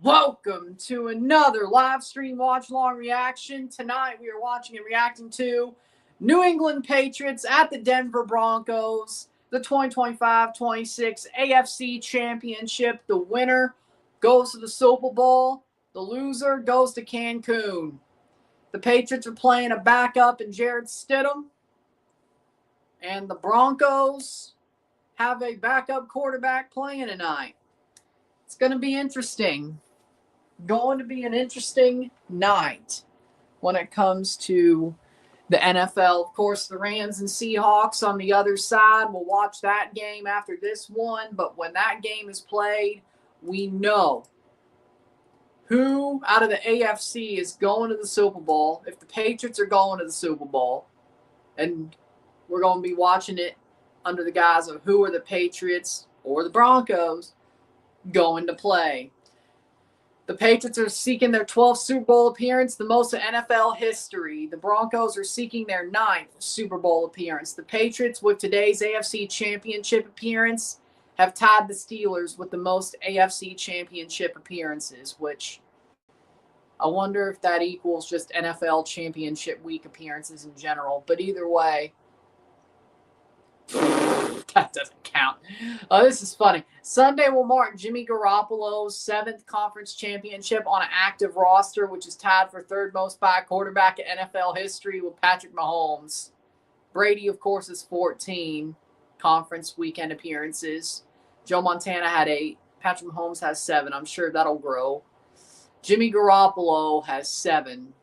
Welcome to another live stream watch-along reaction. Tonight we are watching and reacting to New England Patriots at the Denver Broncos, the 2025-26 AFC Championship. The winner goes to the Super Bowl. The loser goes to Cancun. The Patriots are playing a backup in Jarrett Stidham, and the Broncos have a backup quarterback playing tonight. It's going to be interesting. Going to be an interesting night when it comes to the NFL. Of course, the Rams and Seahawks on the other side. We'll watch that game after this one. But when that game is played, we know who out of the AFC is going to the Super Bowl. If the Patriots are going to the Super Bowl, and we're going to be watching it under the guise of who are the Patriots or the Broncos going to play. The Patriots are seeking their 12th Super Bowl appearance, the most in NFL history. The Broncos are seeking their 9th Super Bowl appearance. The Patriots, with today's AFC Championship appearance, have tied the Steelers with the most AFC Championship appearances, which I wonder if that equals just NFL Championship Week appearances in general. But either way, that doesn't count. This is funny. Sunday will mark Jimmy Garoppolo's 7th conference championship on an active roster, which is tied for third most by a quarterback in NFL history with Patrick Mahomes. Brady, of course, is 14 conference weekend appearances. Joe Montana had 8. Patrick Mahomes has 7. I'm sure that'll grow. Jimmy Garoppolo has 7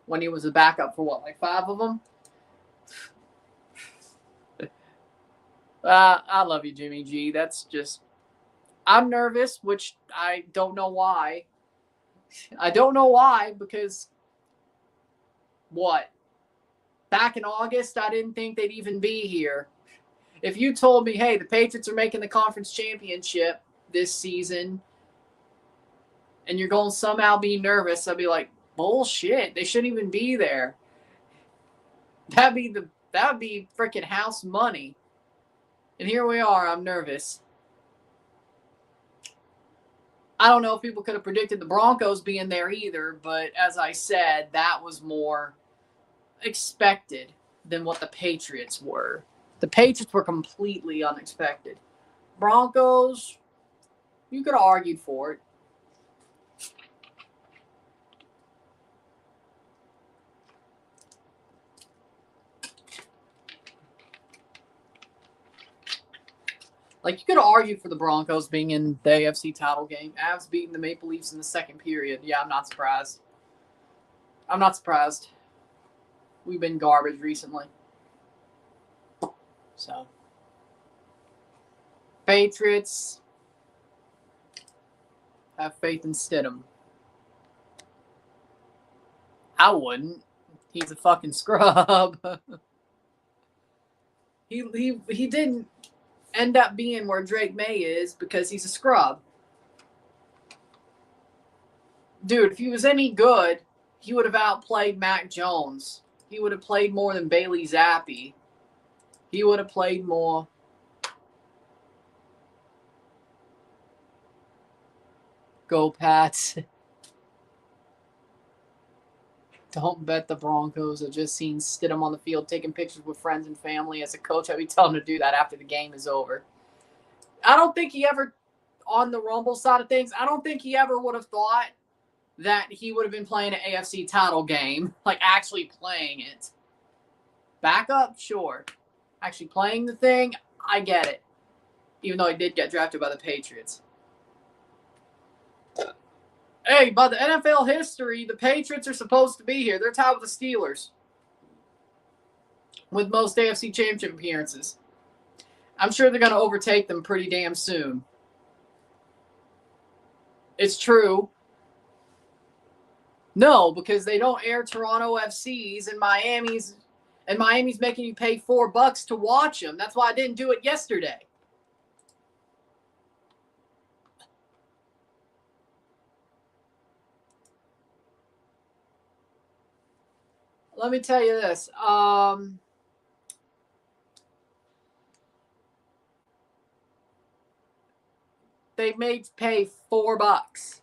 when he was a backup for what, like 5 of them? I love you, Jimmy G. That's just, I'm nervous, which I don't know why. I don't know why, because what? Back in August, I didn't think they'd even be here. If you told me, hey, the Patriots are making the conference championship this season, and you're going to somehow be nervous, I'd be like, bullshit. They shouldn't even be there. That would be freaking house money. And here we are. I'm nervous. I don't know if people could have predicted the Broncos being there either, but as I said, that was more expected than what the Patriots were. The Patriots were completely unexpected. Broncos, you could have argued for it. Like, you could argue for the Broncos being in the AFC title game. Avs beating the Maple Leafs in the second period. Yeah, I'm not surprised. I'm not surprised. We've been garbage recently. So, Patriots have faith in Stidham. I wouldn't. He's a fucking scrub. He didn't end up being where Drake May is because he's a scrub. Dude, if he was any good, he would have outplayed Mac Jones. He would have played more than Bailey Zappi. He would have played more. Go Pats. Don't bet the Broncos. I've just seen Stidham on the field taking pictures with friends and family. As a coach, I'd be telling him to do that after the game is over. I don't think he ever, on the Rumble side of things, I don't think he ever would have thought that he would have been playing an AFC title game, like actually playing it. Backup, sure. Actually playing the thing, I get it. Even though he did get drafted by the Patriots. Hey, by the NFL history, the Patriots are supposed to be here. They're tied with the Steelers with most AFC Championship appearances. I'm sure they're going to overtake them pretty damn soon. It's true. No, because they don't air Toronto FCs, and Miami's making you pay $4 to watch them. That's why I didn't do it yesterday. Let me tell you this. They made pay $4.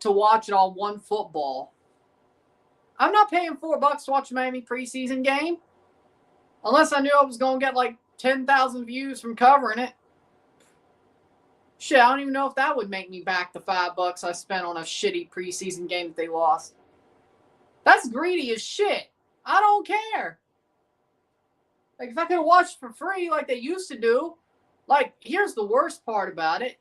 to watch it on one football. I'm not paying $4 to watch a Miami preseason game unless I knew I was going to get like 10,000 views from covering it. Shit, I don't even know if that would make me back the $5 I spent on a shitty preseason game that they lost. That's greedy as shit. I don't care. Like, if I could watch for free like they used to do, like, here's the worst part about it.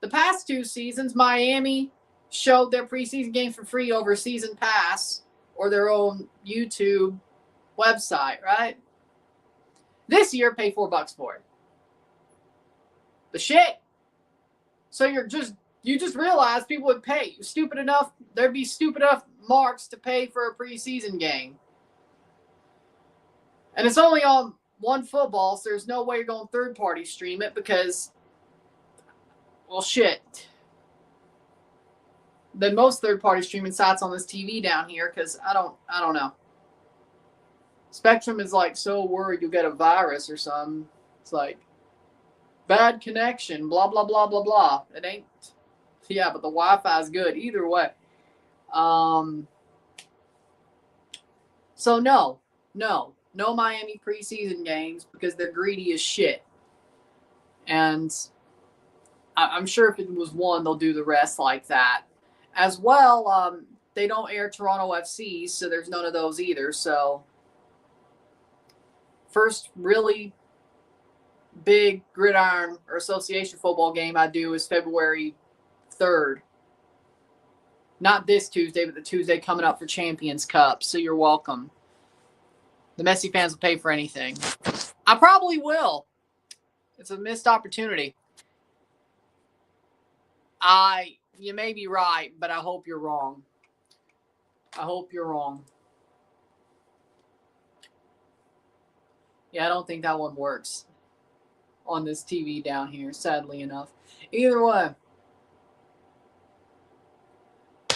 The past 2 seasons, Miami showed their preseason games for free over Season Pass or their own YouTube website, right? This year, pay $4 for it. The shit. So you just realize people would pay. Stupid enough, there'd be stupid enough marks to pay for a preseason game. And it's only on one football, so there's no way you're going third-party stream it because, well, shit. Then most third-party streaming sites on this TV down here because I don't know. Spectrum is like so worried you'll get a virus or something. It's like bad connection, blah, blah, blah, blah, blah. It ain't. Yeah, but the Wi-Fi is good either way. So no Miami preseason games because they're greedy as shit. And I'm sure if it was one, they'll do the rest like that. As well, they don't air Toronto FC, so there's none of those either. So first really big gridiron or association football game I do is February 3rd. Not this Tuesday, but the Tuesday coming up for Champions Cup. So you're welcome. The Messi fans will pay for anything. I probably will. It's a missed opportunity. You may be right, but I hope you're wrong. I hope you're wrong. Yeah, I don't think that one works on this TV down here, sadly enough. Either way.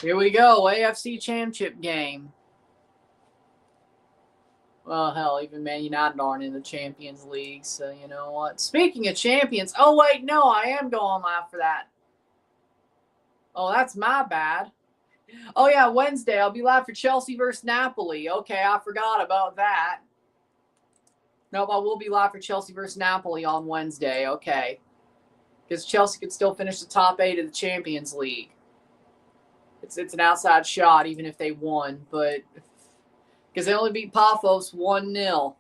Here we go, AFC Championship Game. Well, hell, even Man United aren't in the Champions League, so you know what. Speaking of champions, oh, wait, no, I am going live for that. Oh, that's my bad. Oh, yeah, Wednesday, I'll be live for Chelsea versus Napoli. Okay, I forgot about that. Nope, I will be live for Chelsea versus Napoli on Wednesday, okay. Because Chelsea could still finish the top 8 of the Champions League. It's an outside shot, even if they won, but because they only beat Paphos 1-0.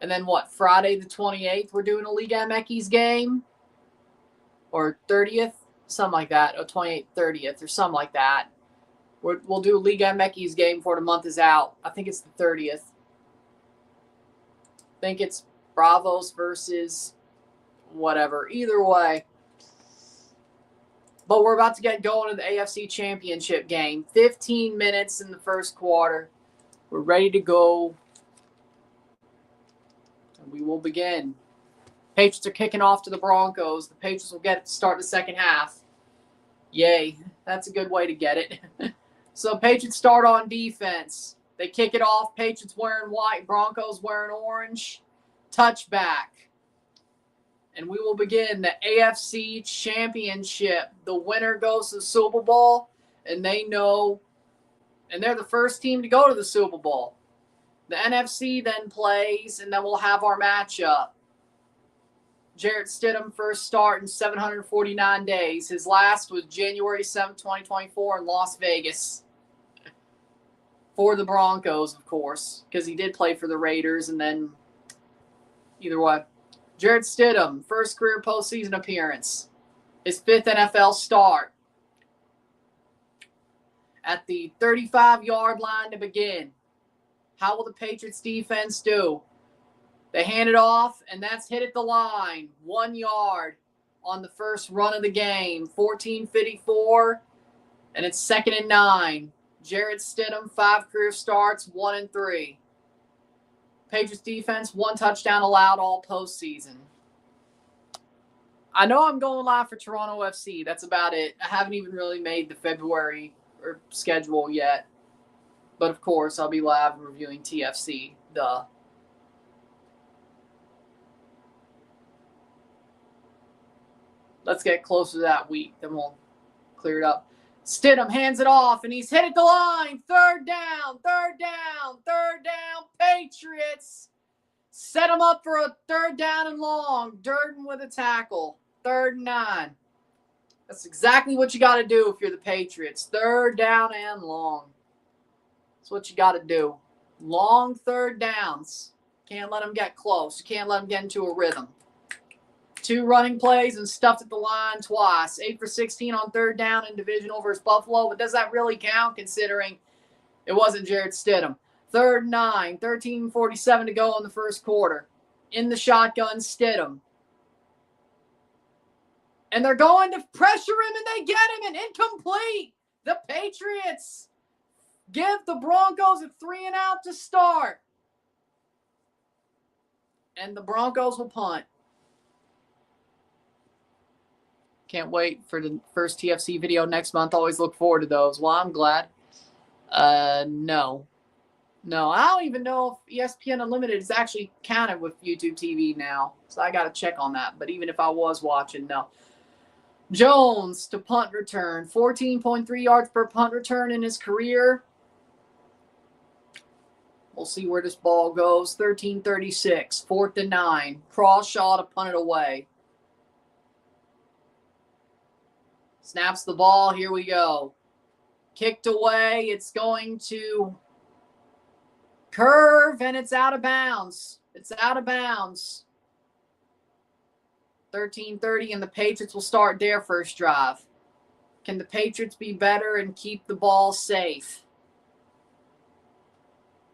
And then what, Friday the 28th, we're doing a Liga MX game? Or 30th? Something like that. Or 28th, 30th, or something like that. We'll do a Liga MX game before the month is out. I think it's the 30th. I think it's Bravos versus whatever. Either way. But we're about to get going to the AFC Championship game. 15 minutes in the first quarter. We're ready to go. And we will begin. Patriots are kicking off to the Broncos. The Patriots will get to start the second half. Yay. That's a good way to get it. So Patriots start on defense. They kick it off. Patriots wearing white. Broncos wearing orange. Touchback. And we will begin the AFC Championship. The winner goes to the Super Bowl, and they know, and they're the first team to go to the Super Bowl. The NFC then plays, and then we'll have our matchup. Jarrett Stidham first start in 749 days. His last was January 7th, 2024 in Las Vegas. For the Broncos, of course, because he did play for the Raiders, and then either way. Jarrett Stidham, first career postseason appearance. His 5th NFL start. At the 35-yard line to begin. How will the Patriots defense do? They hand it off, and that's hit at the line. 1 yard on the first run of the game. 14:54, and it's 2nd and 9. Jarrett Stidham, 5 career starts, 1-3. Patriots defense, 1 touchdown allowed all postseason. I know I'm going live for Toronto FC. That's about it. I haven't even really made the February schedule yet. But, of course, I'll be live reviewing TFC. Duh. Let's get closer to that week. Then we'll cleared up. Stidham hands it off, and he's hit at the line. Third down. Patriots set him up for a third down and long. Durden with a tackle. 3rd and 9. That's exactly what you got to do if you're the Patriots. 3rd down and long. That's what you got to do. Long 3rd downs. Can't let them get close. You can't let them get into a rhythm. 2 running plays and stuffed at the line twice. 8 for 16 on 3rd down in divisional versus Buffalo. But does that really count considering it wasn't Jarrett Stidham? 3rd and 9. 13:47 to go in the first quarter. In the shotgun, Stidham. And they're going to pressure him, and they get him, and incomplete. The Patriots give the Broncos a 3-and-out to start. And the Broncos will punt. Can't wait for the first TFC video next month. Always look forward to those. Well, I'm glad. No, I don't even know if ESPN Unlimited is actually counted with YouTube TV now. So I got to check on that. But even if I was watching, no. Jones to punt return. 14.3 yards per punt return in his career. We'll see where this ball goes. 13:36. 4th and 9. Crawshaw to punt it away. Snaps the ball. Here we go. Kicked away. It's going to curve, and it's out of bounds. 13:30, and the Patriots will start their first drive. Can the Patriots be better and keep the ball safe?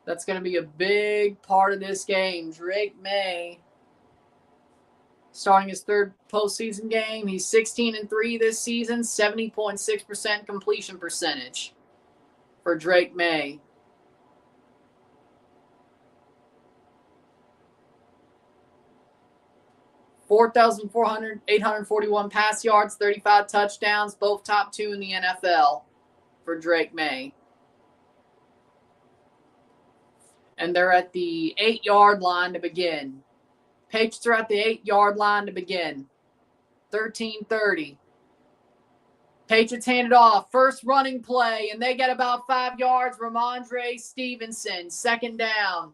That's going to be a big part of this game. Drake May starting his 3rd postseason game. He's 16-3 this season, 70.6% completion percentage for Drake May. $4,841 pass yards, 35 touchdowns, both top 2 in the NFL for Drake May. And they're at the 8-yard line to begin. Patriots are at the 8-yard line to begin. 13:30. Patriots hand it off. First running play, and they get about 5 yards. Ramondre Stevenson, 2nd down.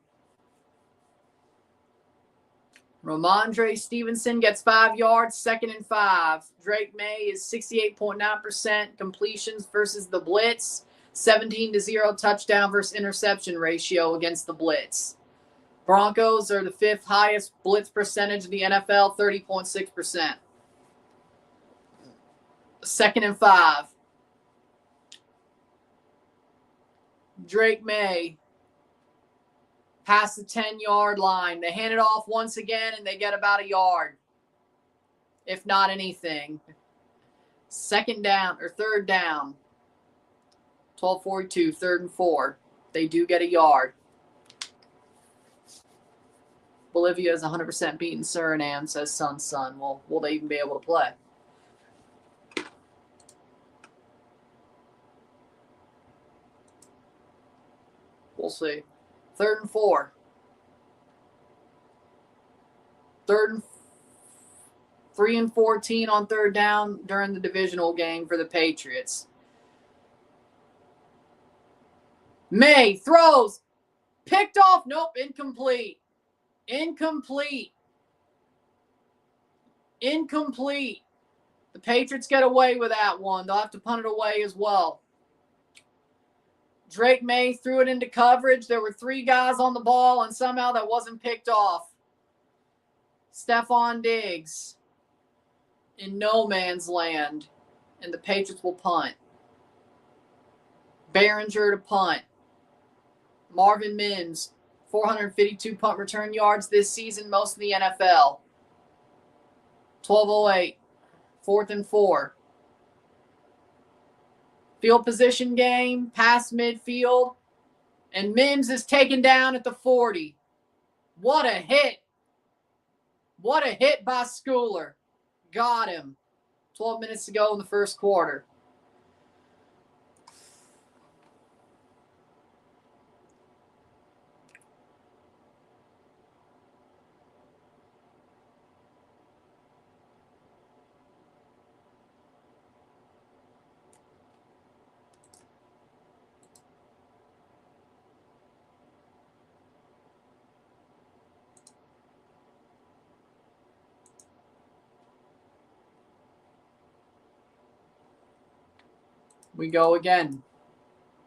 Ramondre Stevenson gets 5 yards, 2nd and 5. Drake May is 68.9% completions versus the blitz. 17-0 touchdown versus interception ratio against the blitz. Broncos are the 5th highest blitz percentage in the NFL, 30.6%. 2nd and 5. Drake May past the 10-yard line. They hand it off once again, and they get about a yard, if not anything. 2nd down or 3rd down. 12:42, 3rd and 4. They do get a yard. Bolivia is 100% beaten Suriname, says Sun. Well, will they even be able to play? We'll see. 3rd and 4. 3 and 14 on 3rd down during the divisional game for the Patriots. May throws. Picked off. Nope, incomplete. The Patriots get away with that one. They'll have to punt it away as well. Drake May threw it into coverage. There were 3 guys on the ball, and somehow that wasn't picked off. Stephon Diggs in no man's land, and the Patriots will punt. Behringer to punt. Marvin Mims, 452 punt return yards this season, most in the NFL. 12:08, 4th and 4. Field position game, past midfield, and Mims is taken down at the 40. What a hit. What a hit by Schooler. Got him. 12 minutes to go in the first quarter. We go again.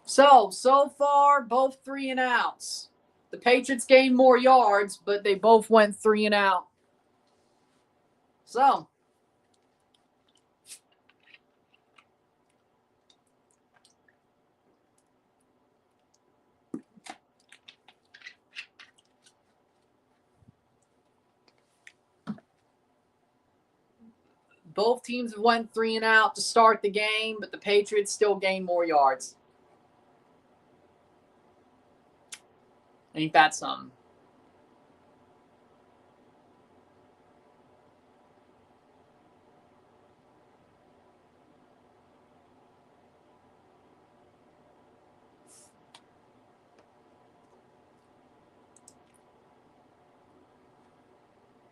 So far, both 3 and outs. The Patriots gained more yards, but they both went 3 and out. So, both teams went 3 and out to start the game, but the Patriots still gained more yards. Ain't that something?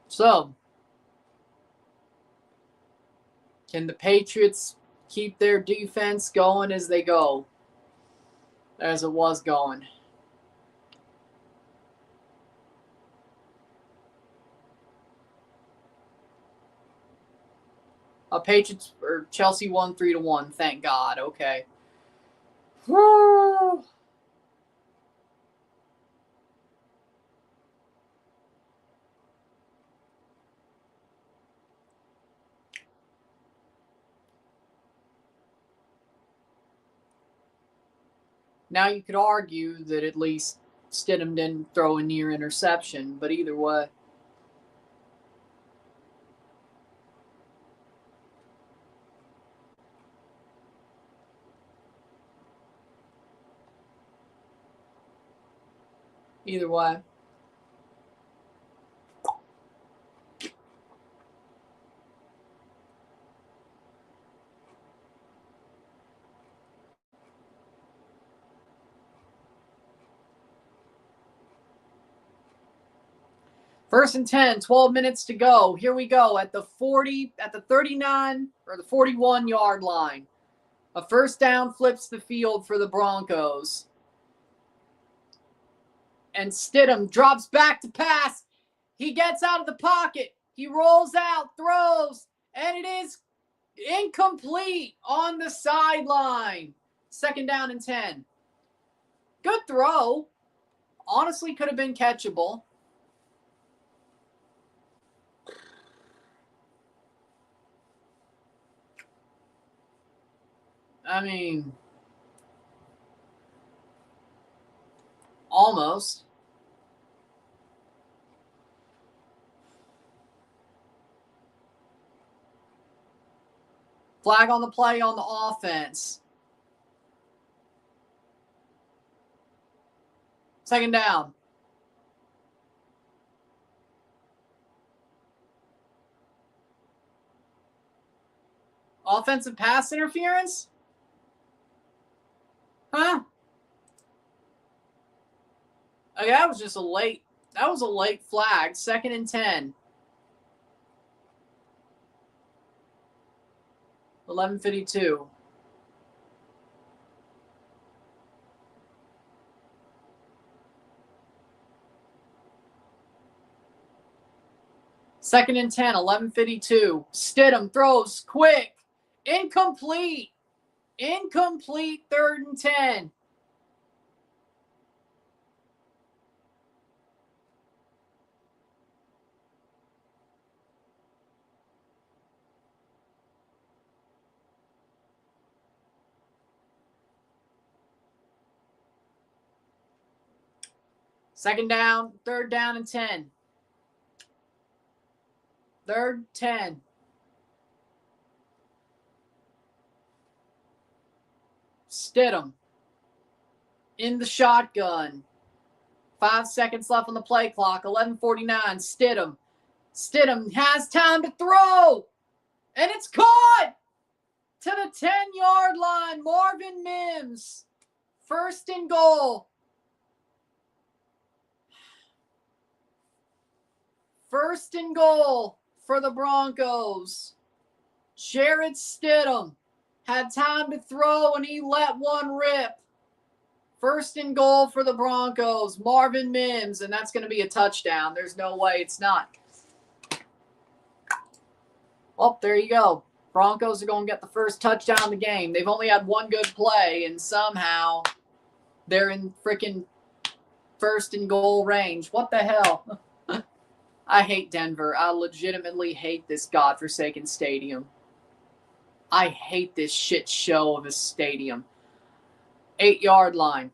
So, can the Patriots keep their defense going as they go? As it was going. Patriots or Chelsea won 3-1. Thank God. Okay. Woo! Now you could argue that at least Stidham didn't throw a near interception, but either way. Either way. First and 10, 12 minutes to go. Here we go at the 39 or the 41-yard line. A first down flips the field for the Broncos. And Stidham drops back to pass. He gets out of the pocket. He rolls out, throws, and it is incomplete on the sideline. Second down and 10. Good throw. Honestly, could have been catchable. I mean, almost. Flag on the play on the offense. Second down. Offensive pass interference? Huh? Okay, that was a late flag. Second and 10. 11:52. Second and 10, 11:52. Stidham throws quick. Incomplete. Incomplete, third and 10. Second down, third down and 10. Third, 10. Stidham in the shotgun. 5 seconds left on the play clock. 11:49. Stidham has time to throw. And it's caught to the 10-yard line. Marvin Mims. First and goal. First and goal for the Broncos. Jarrett Stidham had time to throw and he let one rip. First and goal for the Broncos. Marvin Mims, and that's going to be a touchdown. There's no way it's not. Well, there you go. Broncos are going to get the first touchdown of the game. They've only had one good play, and somehow they're in freaking first and goal range. What the hell? I hate Denver. I legitimately hate this godforsaken stadium. I hate this shit show of a stadium. 8-yard line.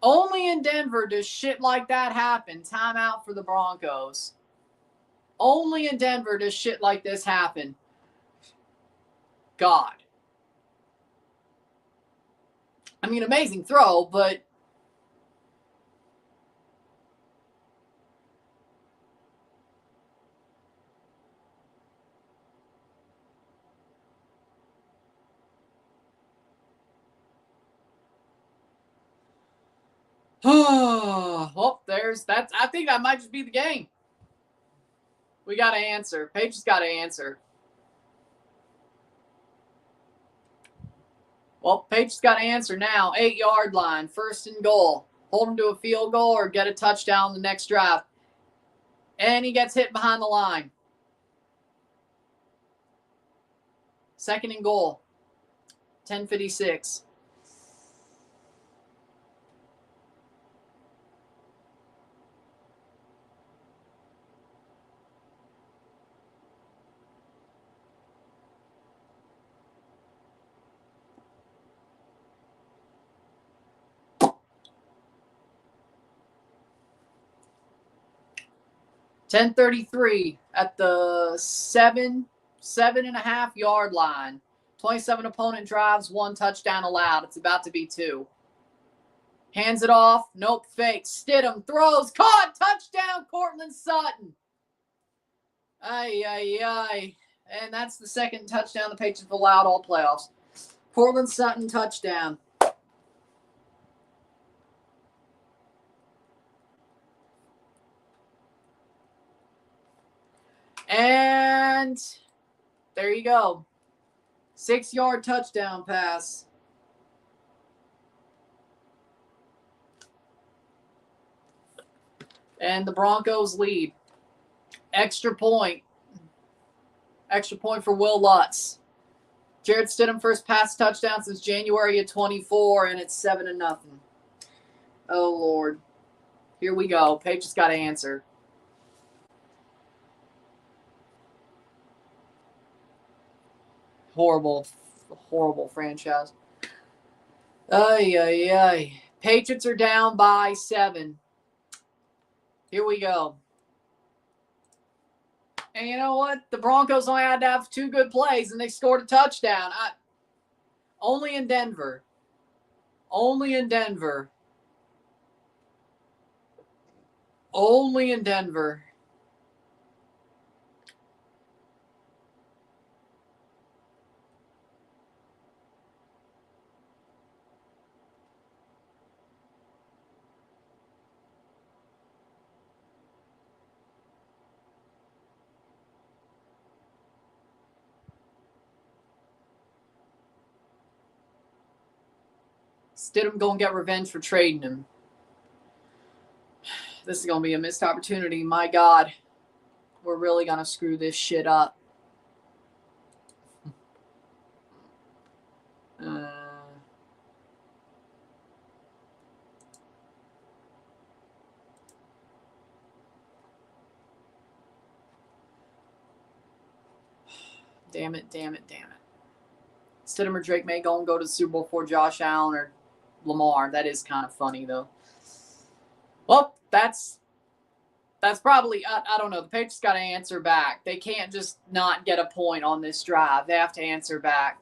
Only in Denver does shit like that happen. Timeout for the Broncos. Only in Denver does shit like this happen. God. I mean, amazing throw, but oh, there's that. I think that might just be the game. We got to answer. Paige has got to answer. Well, Page's got to answer now. 8-yard line, first and goal. Hold him to a field goal or get a touchdown the next drive. And he gets hit behind the line. Second and goal. 10:56. .10:33 at the 7.5 yard line. 27 opponent drives, 1 touchdown allowed. It's about to be 2. Hands it off. Nope, fake. Stidham throws. Caught. Touchdown, Cortland Sutton. Ay. And that's the second touchdown the Patriots have allowed all playoffs. Cortland Sutton touchdown. And there you go. 6-yard touchdown pass. And the Broncos lead. Extra point. Extra point for Will Lutz. Jarrett Stidham first pass touchdown since January of 24, and it's 7-0. Oh, Lord. Here we go. Paige has got to answer. Horrible franchise. Ay. Patriots are down by 7. Here we go. And you know what? The Broncos only had to have 2 good plays, and they scored a touchdown. Only in Denver. Only in Denver. Only in Denver. Stidham going to get revenge for trading him. This is going to be a missed opportunity. My God. We're really going to screw this shit up. Damn it. Stidham or Drake May go to the Super Bowl for Josh Allen or Lamar. That is kind of funny, though. Well, that's probably, I don't know. The Patriots got to answer back. They can't just not get a point on this drive. They have to answer back.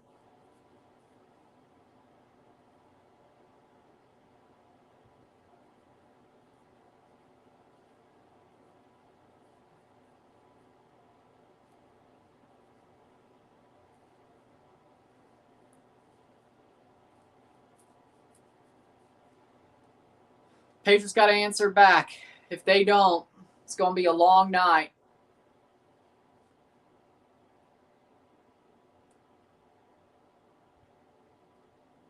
Patriots got to answer back. If they don't, it's going to be a long night.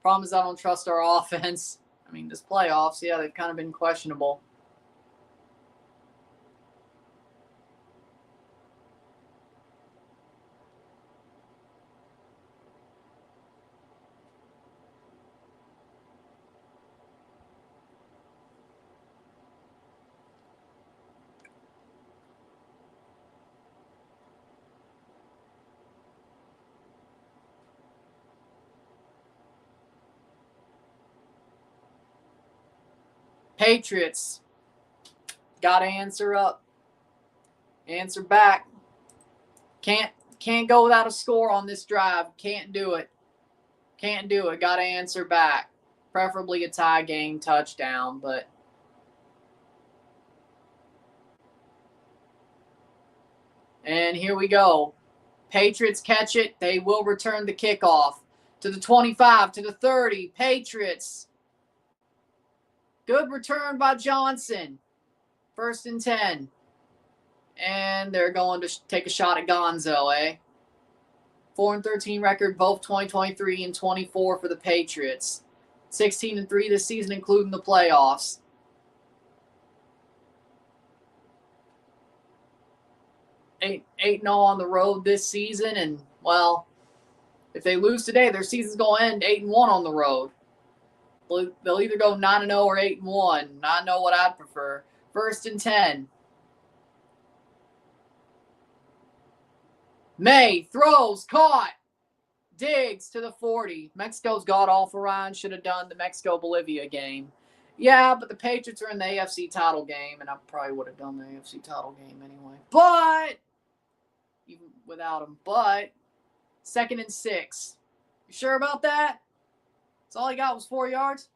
Problem is I don't trust our offense. I mean, this playoffs, yeah, they've kind of been questionable. Patriots. Got to answer up. Answer back. Can't go without a score on this drive. Can't do it. Can't do it. Got to answer back. Preferably a tie game touchdown, but and here we go. Patriots catch it. They will return the kickoff to the 25, to the 30. Patriots. Good return by Johnson. 1st and 10. And they're going to take a shot at Gonzo, eh? 4-13 record, both 2023 and 24 for the Patriots. 16-3 this season, including the playoffs. 8-0 on the road this season, and well, if they lose today, their season's going to end 8-1 on the road. They'll either go 9-0 or 8-1. I know what I'd prefer. 1st and 10. May throws, caught. Diggs to the 40. Mexico's god-awful. Ryan should have done the Mexico-Bolivia game. Yeah, but the Patriots are in the AFC title game, and I probably would have done the AFC title game anyway. But, even without them, but, 2nd and 6. You sure about that? That's all he got was 4 yards?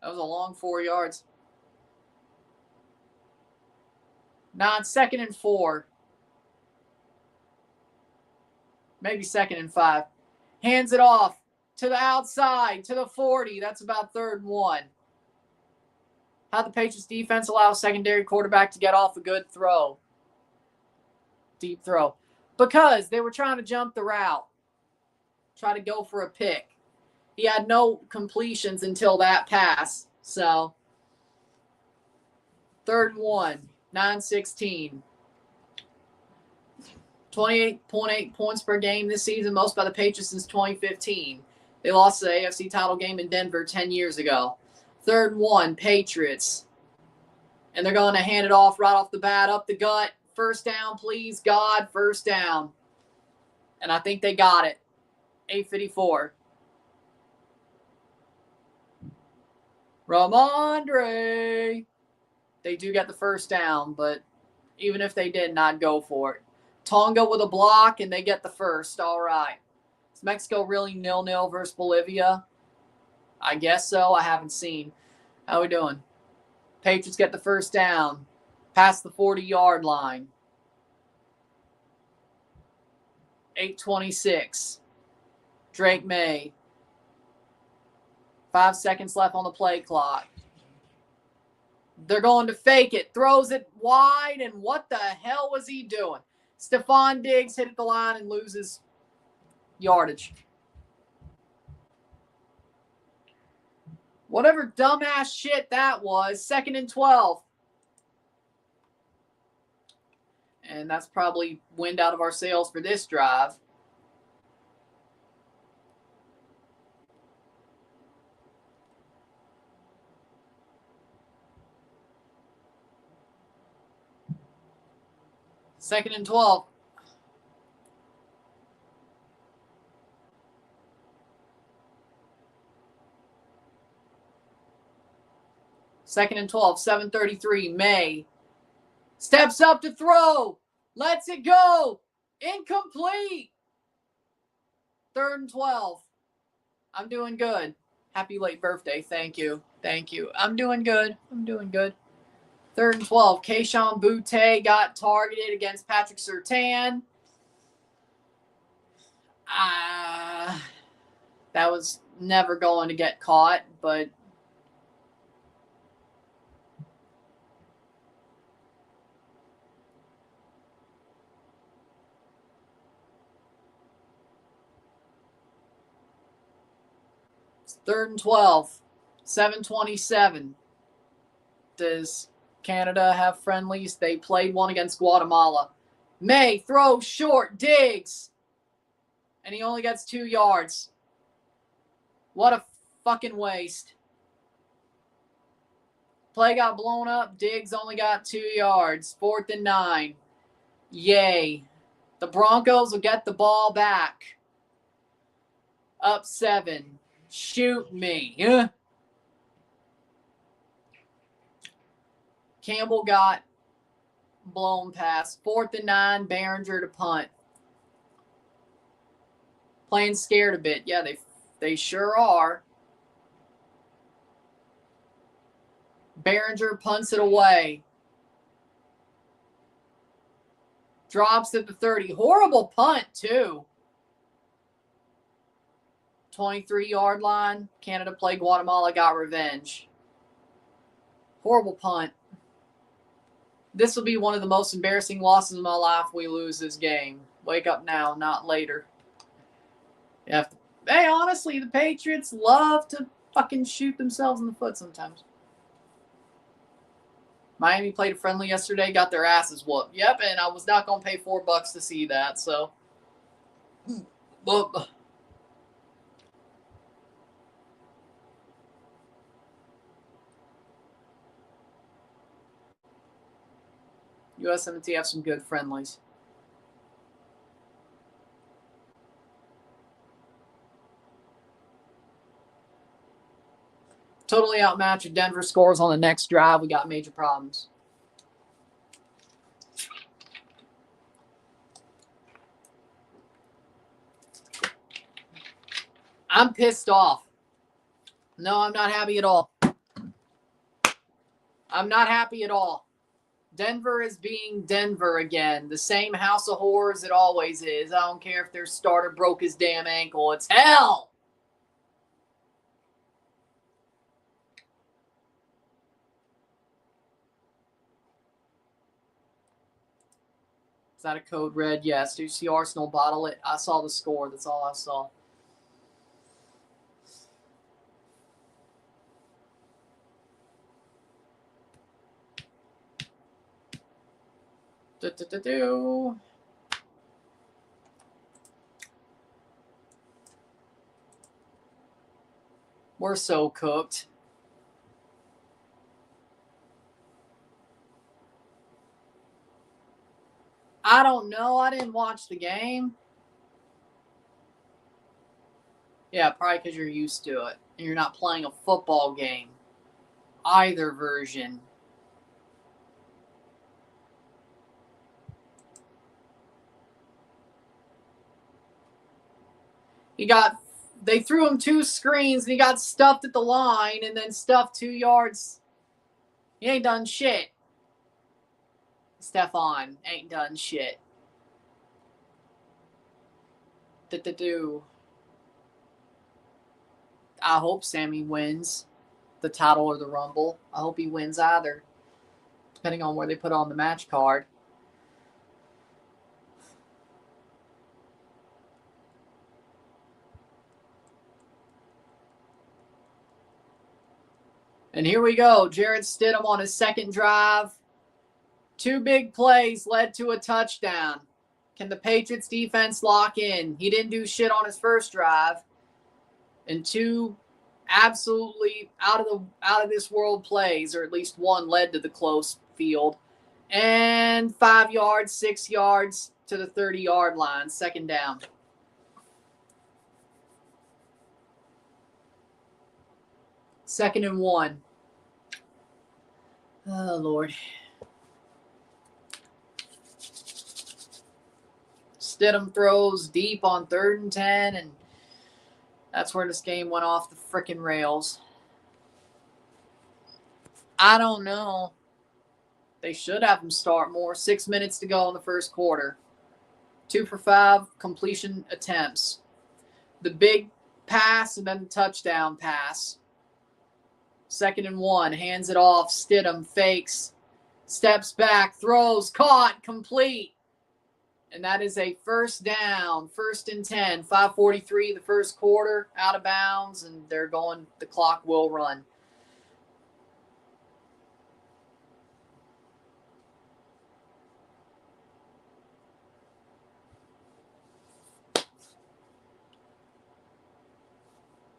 That was a long 4 yards. Now it's 2nd and 4. Maybe 2nd and 5. Hands it off to the outside, to the 40. That's about 3rd and 1. How'd the Patriots defense allow a secondary quarterback to get off a good throw? Deep throw. Because they were trying to jump the route. Try to go for a pick. He had no completions until that pass. So, 3rd and 1. 9-16. 28.8 points per game this season, most by the Patriots since 2015. They lost the AFC title game in Denver 10 years ago. 3rd and 1, Patriots. And they're going to hand it off right off the bat, up the gut. 1st down, please, God, 1st down. And I think they got it. 8:54. Ramondre. They do get the 1st down, but even if they didn't, I'd go for it. Tonga with a block, and they get the 1st. All right. Is Mexico really 0-0 versus Bolivia? I guess so. I haven't seen. How we doing? Patriots get the 1st down. Past the 40-yard line. 8:26. Drake May. 5 seconds left on the play clock. They're going to fake it. Throws it wide, and what the hell was he doing? Stephon Diggs hit the line and loses yardage. Whatever dumbass shit that was. 2nd and 12. And that's probably wind out of our sails for this drive. Second and 12. Second and 12, 7:33. May steps up to throw. Lets it go. Incomplete. 3rd and 12. I'm doing good. Happy late birthday. Thank you. Thank you. I'm doing good. 3rd and 12. Keishon Butte got targeted against Patrick Surtain. That was never going to get caught, but it's 3rd and 12. 7:27. Does Canada have friendlies? They played one against Guatemala. May throw short. Diggs. And he only gets 2 yards. What a fucking waste. Play got blown up. Diggs only got 2 yards. 4th and 9. Yay. The Broncos will get the ball back. Up 7. Shoot me. Campbell got blown past. 4th and 9, Behringer to punt. Playing scared a bit. Yeah, they sure are. Behringer punts it away. Drops at the 30. Horrible punt, too. 23-yard line. Canada played Guatemala, got revenge. Horrible punt. This will be one of the most embarrassing losses of my life if we lose this game. Wake up now, not later. Hey, honestly, the Patriots love to fucking shoot themselves in the foot sometimes. Miami played a friendly yesterday, got their asses whooped. Yep, and I was not going to pay $4 to see that, so. USMNT have some good friendlies. Totally outmatched. Denver scores on the next drive. We got major problems. I'm pissed off. No, I'm not happy at all. I'm not happy at all. Denver is being Denver again. The same house of horrors it always is. I don't care if their starter broke his damn ankle. It's hell. Is that a code red? Yes. Do you see Arsenal bottle it? I saw the score. That's all I saw. We're so cooked. I don't know. I didn't watch the game. Yeah, probably because you're used to it. And you're not playing a football game. Either version. They threw him 2 screens and he got stuffed at the line and then stuffed 2 yards. He ain't done shit. Stephon ain't done shit. I hope Sammy wins the title or the Rumble. I hope he wins either, depending on where they put on the match card. And here we go. Jarrett Stidham on his second drive. 2 big plays led to a touchdown. Can the Patriots defense lock in? He didn't do shit on his first drive. And 2 absolutely out of this world plays, or at least 1 led to the close field. And 5 yards, 6 yards to the 30-yard line. Second down. Second and 1. Oh, Lord. Stidham throws deep on 3rd and 10, and that's where this game went off the frickin' rails. I don't know. They should have him start more. 6 minutes to go in the first quarter. 2 for 5 completion attempts. The big pass and then the touchdown pass. 2nd and 1. Hands it off. Stidham fakes. Steps back. Throws. Caught. Complete. And that is a first down. 1st and 10. 5:43 the first quarter. Out of bounds. And they're going. The clock will run.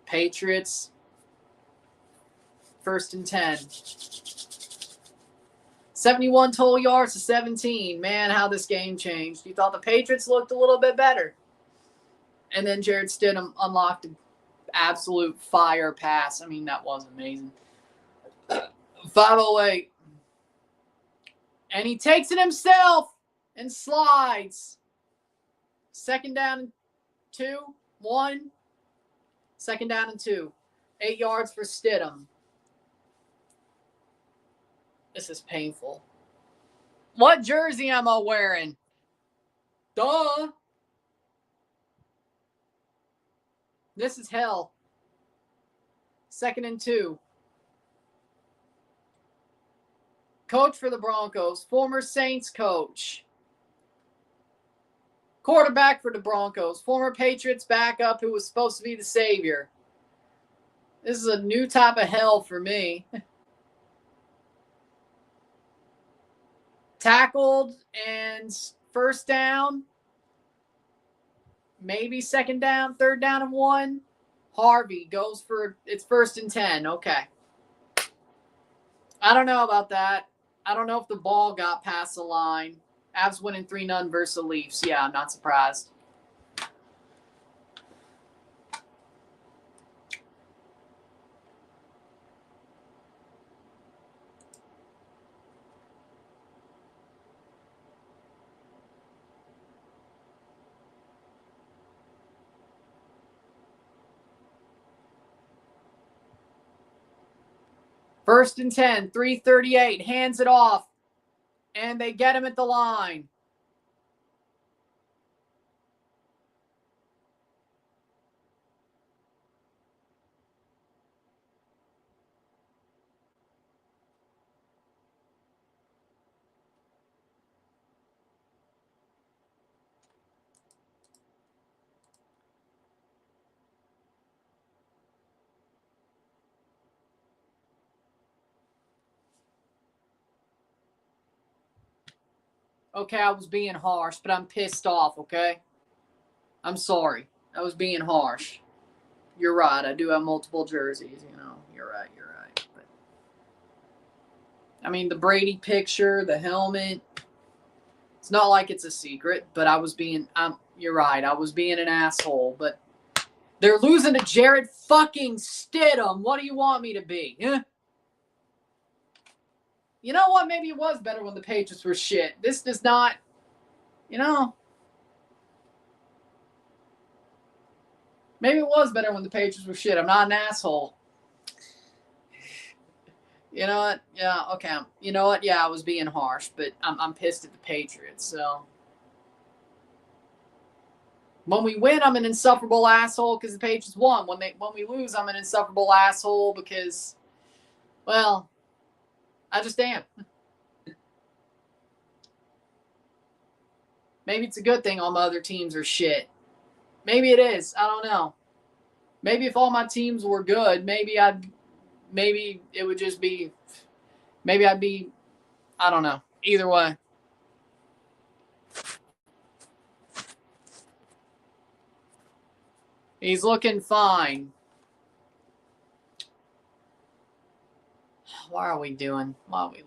Patriots. 1st and 10. 71 total yards to 17. Man, how this game changed. You thought the Patriots looked a little bit better. And then Jarrett Stidham unlocked an absolute fire pass. I mean, that was amazing. 5:08. And he takes it himself and slides. 2nd down and 2. 1. 2nd down and 2. 8 yards for Stidham. This is painful. What jersey am I wearing? Duh. This is hell. 2nd and 2. Coach for the Broncos. Former Saints coach. Quarterback for the Broncos. Former Patriots backup who was supposed to be the savior. This is a new type of hell for me. Tackled and 1st down. Maybe 2nd down, 3rd down and 1. Harvey goes for, it's 1st and 10. Okay. I don't know about that. I don't know if the ball got past the line. Avs winning 3-0 versus the Leafs. Yeah, I'm not surprised. First and 10, 3:38, hands it off, and they get him at the line. Okay, I was being harsh, but I'm pissed off, okay? I'm sorry. I was being harsh. You're right. I do have multiple jerseys, you know. You're right. But, I mean, the Brady picture, the helmet, it's not like it's a secret, but you're right. I was being an asshole, but they're losing to Jared fucking Stidham. What do you want me to be? Eh? You know what? Maybe it was better when the Patriots were shit. This does not, you know. Maybe it was better when the Patriots were shit. I'm not an asshole. You know what? Yeah, okay. You know what? Yeah, I was being harsh, but I'm pissed at the Patriots. So when we win, I'm an insufferable asshole because the Patriots won. When we lose, I'm an insufferable asshole because, well, I just am. Maybe it's a good thing all my other teams are shit. Maybe it is. I don't know. Maybe if all my teams were good, maybe it would just be, maybe I'd be, I don't know. Either way. He's looking fine. Why are we doing? Why are we?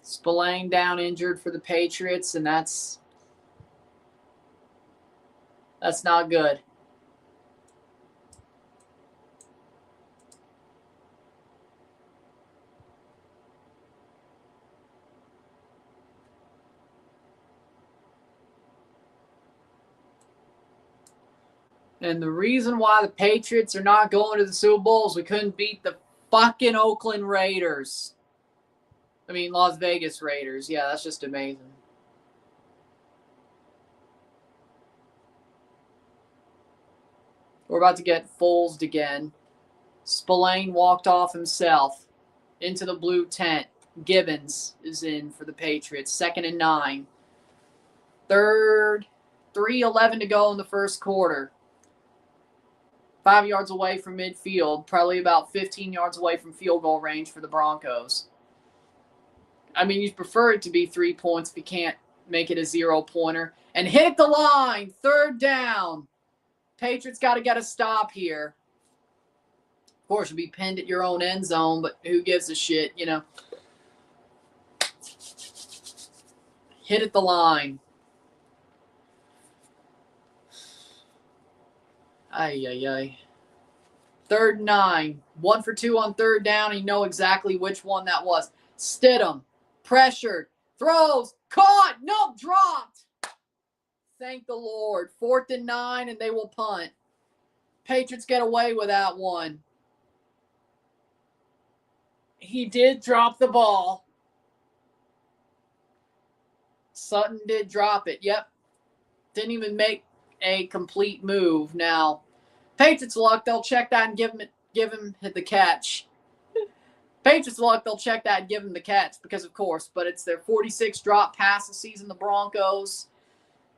Spillane down injured for the Patriots, and that's not good. And the reason why the Patriots are not going to the Super Bowl is we couldn't beat the fucking Oakland Raiders. I mean, Las Vegas Raiders. Yeah, that's just amazing. We're about to get Foles again. Spillane walked off himself into the blue tent. Gibbons is in for the Patriots. 2nd and 9. 3:11 to go in the first quarter. 5 yards away from midfield. Probably about 15 yards away from field goal range for the Broncos. I mean, you'd prefer it to be 3 points if you can't make it a 0-pointer. And hit the line. 3rd down. Patriots got to get a stop here. Of course, you'll be pinned at your own end zone, but who gives a shit, you know. Hit at the line. Ay, ay, ay. 3rd and 9. 1 for 2 on 3rd down. You know exactly which one that was. Stidham. Pressured. Throws. Caught. Nope. Dropped. Thank the Lord. 4th and 9, and they will punt. Patriots get away with that one. He did drop the ball. Sutton did drop it. Yep. Didn't even make a complete move. Now, Patriots luck, they'll check that and give him the catch. Patriots luck, they'll check that and give him the catch because, of course, but it's their 46th drop pass this season, the Broncos.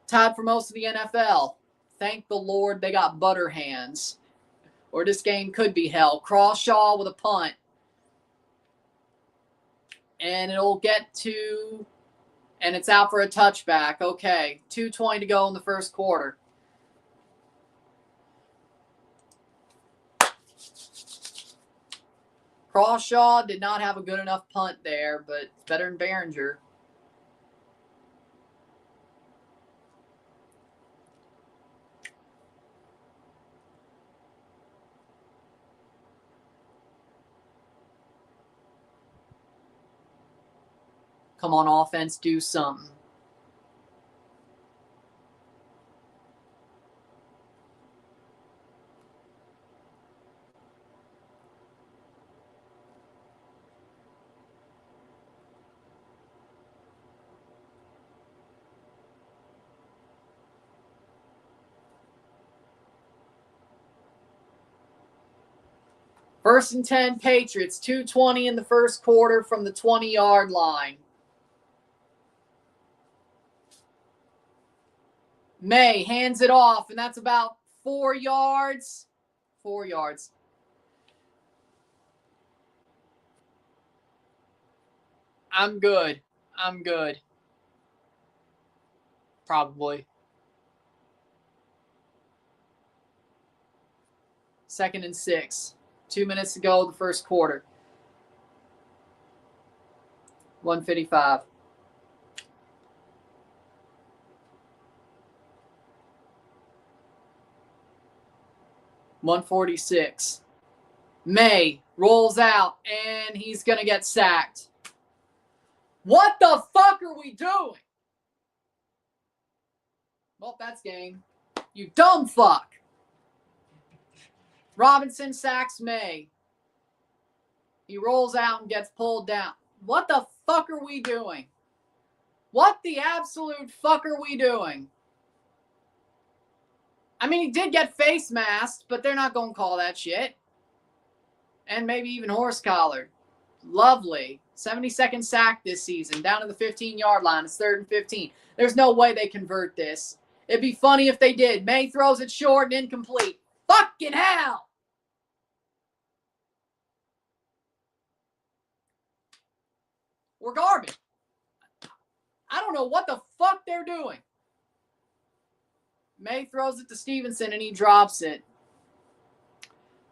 Tied for most of the NFL. Thank the Lord they got butter hands, or this game could be hell. Crawshaw with a punt. And it'll get to, and it's out for a touchback. Okay, 2:20 to go in the first quarter. Crawshaw did not have a good enough punt there, but better than Behringer. Come on, offense, do something. First and 10, Patriots. 2:20 in the first quarter from the 20-yard line. May hands it off, and that's about 4 yards. 4 yards. I'm good. I'm good. Probably. 2nd and 6. 2 minutes to go the first quarter. 1:55. .146. May rolls out, and he's going to get sacked. What the fuck are we doing? Well, that's game. You dumb fuck. Robinson sacks May. He rolls out and gets pulled down. What the fuck are we doing? What the absolute fuck are we doing? I mean, he did get face masked, but they're not going to call that shit. And maybe even horse collared. Lovely. 72nd sack this season, down to the 15-yard line. It's 3rd and 15. There's no way they convert this. It'd be funny if they did. May throws it short and incomplete. Fucking hell! We're garbage. I don't know what the fuck they're doing. May throws it to Stevenson, and he drops it.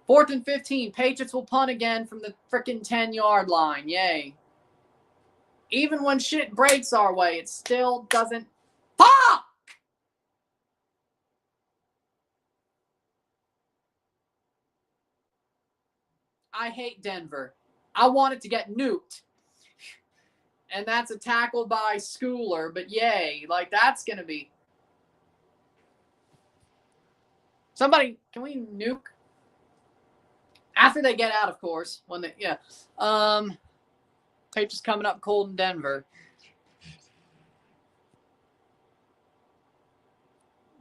4th and 15. Patriots will punt again from the frickin' 10-yard line. Yay. Even when shit breaks our way, it still doesn't. Fuck! I hate Denver. I want it to get nuked. And that's a tackle by Schooler, but yay. Like, that's going to be. Somebody, can we nuke? After they get out, of course. When they, yeah. Patriots coming up cold in Denver.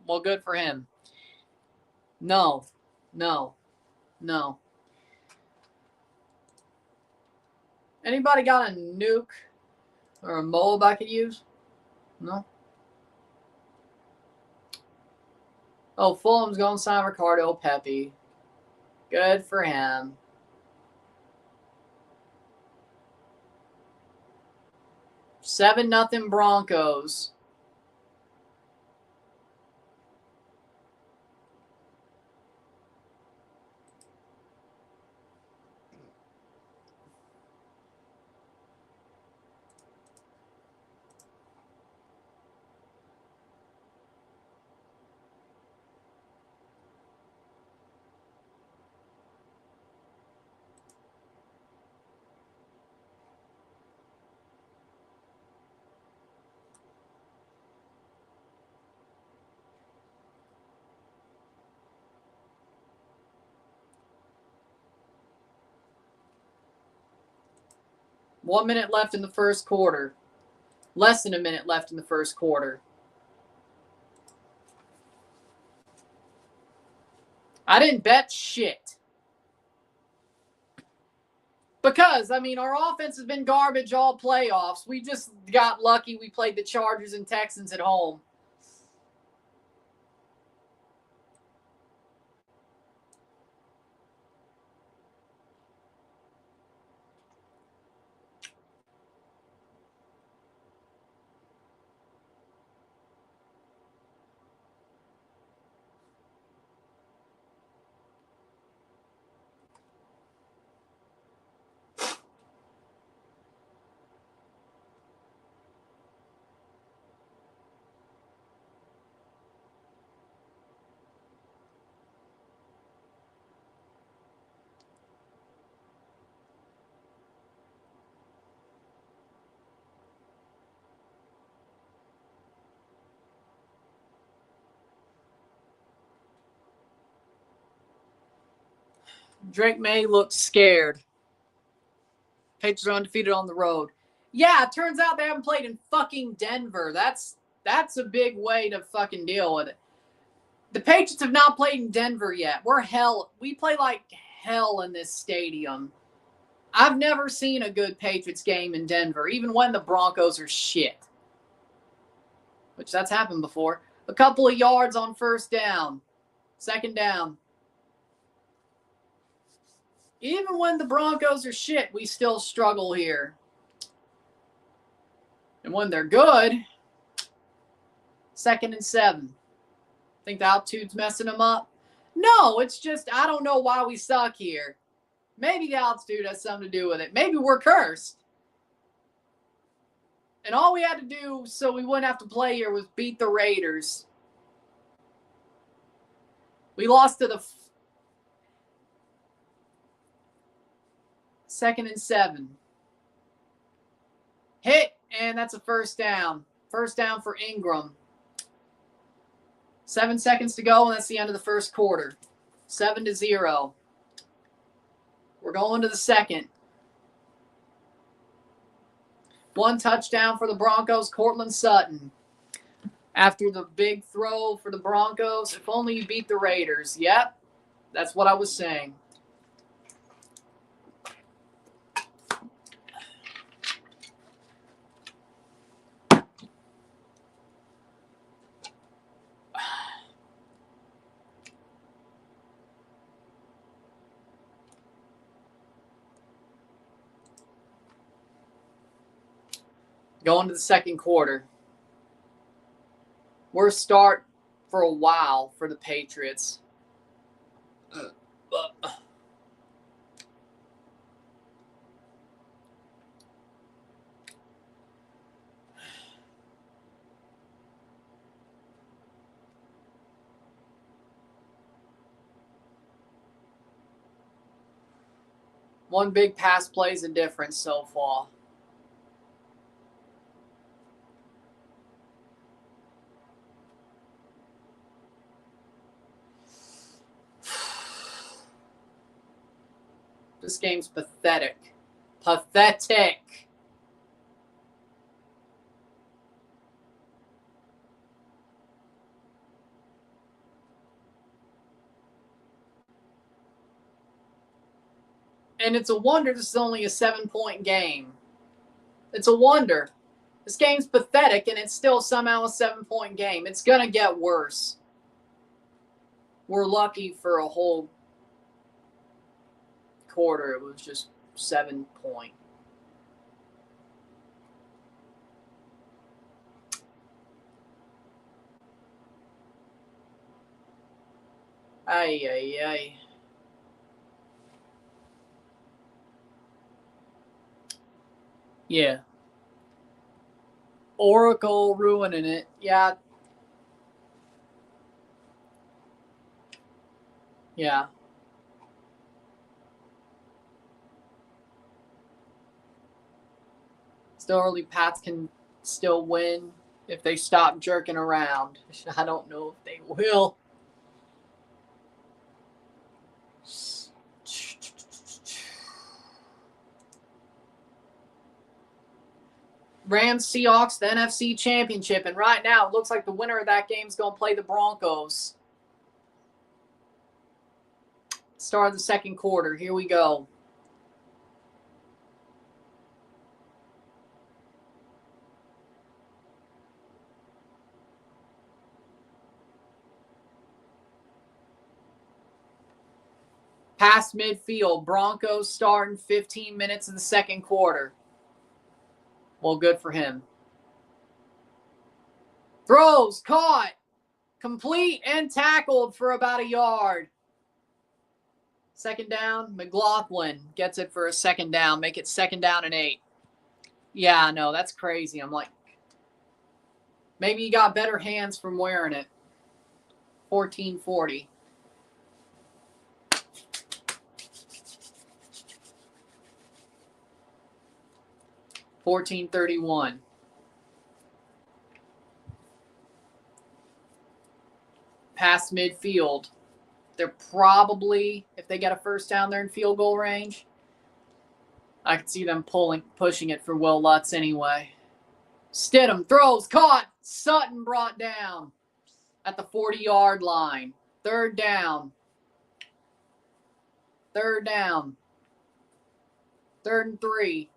Well, good for him. No. Anybody got a nuke or a mold I could use? No? Oh, Fulham's going to sign Ricardo Pepe. Good for him. $7-0 Broncos. 1 minute left in the first quarter. Less than a minute left in the first quarter. I didn't bet shit. Because, I mean, our offense has been garbage all playoffs. We just got lucky we played the Chargers and Texans at home. Drake May looks scared. Patriots are undefeated on the road. Yeah, it turns out they haven't played in fucking Denver. That's a big way to fucking deal with it. The Patriots have not played in Denver yet. We're hell. We play like hell in this stadium. I've never seen a good Patriots game in Denver, even when the Broncos are shit. Which that's happened before. A couple of yards on first down. Second down. Even when the Broncos are shit, we still struggle here. And when they're good, 2nd and 7. Think the altitude's messing them up? No, it's just I don't know why we suck here. Maybe the altitude has something to do with it. Maybe we're cursed. And all we had to do so we wouldn't have to play here was beat the Raiders. We lost to the 2nd and 7. Hit, and that's a first down. First down for Ingram. 7 seconds to go, and that's the end of the first quarter. 7-0. We're going to the second. 1 touchdown for the Broncos, Cortland Sutton. After the big throw for the Broncos, if only you beat the Raiders. Yep, that's what I was saying. Going to the second quarter. Worst start for a while for the Patriots. One big pass plays a difference so far. This game's pathetic. Pathetic. And it's a wonder this is only a 7-point game. It's a wonder. This game's pathetic, and it's still somehow a 7-point game. It's going to get worse. We're lucky for a whole quarter. It was just 7-point. Ay, ay, ay. Yeah. Oracle ruining it. Yeah. Yeah. Still early Pats can still win if they stop jerking around. I don't know if they will. Rams, Seahawks, the NFC Championship. And right now, it looks like the winner of that game is going to play the Broncos. Start of the second quarter. Here we go. Past midfield. Broncos starting 15 minutes in the second quarter. Well, good for him. Throws, caught, complete, and tackled for about a yard. Second down, McLaughlin gets it for a second down. Make it 2nd down and 8. Yeah, no, that's crazy. I'm like, maybe he got better hands from wearing it. 14-40. $14-31. Past midfield. They're probably, if they get a first down, they're in field goal range. I could see them pushing it for Will Lutz anyway. Stidham throws, caught. Sutton brought down at the 40-yard line. 3rd down. 3rd down. 3rd and 3.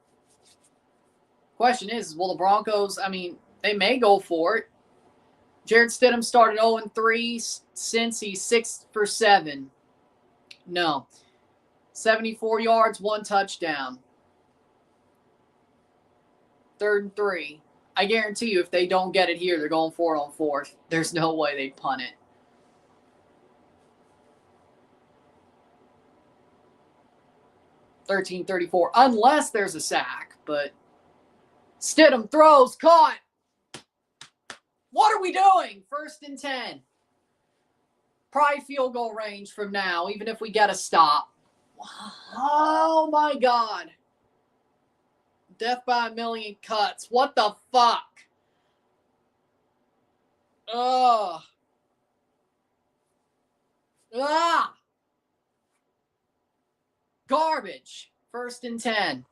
Question is, will the Broncos, they may go for it. Jarrett Stidham started 0-3 since he's 6 for 7. No. 74 yards, 1 touchdown. 3rd and 3. I guarantee you if they don't get it here, they're going for it on 4th. There's no way they punt it. $13-34, unless there's a sack, but Stidham throws, caught. What are we doing? 1st and 10. Probably field goal range from now, even if we get a stop. Oh, my God. Death by a million cuts. What the fuck? Ugh. Ah. Garbage. 1st and 10.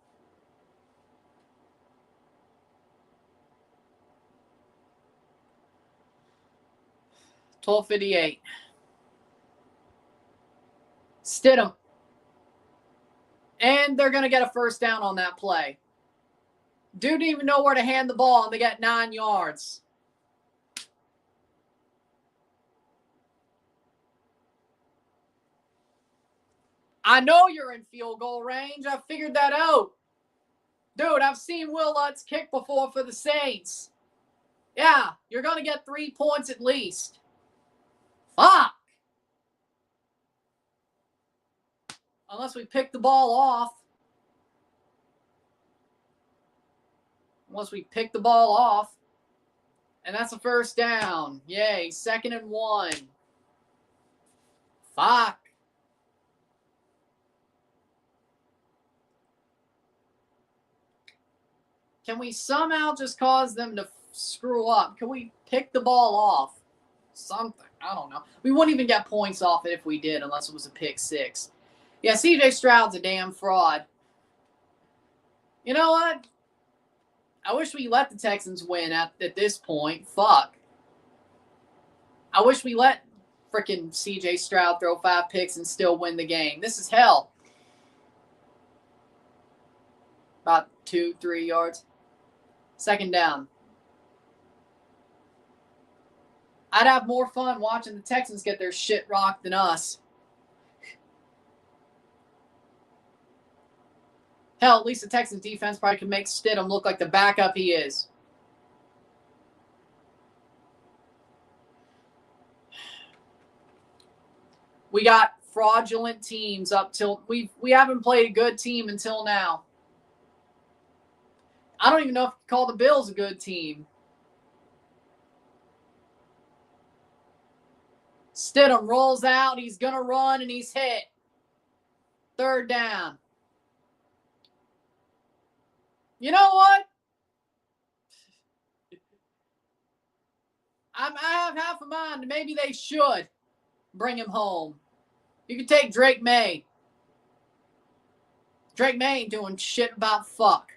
$12.58. Stidham. And they're going to get a first down on that play. Dude didn't even know where to hand the ball, and they got 9 yards. I know you're in field goal range. I figured that out. Dude, I've seen Will Lutz kick before for the Saints. Yeah, you're going to get 3 points at least. Fuck. Unless we pick the ball off. Once we pick the ball off. And that's a first down. Yay. 2nd and 1. Fuck. Can we somehow just cause them to screw up? Can we pick the ball off? Something. I don't know. We wouldn't even get points off it if we did, unless it was a pick 6. Yeah, CJ Stroud's a damn fraud. You know what? I wish we let the Texans win at this point. Fuck. I wish we let frickin' CJ Stroud throw 5 picks and still win the game. This is hell. About 2-3 yards. 2nd down. I'd have more fun watching the Texans get their shit rocked than us. Hell, at least the Texans defense probably can make Stidham look like the backup he is. We got fraudulent teams up till we haven't played a good team until now. I don't even know if you call the Bills a good team. Stidham rolls out. He's going to run, and he's hit. 3rd down. You know what? I have half a mind. Maybe they should bring him home. You could take Drake May. Drake May ain't doing shit about fuck.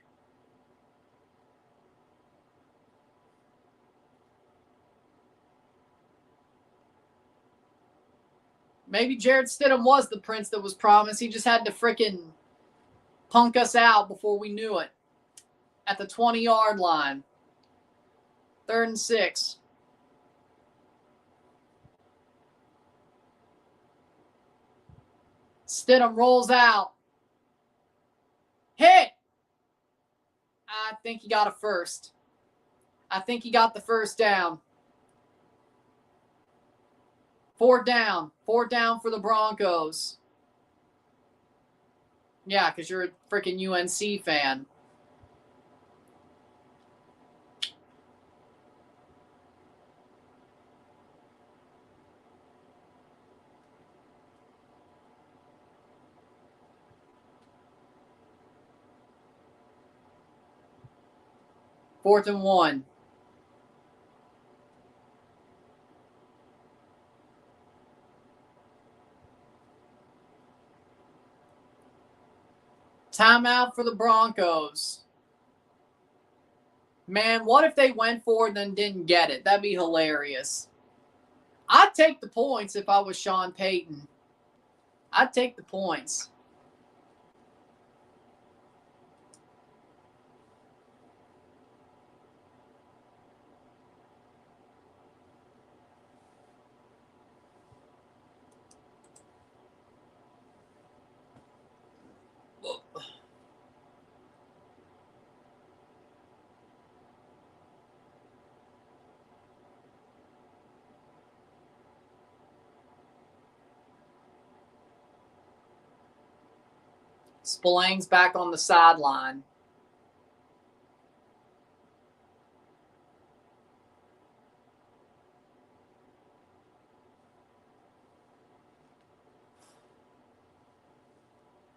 Maybe Jarrett Stidham was the prince that was promised. He just had to frickin' punk us out before we knew it. At the 20-yard line. 3rd and 6. Stidham rolls out. Hit! I think he got a first. I think he got the first down. 4th down. 4th down for the Broncos. Yeah, because you're a freaking UNC fan. Fourth and 1. Timeout for the Broncos. Man, what if they went for it and then didn't get it? That'd be hilarious. I'd take the points if I was Sean Payton. I'd take the points. Spillane's back on the sideline.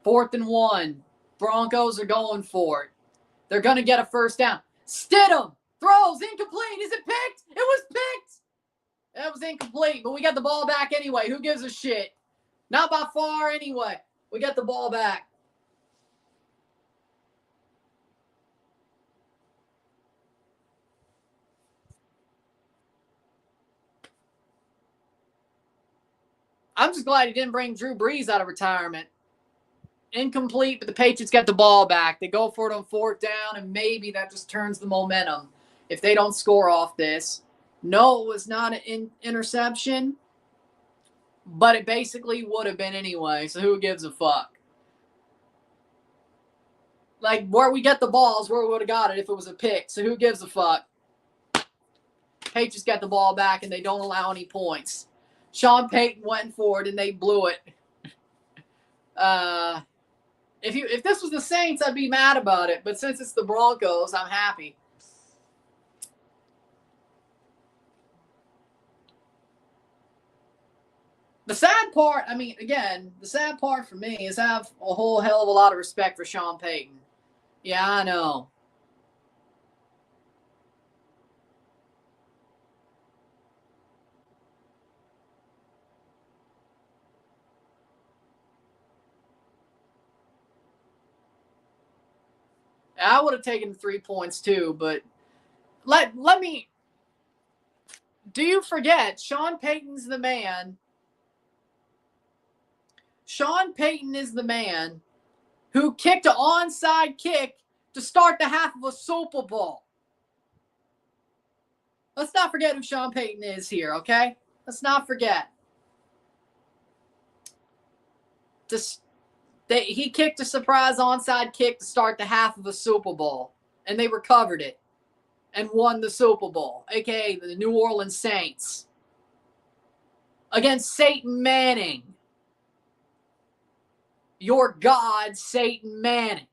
Fourth and 1. Broncos are going for it. They're going to get a first down. Stidham throws incomplete. Is it picked? It was picked. That was incomplete, but we got the ball back anyway. Who gives a shit? Not by far anyway. We got the ball back. I'm just glad he didn't bring Drew Brees out of retirement. Incomplete, but the Patriots get the ball back. They go for it on 4th down, and maybe that just turns the momentum if they don't score off this. No, it was not an interception, but it basically would have been anyway, so who gives a fuck? Like, where we get the balls, where we would have got it if it was a pick, so who gives a fuck? Patriots got the ball back, and they don't allow any points. Sean Payton went for it, and they blew it. If this was the Saints, I'd be mad about it. But since it's the Broncos, I'm happy. The sad part, the sad part for me is I have a whole hell of a lot of respect for Sean Payton. Yeah, I know. I would have taken 3 points too, but let me. Do you forget Sean Payton's the man? Sean Payton is the man who kicked an onside kick to start the half of a Super Bowl. Let's not forget who Sean Payton is here, okay? Let's not forget. He kicked a surprise onside kick to start the half of a Super Bowl, and they recovered it and won the Super Bowl, a.k.a. the New Orleans Saints, against Satan Manning. Your God, Satan Manning.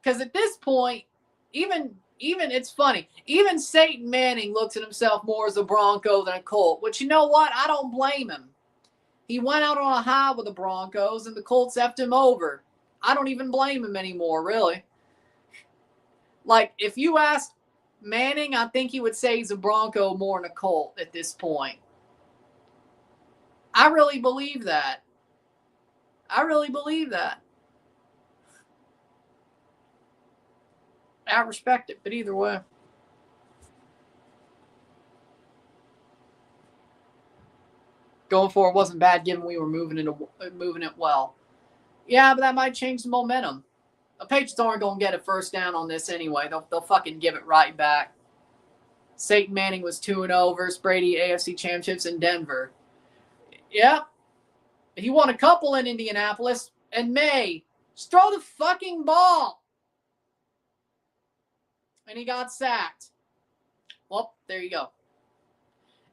Because at this point, even it's funny, even Satan Manning looks at himself more as a Bronco than a Colt, which, you know what? I don't blame him. He went out on a high with the Broncos, and the Colts effed him over. I don't even blame him anymore, really. Like, if you asked Manning, I think he would say he's a Bronco more than a Colt at this point. I really believe that. I respect it, but either way. Going for it wasn't bad given we were moving it well. Yeah, but that might change the momentum. The Patriots aren't going to get a first down on this anyway. They'll fucking give it right back. Satan Manning was 2-0 versus Brady AFC Championships in Denver. Yeah. He won a couple in Indianapolis. And May, just throw the fucking ball. And he got sacked. Well, there you go.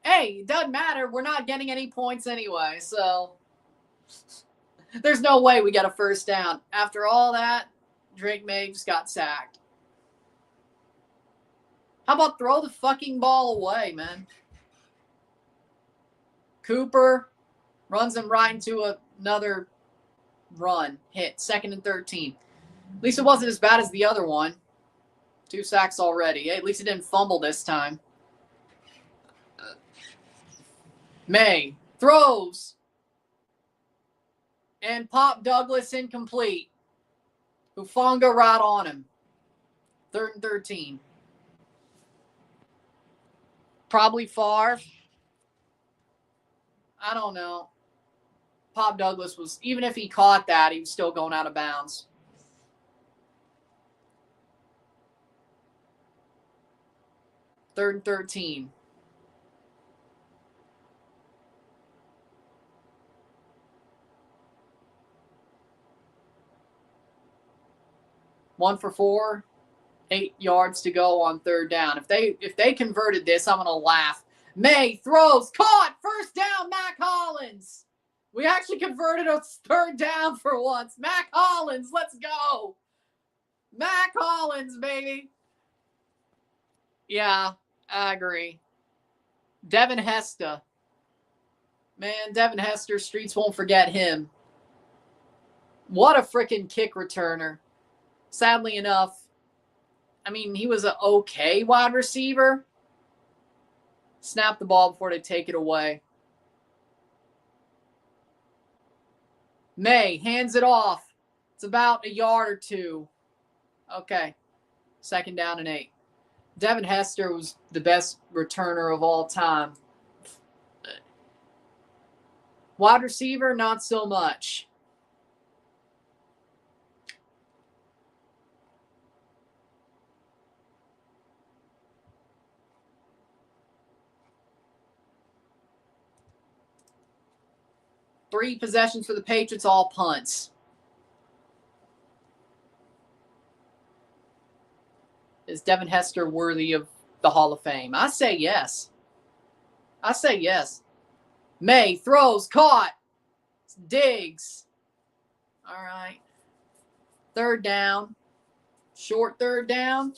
Hey, it doesn't matter. We're not getting any points anyway, so there's no way we get a first down. After all that, Drake May just got sacked. How about throw the fucking ball away, man? Cooper runs him right into another run. Hit. 2nd and 13. At least it wasn't as bad as the other one. 2 sacks already. At least it didn't fumble this time. May throws. And Pop Douglas incomplete. Hufanga right on him. 3rd and 13. Probably Favre. I don't know. Pop Douglas was, even if he caught that, he was still going out of bounds. Third and 13. One for 4. 8 yards to go on 3rd down. If they converted this, I'm gonna laugh. May throws, caught, first down, Mac Hollins. We actually converted a 3rd down for once. Mac Hollins, let's go. Mac Hollins, baby. Yeah, I agree. Devin Hester. Man, Devin Hester, streets won't forget him. What a freaking kick returner. Sadly enough, I mean, he was an okay wide receiver. Snap the ball before they take it away. May hands it off. It's about a yard or 2. Okay. 2nd down and 8. Devin Hester was the best returner of all time. Wide receiver, not so much. Three possessions for the Patriots, all punts. Is Devin Hester worthy of the Hall of Fame? I say yes. I say yes. May throws, caught. Diggs. All right. 3rd down. Short 3rd down.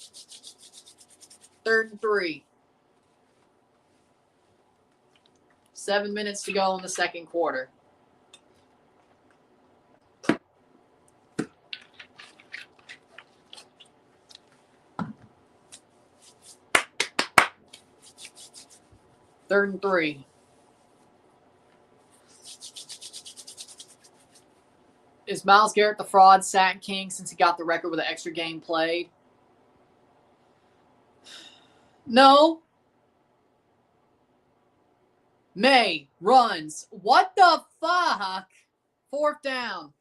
3rd and 3. 7 minutes to go in the 2nd quarter. Third and 3. Is Myles Garrett the fraud sack king since he got the record with an extra game played? No. May runs. What the fuck? 4th down.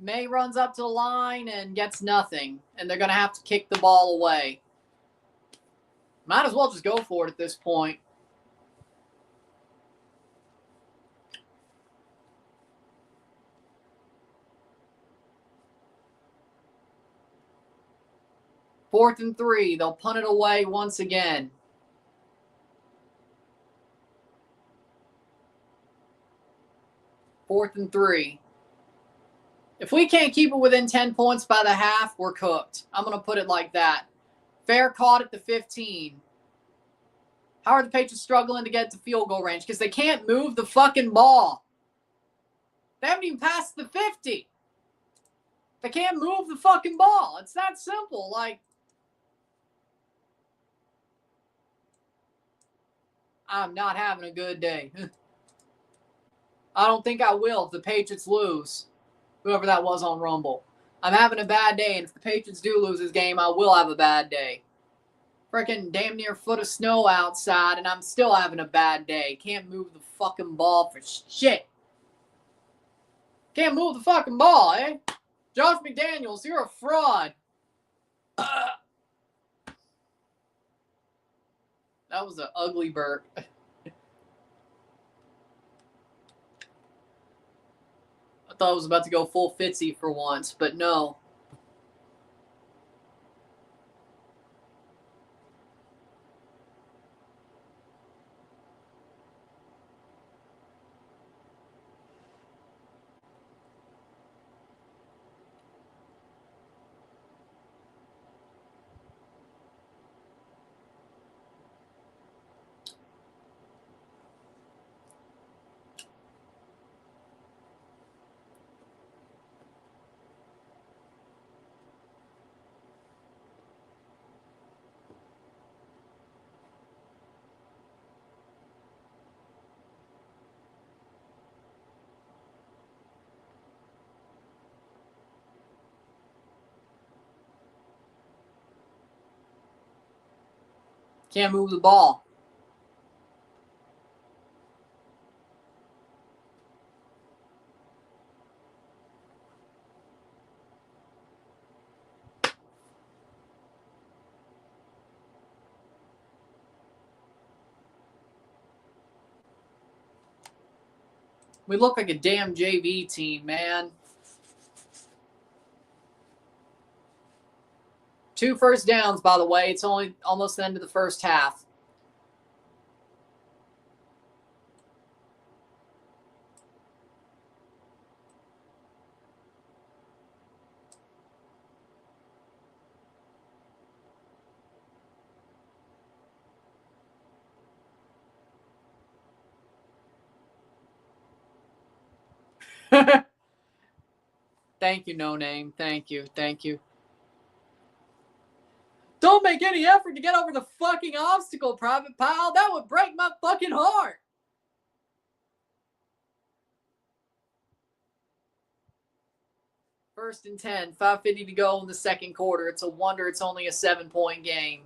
May runs up to the line and gets nothing. And they're going to have to kick the ball away. Might as well just go for it at this point. Fourth and 3. They'll punt it away once again. Fourth and 3. If we can't keep it within 10 points by the half, we're cooked. I'm going to put it like that. Fair caught at the 15. How are the Patriots struggling to get to field goal range? Because they can't move the fucking ball. They haven't even passed the 50. They can't move the fucking ball. It's that simple. Like, I'm not having a good day. I don't think I will if the Patriots lose. Whoever that was on Rumble. I'm having a bad day, and if the Patriots do lose this game, I will have a bad day. Freaking damn near foot of snow outside, and I'm still having a bad day. Can't move the fucking ball for shit. Can't move the fucking ball, eh? Josh McDaniels, you're a fraud. That was an ugly burp. I thought I was about to go full Fitzy for once, but no. Can't move the ball. We look like a damn JV team, man. 2 first downs, by the way. It's only almost the end of the first half. Thank you, No Name. Thank you. Thank you. Don't make any effort to get over the fucking obstacle, Private Pile. That would break my fucking heart. First and 10, 5:50 to go in the second quarter. It's a wonder it's only a 7-point game.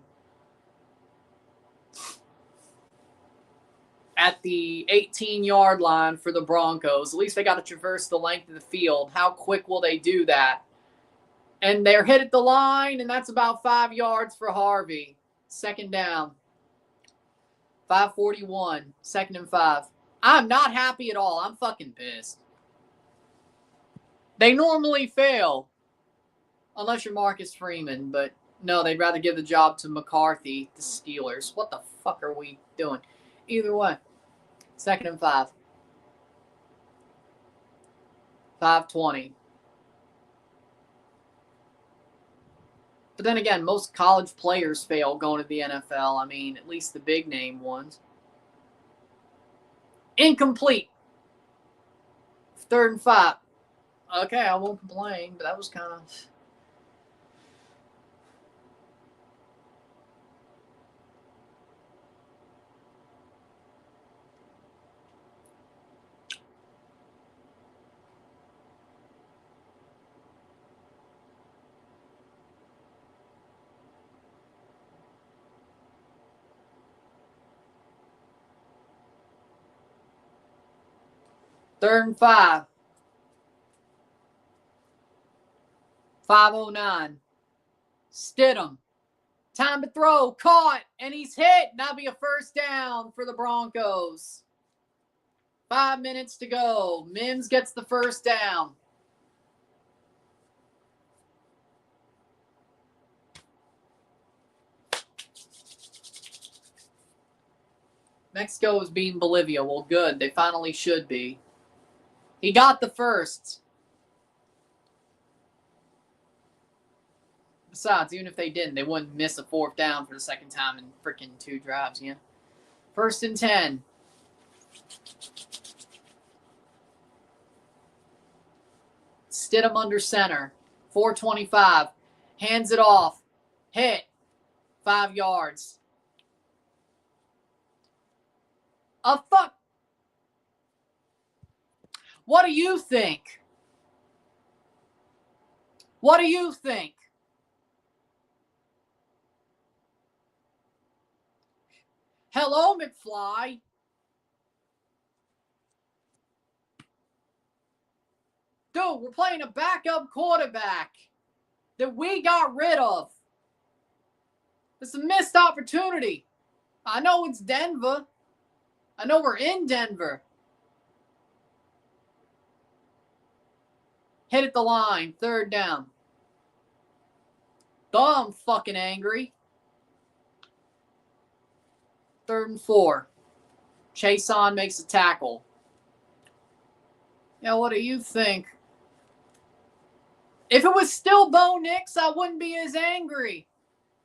At the 18-yard line for the Broncos. At least they got to traverse the length of the field. How quick will they do that? And they're hit at the line, and that's about 5 yards for Harvey. Second down. 5:41. Second and 5. I'm not happy at all. I'm fucking pissed. They normally fail. Unless you're Marcus Freeman, but no, they'd rather give the job to McCarthy, the Steelers. What the fuck are we doing? Either way. Second and 5. 5:20. But then again, most college players fail going to the NFL. I mean, at least the big name ones. Incomplete. Third and 5. Okay, I won't complain, but that was kind of... Third and 5. 5:09. Stidham. Time to throw. Caught. And he's hit. That'll be a first down for the Broncos. 5 minutes to go. Mims gets the first down. Mexico is beating Bolivia. Well, good. They finally should be. He got the first. Besides, even if they didn't, they wouldn't miss a fourth down for the second time in freaking 2 drives, yeah. First and 10. Stidham under center. 4:25. Hands it off. Hit. 5 yards. A fuck. What do you think? What do you think? Hello, McFly. Dude, we're playing a backup quarterback that we got rid of. It's a missed opportunity. I know it's Denver. I know we're in Denver. Hit at the line. 3rd down. I'm fucking angry. 3rd and 4. Chason makes a tackle. Yeah, what do you think? If it was still Bo Nix, I wouldn't be as angry.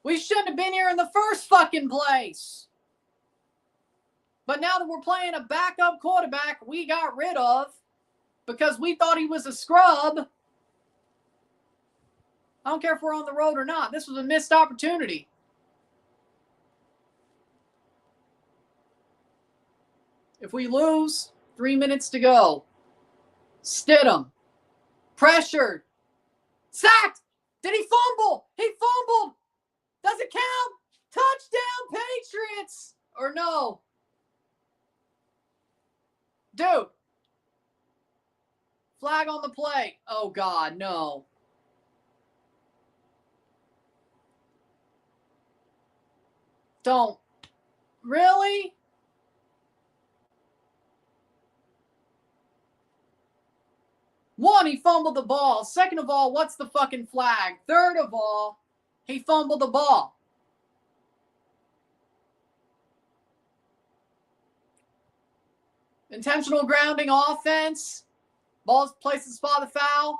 We shouldn't have been here in the first fucking place. But now that we're playing a backup quarterback we got rid of because we thought he was a scrub, I don't care if we're on the road or not. This was a missed opportunity. If we lose, 3 minutes to go. Stidham. Pressured. Sacked. Did he fumble? He fumbled. Does it count? Touchdown, Patriots. Or no? Dude. Flag on the play. Oh, God, no. Don't. Really? One, he fumbled the ball. Second of all, what's the fucking flag? Third of all, he fumbled the ball. Intentional grounding offense. Ball's places spot the foul.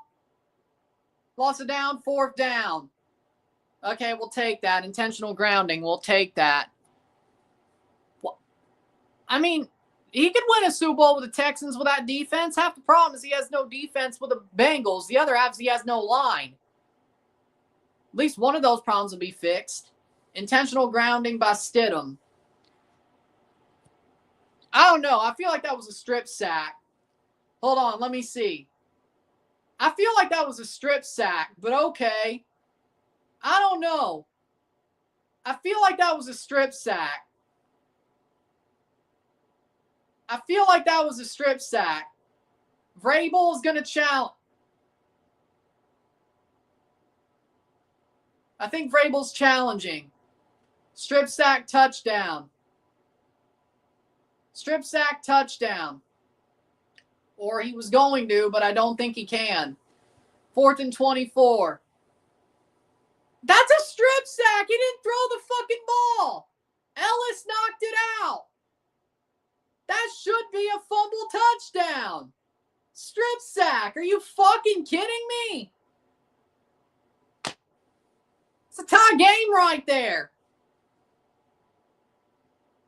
Loss of down, 4th down. Okay, we'll take that. Intentional grounding, we'll take that. I mean, he could win a Super Bowl with the Texans with that defense. Half the problem is he has no defense with the Bengals. The other half is he has no line. At least one of those problems will be fixed. Intentional grounding by Stidham. I don't know. I feel like that was a strip sack. Hold on, let me see. I feel like that was a strip sack, but okay. I don't know. I feel like that was a strip sack. I feel like that was a strip sack. Vrabel is going to challenge. I think Vrabel's challenging. Strip sack touchdown. Strip sack touchdown. Or he was going to, but I don't think he can. 4th and 24. That's a strip sack. He didn't throw the fucking ball. Ellis knocked it out. That should be a fumble touchdown. Strip sack. Are you fucking kidding me? It's a tie game right there.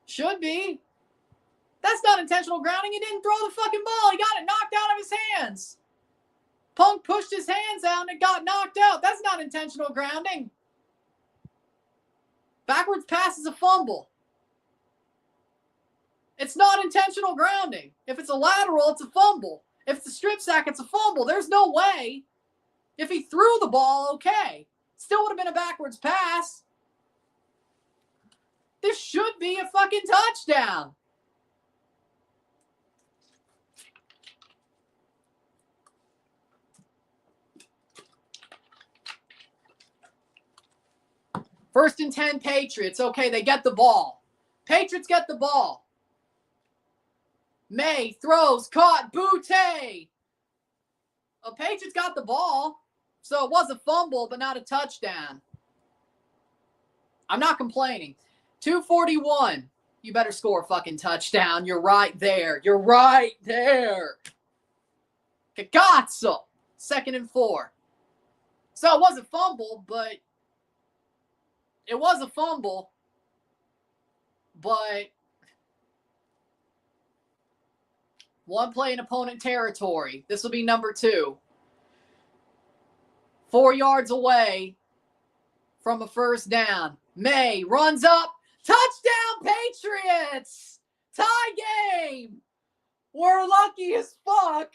Should be. That's not intentional grounding. He didn't throw the fucking ball. He got it knocked out of his hands. Punk pushed his hands out and it got knocked out. That's not intentional grounding. Backwards pass is a fumble. It's not intentional grounding. If it's a lateral, it's a fumble. If it's a strip sack, it's a fumble. There's no way. If he threw the ball, okay. Still would have been a backwards pass. This should be a fucking touchdown. First and 10 Patriots. Okay, they get the ball. Patriots get the ball. May throws, caught, Boutte. Patriots got the ball, so it was a fumble, but not a touchdown. I'm not complaining. 2:41. You better score a fucking touchdown. You're right there. You're right there. Cagazzo. 2nd and 4. So it was a fumble, but it was a fumble, but one play in opponent territory. This will be number 2. 4 yards away from a first down. May runs up. Touchdown, Patriots! Tie game! We're lucky as fuck.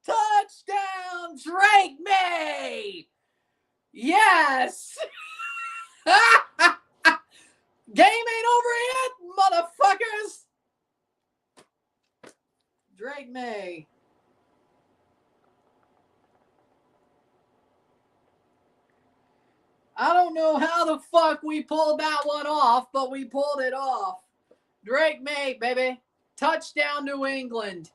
Touchdown, Drake May! Yes! Game ain't over yet, motherfuckers. Drake May. I don't know how the fuck we pulled that one off, but we pulled it off. Drake May, baby. Touchdown, New England.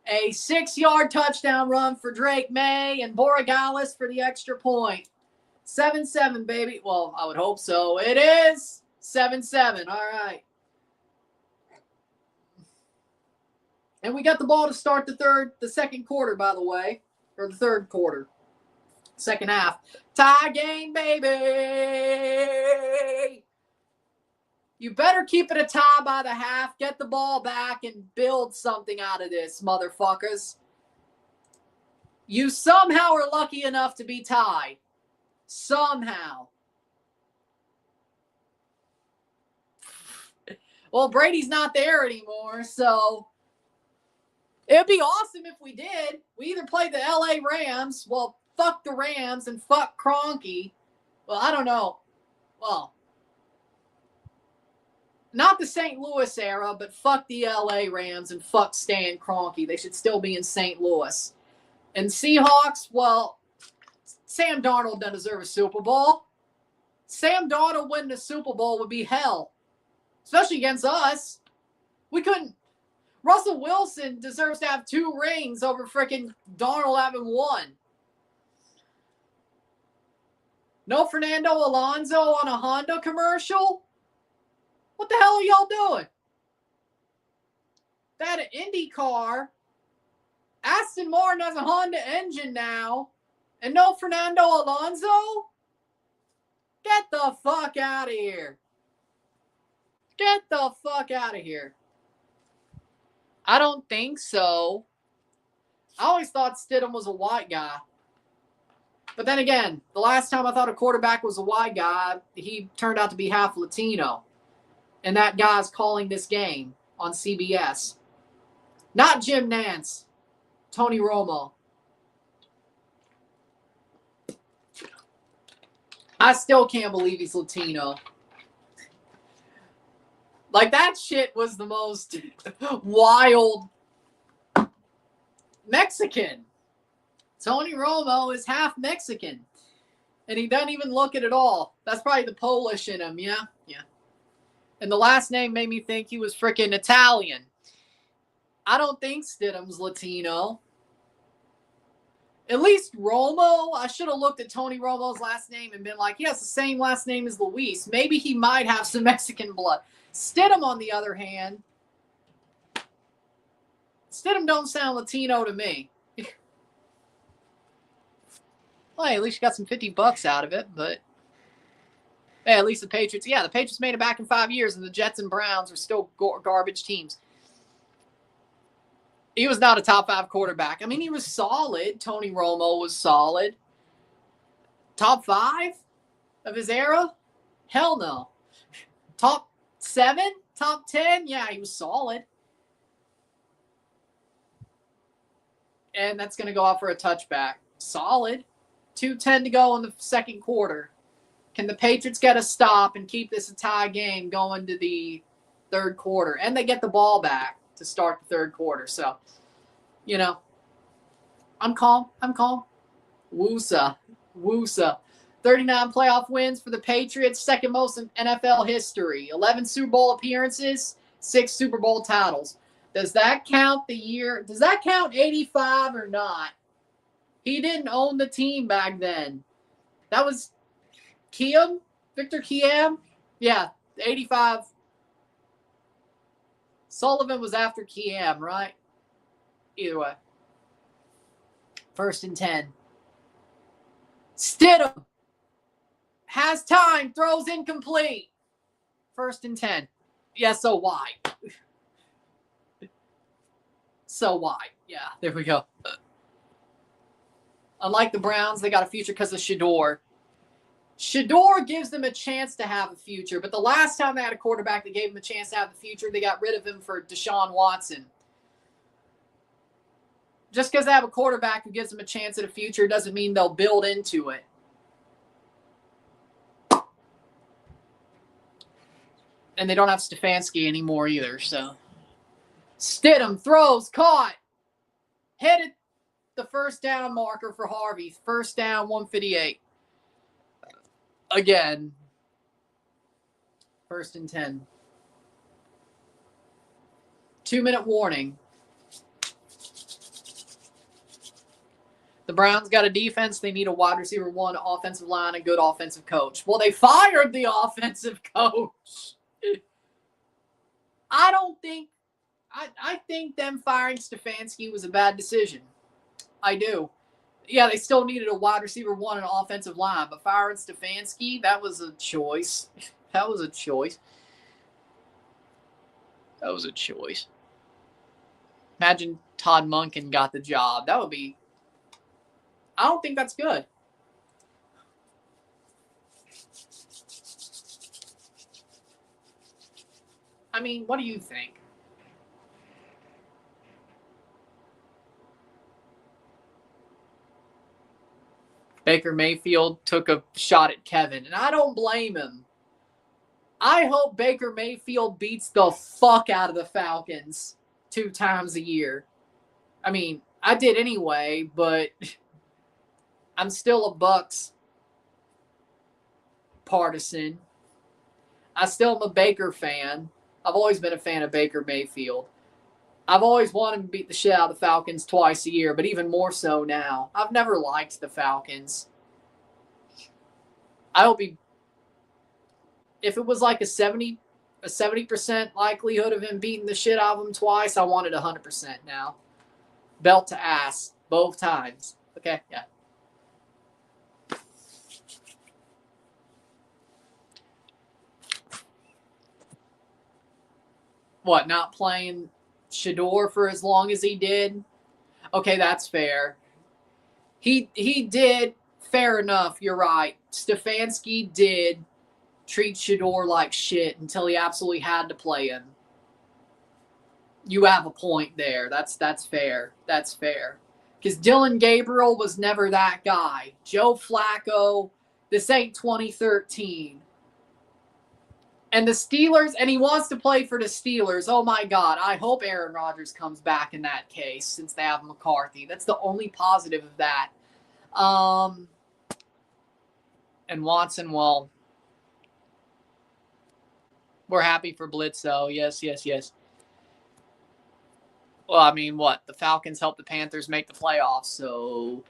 A 6-yard touchdown run for Drake May and Borregales for the extra point. 7-7, baby. Well, I would hope so. It is 7-7. All right. And we got the ball to start the second quarter, by the way. Or the third quarter. Second half. Tie game, baby. You better keep it a tie by the half. Get the ball back and build something out of this, motherfuckers. You somehow are lucky enough to be tied. Somehow. Well, Brady's not there anymore, so it'd be awesome if we did. We either played the LA Rams. Well, fuck the Rams and fuck Kroenke. Well, I don't know. Well, not the St. Louis era, but fuck the LA Rams and fuck Stan Kroenke. They should still be in St. Louis. And Seahawks, well, Sam Darnold doesn't deserve a Super Bowl. Sam Darnold winning a Super Bowl would be hell. Especially against us. We couldn't. Russell Wilson deserves to have 2 rings over freaking Darnold having 1. No Fernando Alonso on a Honda commercial? What the hell are y'all doing? That an Indy car. Aston Martin has a Honda engine now. And no Fernando Alonso? Get the fuck out of here. Get the fuck out of here. I don't think so. I always thought Stidham was a white guy. But then again, the last time I thought a quarterback was a white guy, he turned out to be half Latino. And that guy's calling this game on CBS. Not Jim Nantz. Tony Romo. I still can't believe he's Latino. Like, that shit was the most wild Mexican. Tony Romo is half Mexican. And he doesn't even look it at all. That's probably the Polish in him, yeah? Yeah. And the last name made me think he was freaking Italian. I don't think Stidham's Latino. At least Romo, I should have looked at Tony Romo's last name and been like, he has the same last name as Luis. Maybe he might have some Mexican blood. Stidham, on the other hand, Stidham don't sound Latino to me. Well, hey, at least you got some $50 out of it, but hey, at least the Patriots, the Patriots made it back in 5 years, and the Jets and Browns are still garbage teams. He was not a top 5 quarterback. I mean, he was solid. Tony Romo was solid. Top 5 of his era? Hell no. Top 7? Top 10? Yeah, he was solid. And that's going to go out for a touchback. Solid. 2:10 to go in the second quarter. Can the Patriots get a stop and keep this a tie game going to the third quarter? And they get the ball back to start the third quarter. So, you know, I'm calm. Woosa. 39 playoff wins for the Patriots, second most in NFL history. 11 Super Bowl appearances, 6 Super Bowl titles. Does that count the year? Does that count 85 or not? He didn't own the team back then. That was Kiem? Victor Kiem? Yeah, 85. Sullivan was after Kiem, right? Either way. 1st and 10. Stidham has time, throws incomplete. 1st and 10. Yeah, so why? So why? Yeah, there we go. Unlike the Browns, they got a future because of Shador. Shador gives them a chance to have a future, but the last time they had a quarterback that gave them a chance to have a future, they got rid of him for Deshaun Watson. Just because they have a quarterback who gives them a chance at a future doesn't mean they'll build into it. And they don't have Stefanski anymore either, so. Stidham throws, caught. Hit it. The first down marker for Harvey. First down, 158. Again. 1st and 10. 2-minute warning. The Browns got a defense. They need a wide receiver 1, offensive line, a good offensive coach. Well, they fired the offensive coach. I think them firing Stefanski was a bad decision. I do. Yeah, they still needed a wide receiver 1 and an offensive line, but firing Stefanski, that was a choice. That was a choice. Imagine Todd Monken got the job. That would be... I don't think that's good. I mean, what do you think? Baker Mayfield took a shot at Kevin, and I don't blame him. I hope Baker Mayfield beats the fuck out of the Falcons 2 times a year. I mean, I did anyway, but I'm still a Bucs partisan. I still am a Baker fan. I've always been a fan of Baker Mayfield. I've always wanted to beat the shit out of the Falcons twice a year, but even more so now. I've never liked the Falcons. I hope if it was like a 70% likelihood of him beating the shit out of him twice, I want it 100% now. Belt to ass, both times. Okay, yeah. What, not playing Shador for as long as he did? Okay, that's fair. He did, fair enough, you're right. Stefanski did treat Shador like shit until he absolutely had to play him. You have a point there. That's fair. That's fair. Because Dillon Gabriel was never that guy. Joe Flacco, this ain't 2013. And the Steelers, and he wants to play for the Steelers. Oh, my God. I hope Aaron Rodgers comes back in that case since they have McCarthy. That's the only positive of that. And Watson, well, we're happy for Bledsoe. Yes. Well, I mean, what? The Falcons helped the Panthers make the playoffs, so...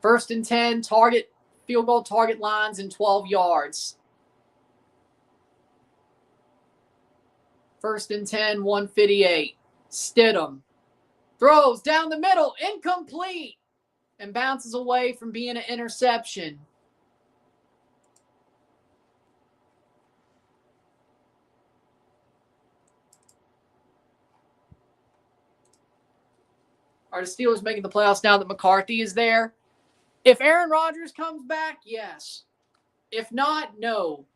First and 10, field goal target lines in 12 yards. First and 10, 158. Stidham throws down the middle, incomplete, and bounces away from being an interception. Are the Steelers making the playoffs now that McCarthy is there? If Aaron Rodgers comes back, yes. If not, no.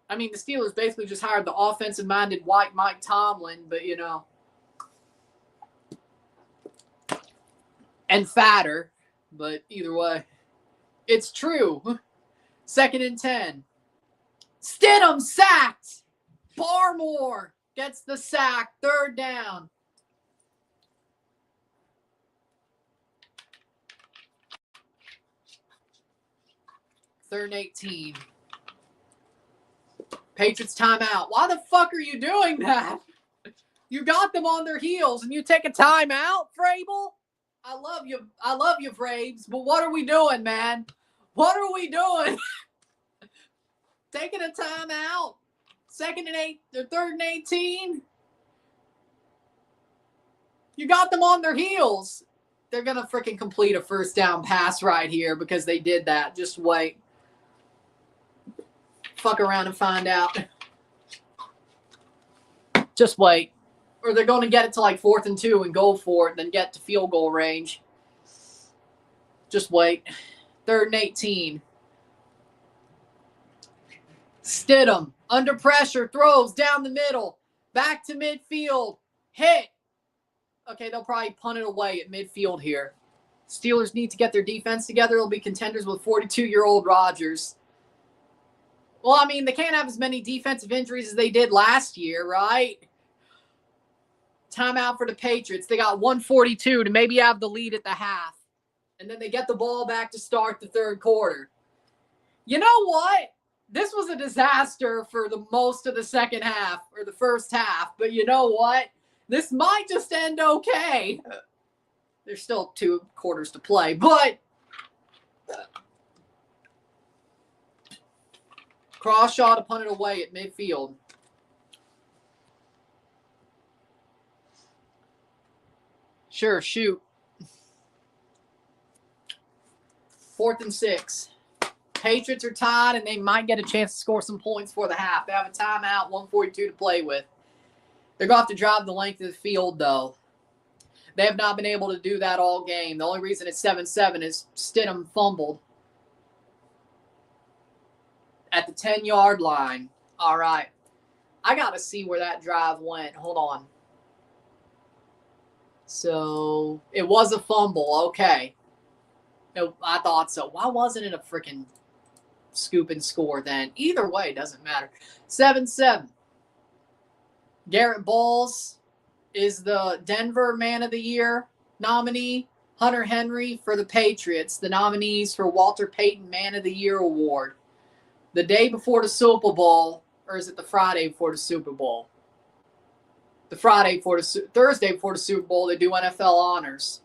I mean, the Steelers basically just hired the offensive-minded white Mike Tomlin, but, you know. And fatter, but either way. It's true. 2nd and 10. Stidham sacked. Barmore gets the sack. 3rd down. Third and 18. Patriots timeout. Why the fuck are you doing that? You got them on their heels and you take a timeout, Vrabel? I love you, Vrabes, but what are we doing, man? What are we doing? Taking a timeout? 2nd and 8, or 3rd and 18? You got them on their heels. They're going to freaking complete a first down pass right here because they did that. Just wait. Fuck around and find out. Just wait. Or they're going to get it to like 4th and 2 and go for it, then get to field goal range. Just wait. 3rd and 18. Stidham, under pressure, throws down the middle, back to midfield, hit. Okay, they'll probably punt it away at midfield here. Steelers need to get their defense together. They'll be contenders with 42-year-old Rodgers. Well, I mean, they can't have as many defensive injuries as they did last year, right? Timeout for the Patriots. They got 1:42 to maybe have the lead at the half. And then they get the ball back to start the third quarter. You know what? This was a disaster for the most of the second half or the first half. But you know what? This might just end okay. There's still 2 quarters to play, but Crawshaw to punt it away at midfield. Sure, shoot. 4th and 6. Patriots are tied, and they might get a chance to score some points for the half. They have a timeout, 1:42 to play with. They're going to have to drive the length of the field, though. They have not been able to do that all game. The only reason it's 7-7 is Stidham fumbled at the 10-yard line. All right. I got to see where that drive went. Hold on. So it was a fumble. Okay. No, I thought so. Why wasn't it a freaking scoop and score then? Either way, doesn't matter. 7-7. Garrett Bowles is the Denver Man of the Year nominee. Hunter Henry for the Patriots, the nominees for Walter Payton Man of the Year award. The day before the Super Bowl, or is it the Friday before the Super Bowl? The Thursday before the Super Bowl, they do NFL honors.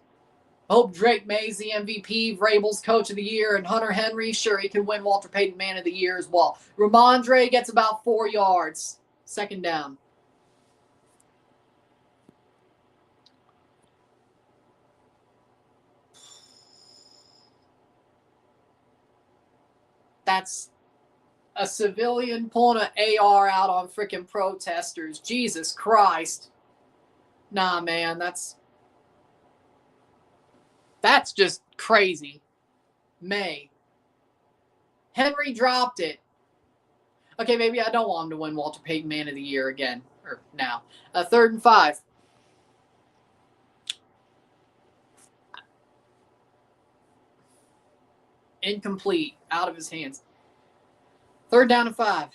I hope Drake May's the MVP, Vrabel's Coach of the Year, and Hunter Henry, sure, he can win Walter Payton Man of the Year as well. Ramondre gets about 4 yards. 2nd down. That's a civilian pulling an AR out on freaking protesters. Jesus Christ. Nah, man, that's just crazy. May. Henry dropped it. Okay, maybe I don't want him to win Walter Payton Man of the Year again. Or now. 3rd and 5. Incomplete. Out of his hands. 3rd down and 5.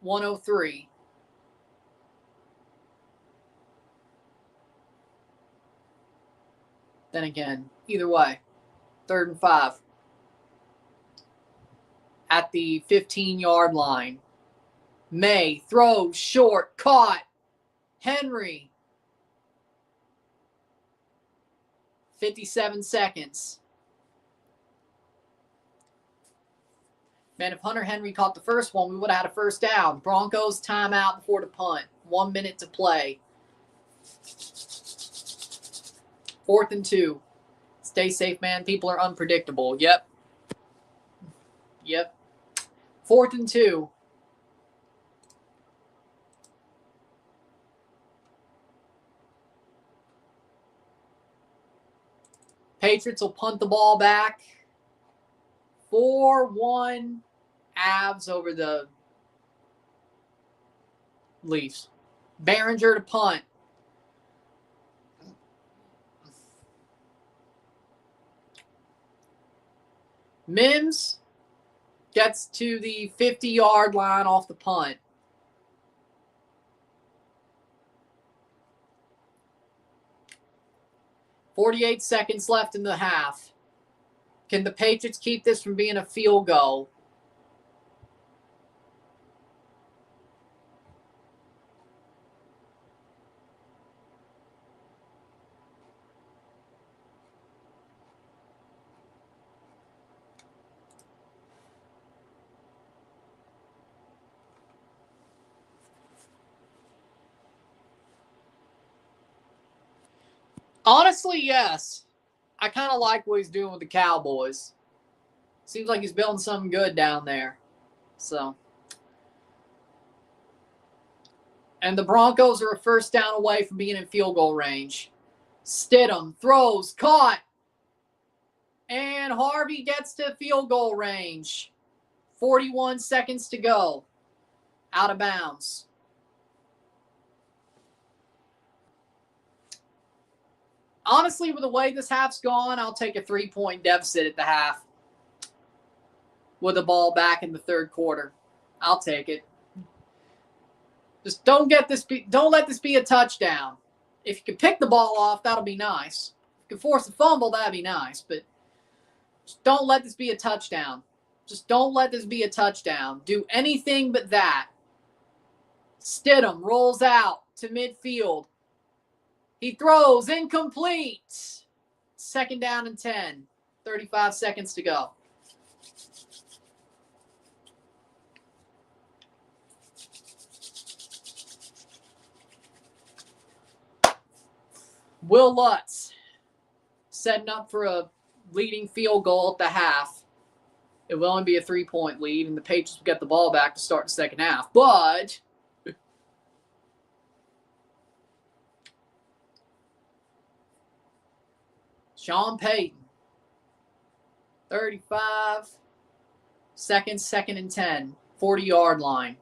1:03. Then again, either way. 3rd and 5. At the 15-yard line. May throws short. Caught. Henry. 57 seconds. Man, if Hunter Henry caught the first one, we would have had a 1st down. Broncos timeout before the punt. 1 minute to play. 4th and 2. Stay safe, man. People are unpredictable. Yep. 4th and 2. Patriots will punt the ball back. 4-1 Avs over the Leafs. Behringer to punt. Mims gets to the 50-yard line off the punt. .48 seconds left in the half. Can the Patriots keep this from being a field goal? Honestly, yes. I kind of like what he's doing with the Cowboys. Seems like he's building something good down there. So. And the Broncos are a 1st down away from being in field goal range. Stidham throws, caught. And Harvey gets to field goal range. 41 seconds to go. Out of bounds. Honestly, with the way this half's gone, I'll take a 3-point deficit at the half with the ball back in the third quarter. I'll take it. Just don't let this be a touchdown. If you can pick the ball off, that'll be nice. If you can force a fumble, that'd be nice. But just don't let this be a touchdown. Just don't let this be a touchdown. Do anything but that. Stidham rolls out to midfield. He throws incomplete. 2nd down and 10. 35 seconds to go. Will Lutz setting up for a leading field goal at the half. It will only be a 3-point lead, and the Patriots will get the ball back to start the second half. But Sean Payton, 35 seconds, 2nd and 10, 40-yard line.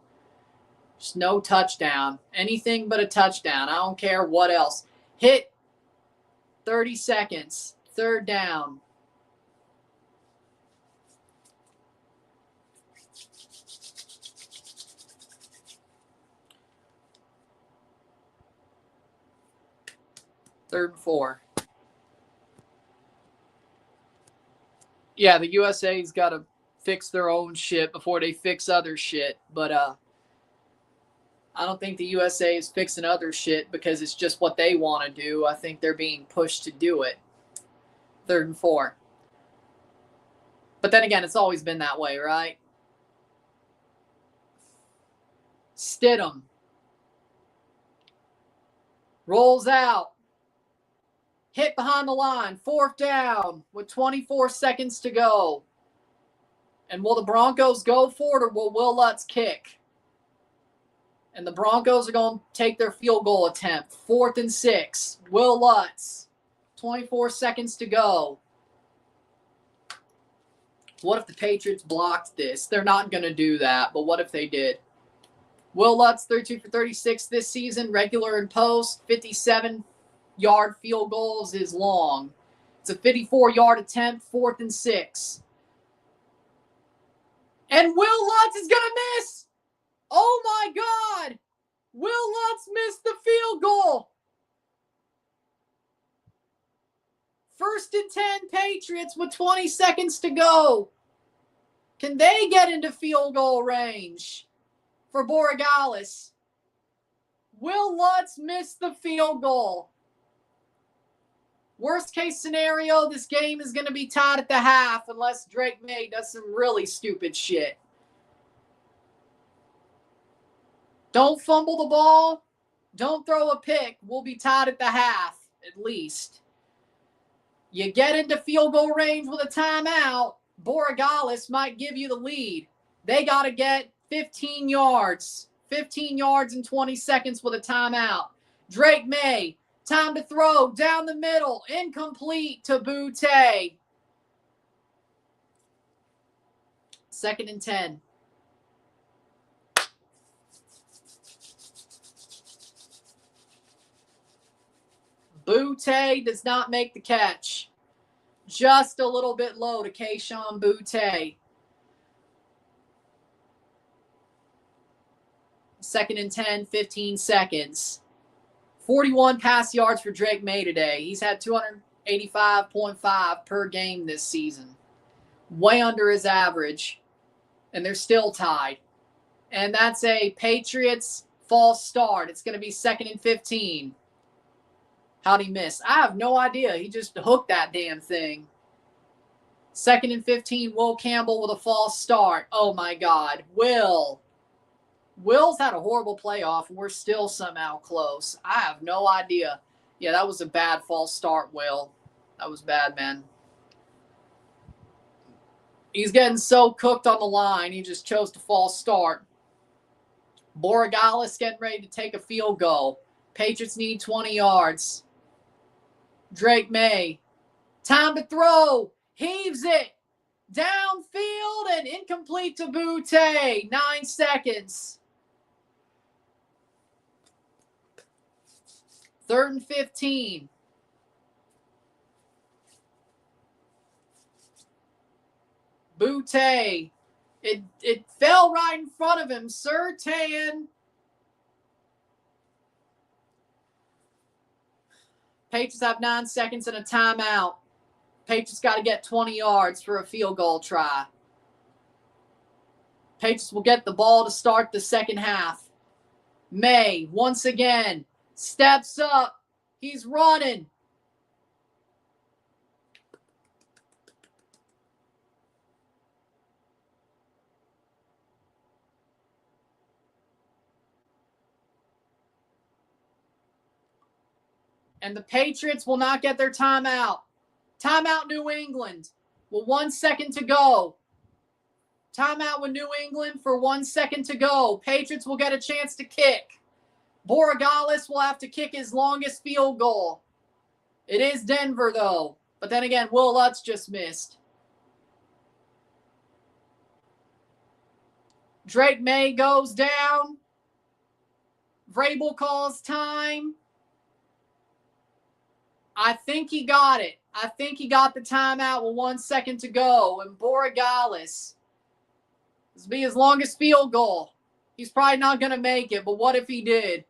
Just no touchdown. Anything but a touchdown. I don't care what else. Hit 30 seconds, 3rd down. Third and 4. Yeah, the USA's got to fix their own shit before they fix other shit. But I don't think the USA is fixing other shit because it's just what they want to do. I think they're being pushed to do it. 3rd and 4. But then again, it's always been that way, right? Stidham rolls out. Hit behind the line. 4th down with 24 seconds to go. And will the Broncos go for it, or will Lutz kick? And the Broncos are going to take their field goal attempt. 4th and 6. Will Lutz. 24 seconds to go. What if the Patriots blocked this? They're not going to do that, but what if they did? Will Lutz, 32 for 36 this season, regular and post. 57-yard field goals is long. It's a 54-yard attempt, 4th and 6. And Will Lutz is going to miss. Oh, my God. Will Lutz missed the field goal. 1st and 10 Patriots with 20 seconds to go. Can they get into field goal range for Borregales? Will Lutz miss the field goal? Worst case scenario, this game is going to be tied at the half unless Drake May does some really stupid shit. Don't fumble the ball. Don't throw a pick. We'll be tied at the half, at least. You get into field goal range with a timeout, Borregales might give you the lead. They got to get 15 yards. 15 yards in 20 seconds with a timeout. Drake May, time to throw down the middle. Incomplete to Boutte. 2nd and 10. Boutte does not make the catch. Just a little bit low to Kayshon Boutte. 2nd and 10, 15 seconds. 41 pass yards for Drake May today. He's had 285.5 per game this season. Way under his average. And they're still tied. And that's a Patriots false start. It's going to be 2nd and 15. How'd he miss? I have no idea. He just hooked that damn thing. 2nd and 15, Will Campbell with a false start. Oh, my God. Will's had a horrible playoff, and we're still somehow close. I have no idea. Yeah, that was a bad false start, Will. That was bad, man. He's getting so cooked on the line, he just chose to false start. Borregales getting ready to take a field goal. Patriots need 20 yards. Drake May. Time to throw. Heaves it. Downfield and incomplete to Butte. 9 seconds. 3rd and 15. Butte. It fell right in front of him. Surtain. Patriots have 9 seconds and a timeout. Patriots got to get 20 yards for a field goal try. Patriots will get the ball to start the second half. May, once again, steps up. He's running. And the Patriots will not get their timeout. Timeout, New England. Well, 1 second to go. Timeout with New England for 1 second to go. Patriots will get a chance to kick. Borregales will have to kick his longest field goal. It is Denver, though. But then again, Will Lutz just missed. Drake May goes down. Vrabel calls time. I think he got it. I think he got the timeout with 1 second to go. And Borregales, this will be his longest field goal. He's probably not going to make it, but what if he did?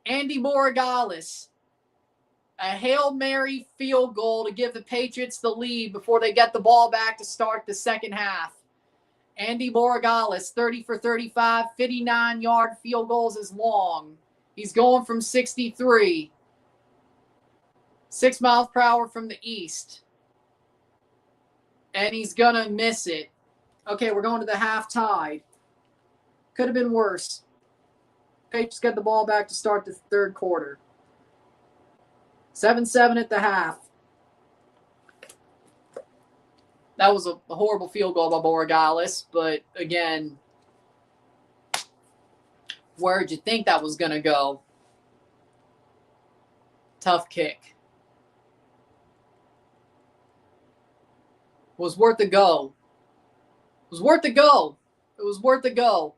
Andy Borregales, a Hail Mary field goal to give the Patriots the lead before they get the ball back to start the second half. Andy Borregales, 30 for 35, 59-yard field goals is long. He's going from 63. 6 miles per hour from the east. And he's going to miss it. Okay, we're going to the half tide. Could have been worse. Patriots get the ball back to start the third quarter. 7-7 at the half. That was a horrible field goal by Borregales, but again, where'd you think that was going to go? Tough kick. Was worth a go. It was worth a go. It was worth a go.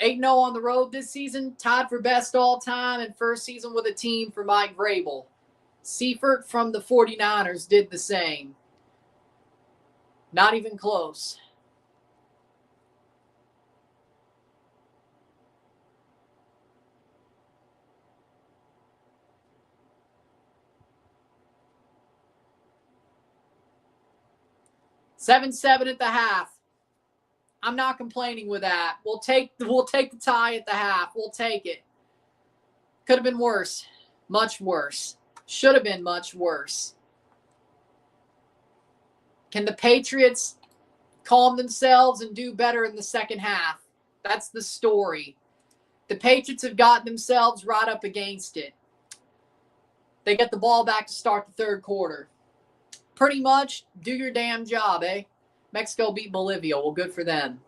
8-0 on the road this season, tied for best all time, and first season with a team for Mike Vrabel. Seifert from the 49ers did the same. Not even close. Seven at the half. I'm not complaining with that. We'll take the tie at the half. We'll take it. Could have been worse. Much worse. Should have been much worse. Can the Patriots calm themselves and do better in the second half? That's the story. The Patriots have gotten themselves right up against it. They get the ball back to start the third quarter. Pretty much, do your damn job, eh? Mexico beat Bolivia. Well, good for them.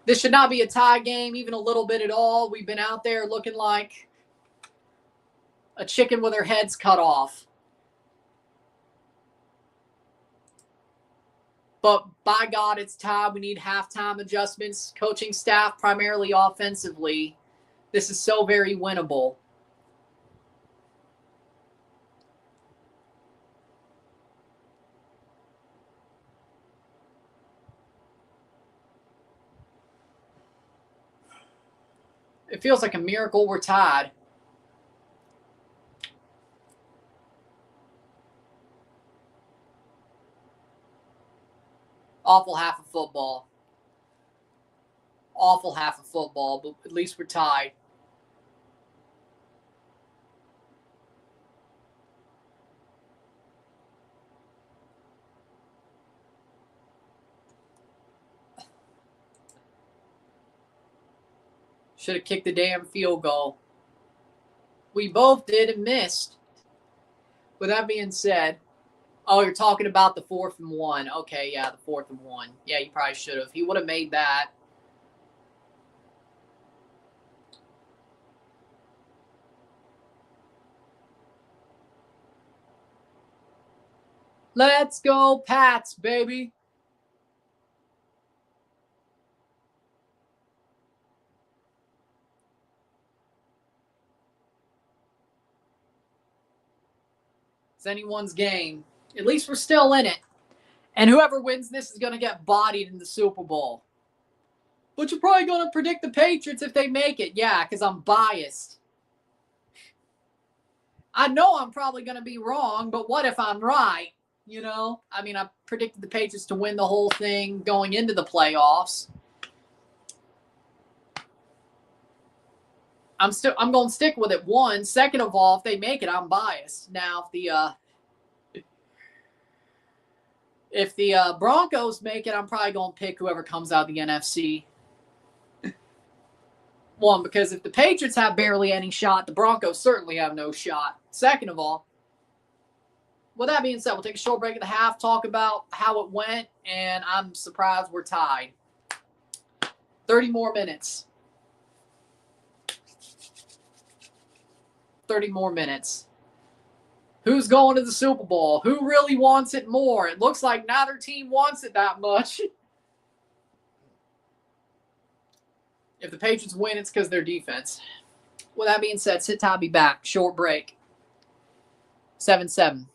This should not be a tie game, even a little bit at all. We've been out there looking like a chicken with their heads cut off. But by God, it's tied. We need halftime adjustments. Coaching staff, primarily offensively. This is so very winnable. It feels like a miracle we're tied. Awful half of football. Awful half of football, but at least we're tied. Should have kicked the damn field goal. We both did and missed. With that being said, oh, you're talking about the 4th and 1. Okay, yeah, the 4th and 1. Yeah, you probably should have. He would have made that. Let's go, Pats, baby. It's anyone's game. At least we're still in it. And whoever wins this is going to get bodied in the Super Bowl. But you're probably going to predict the Patriots if they make it. Yeah, because I'm biased. I know I'm probably going to be wrong, but what if I'm right? You know, I mean, I predicted the Patriots to win the whole thing going into the playoffs. I'm going to stick with it. One, second of all, if they make it, I'm biased. Now, if the Broncos make it, I'm probably going to pick whoever comes out of the NFC. One, because if the Patriots have barely any shot, the Broncos certainly have no shot. Second of all, with that being said, we'll take a short break at the half, talk about how it went, and I'm surprised we're tied. 30 more minutes. 30 more minutes. Who's going to the Super Bowl? Who really wants it more? It looks like neither team wants it that much. If the Patriots win, it's because their defense. With that being said, sit tight, be back. Short break. 7-7.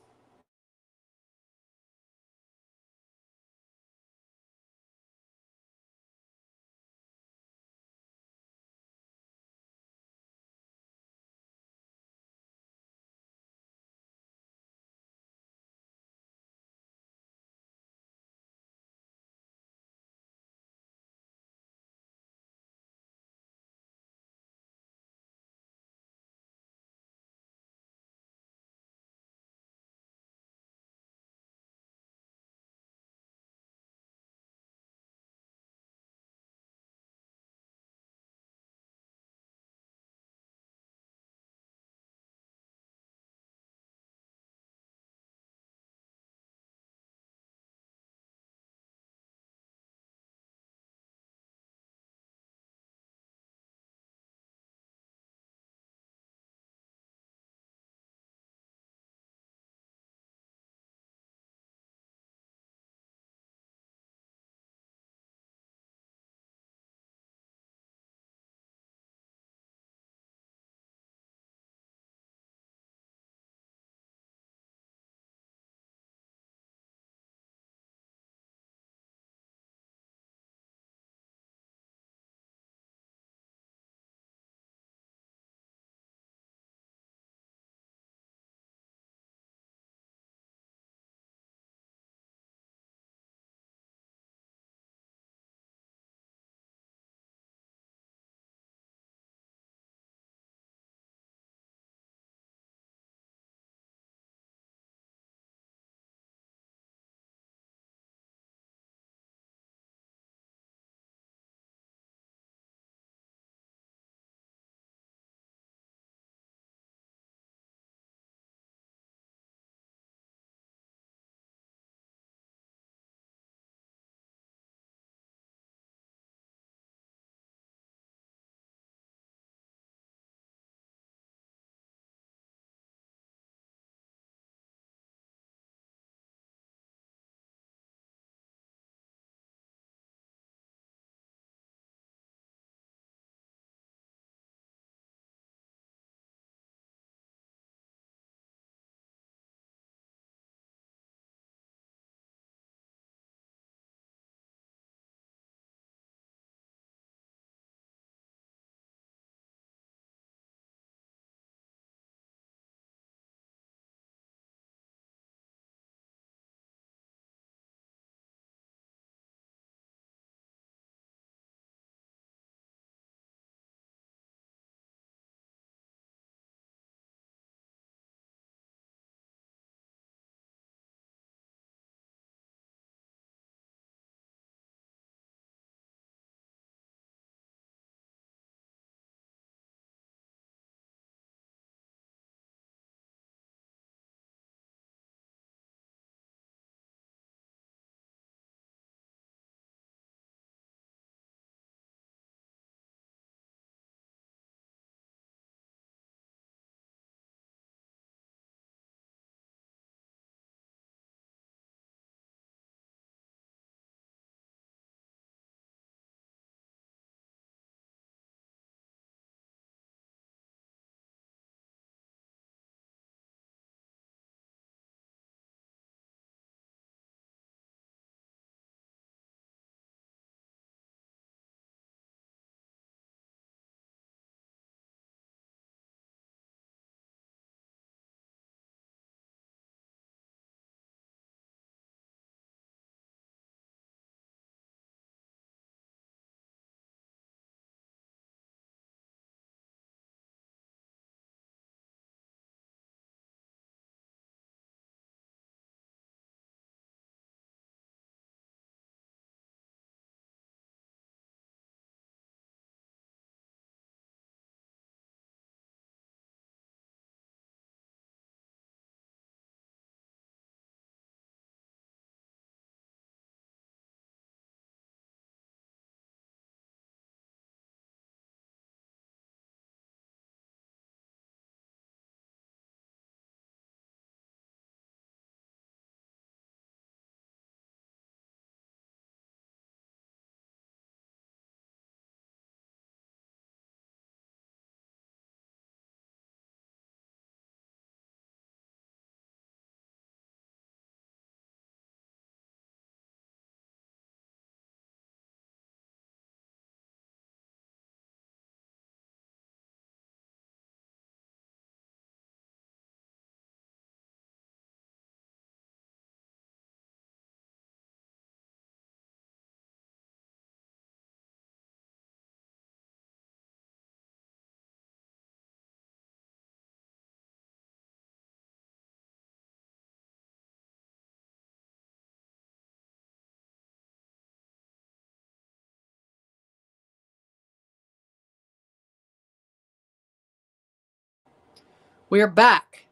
We are back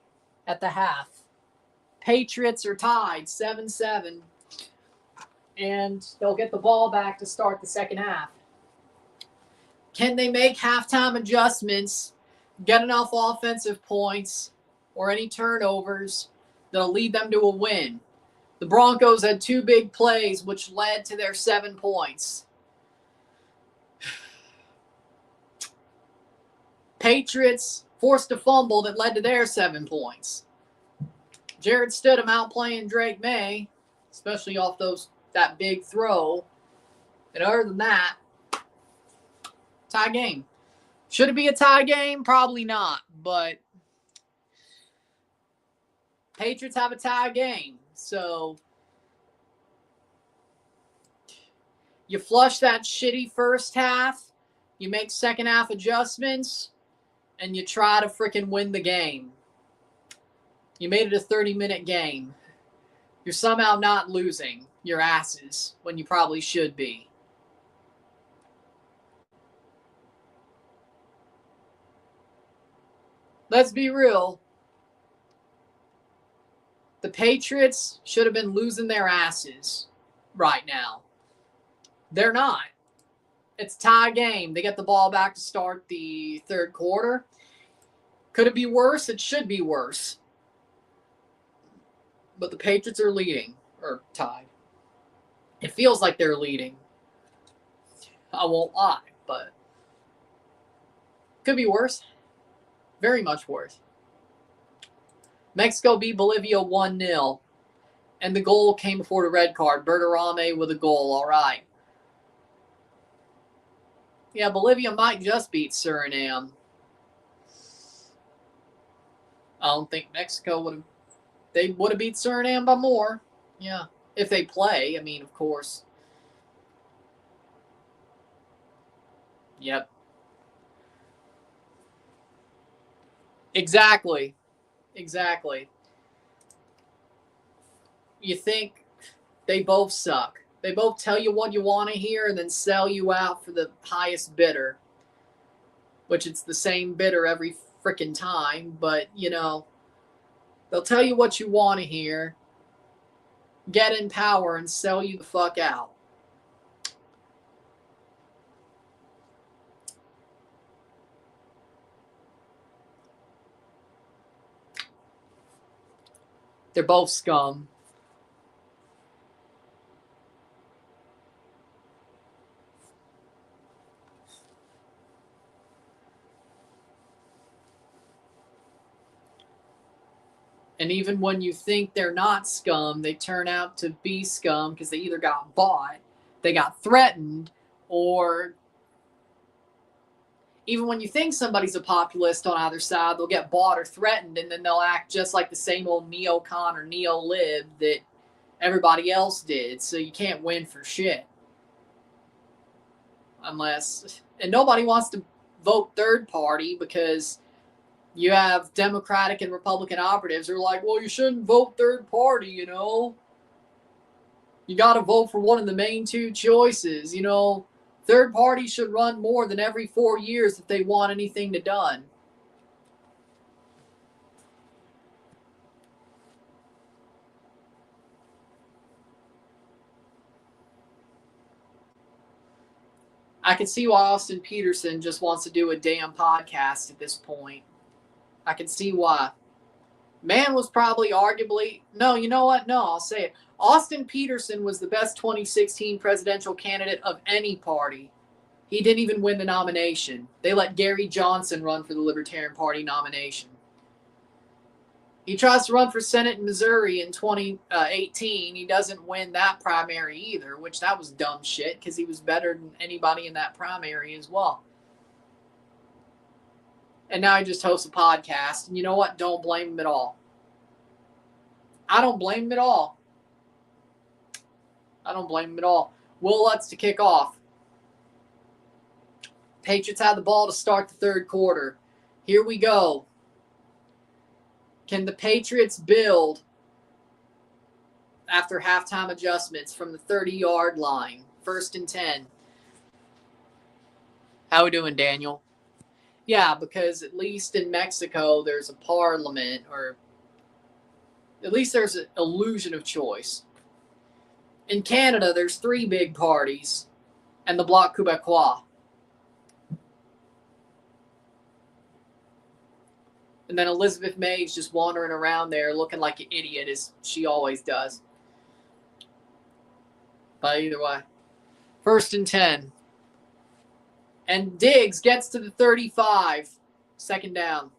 at the half. Patriots are tied 7-7, and they'll get the ball back to start the second half. Can they make halftime adjustments, get enough offensive points, or any turnovers that'll lead them to a win? The Broncos had 2 big plays, which led to their 7 points. Patriots forced a fumble that led to their 7 points. Jarrett Stidham outplaying Drake May, especially off that big throw. And other than that, tie game. Should it be a tie game? Probably not, but Patriots have a tie game. So you flush that shitty first half, you make second half adjustments, and you try to freaking win the game. You made it a 30-minute game. You're somehow not losing your asses when you probably should be. Let's be real. The Patriots should have been losing their asses right now. They're not. It's a tie game. They get the ball back to start the third quarter. Could it be worse? It should be worse. But the Patriots are leading, or tied. It feels like they're leading. I won't lie, but could be worse. Very much worse. Mexico beat Bolivia 1-0. And the goal came before the red card. Berterame with a goal. All right. Yeah, Bolivia might just beat Suriname. I don't think Mexico would have. They would have beat Suriname by more. Yeah. If they play, I mean, of course. Yep. Exactly. You think they both suck. They both tell you what you want to hear and then sell you out for the highest bidder. Which it's the same bidder every freaking time. But, they'll tell you what you want to hear, get in power, and sell you the fuck out. They're both scum. And even when you think they're not scum, they turn out to be scum because they either got bought, they got threatened, or even when you think somebody's a populist on either side, they'll get bought or threatened, and then they'll act just like the same old neocon or neo-lib that everybody else did. So you can't win for shit. And nobody wants to vote third party because you have Democratic and Republican operatives who are like, well, you shouldn't vote third party, You got to vote for one of the main two choices, Third party should run more than every 4 years if they want anything to done. I can see why Austin Peterson just wants to do a damn podcast at this point. I can see why. Man was probably arguably... No, you know what? No, I'll say it. Austin Peterson was the best 2016 presidential candidate of any party. He didn't even win the nomination. They let Gary Johnson run for the Libertarian Party nomination. He tries to run for Senate in Missouri in 2018. He doesn't win that primary either, which that was dumb shit because he was better than anybody in that primary as well. And now he just hosts a podcast. And you know what? Don't blame him at all. I don't blame him at all. Will Lutz to kick off. Patriots had the ball to start the third quarter. Here we go. Can the Patriots build after halftime adjustments from the 30-yard line? 1st and 10. How we doing, Daniel? Yeah, because at least in Mexico, there's a parliament, or at least there's an illusion of choice. In Canada, there's 3 big parties and the Bloc Québécois. And then Elizabeth May's just wandering around there looking like an idiot, as she always does. But either way, 1st and 10. And Diggs gets to the 35. 2nd down.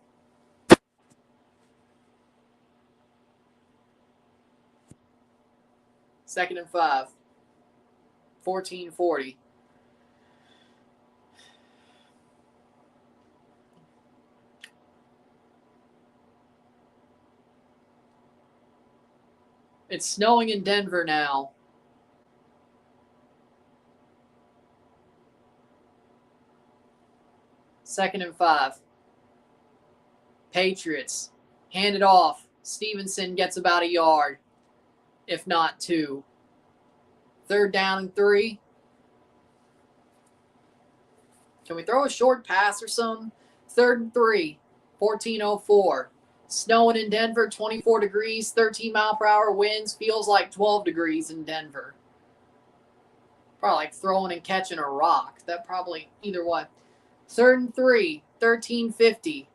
Second and 5. 14-40. It's snowing in Denver now. Second and 5. Patriots. Hand it off. Stevenson gets about a yard, if not 2. 3rd down and 3. Can we throw a short pass or something? 3rd and 3. 14:04. Snowing in Denver, 24 degrees, 13 mile per hour winds. Feels like 12 degrees in Denver. Probably like throwing and catching a rock. That probably, either way. 3rd and 3. 13:50.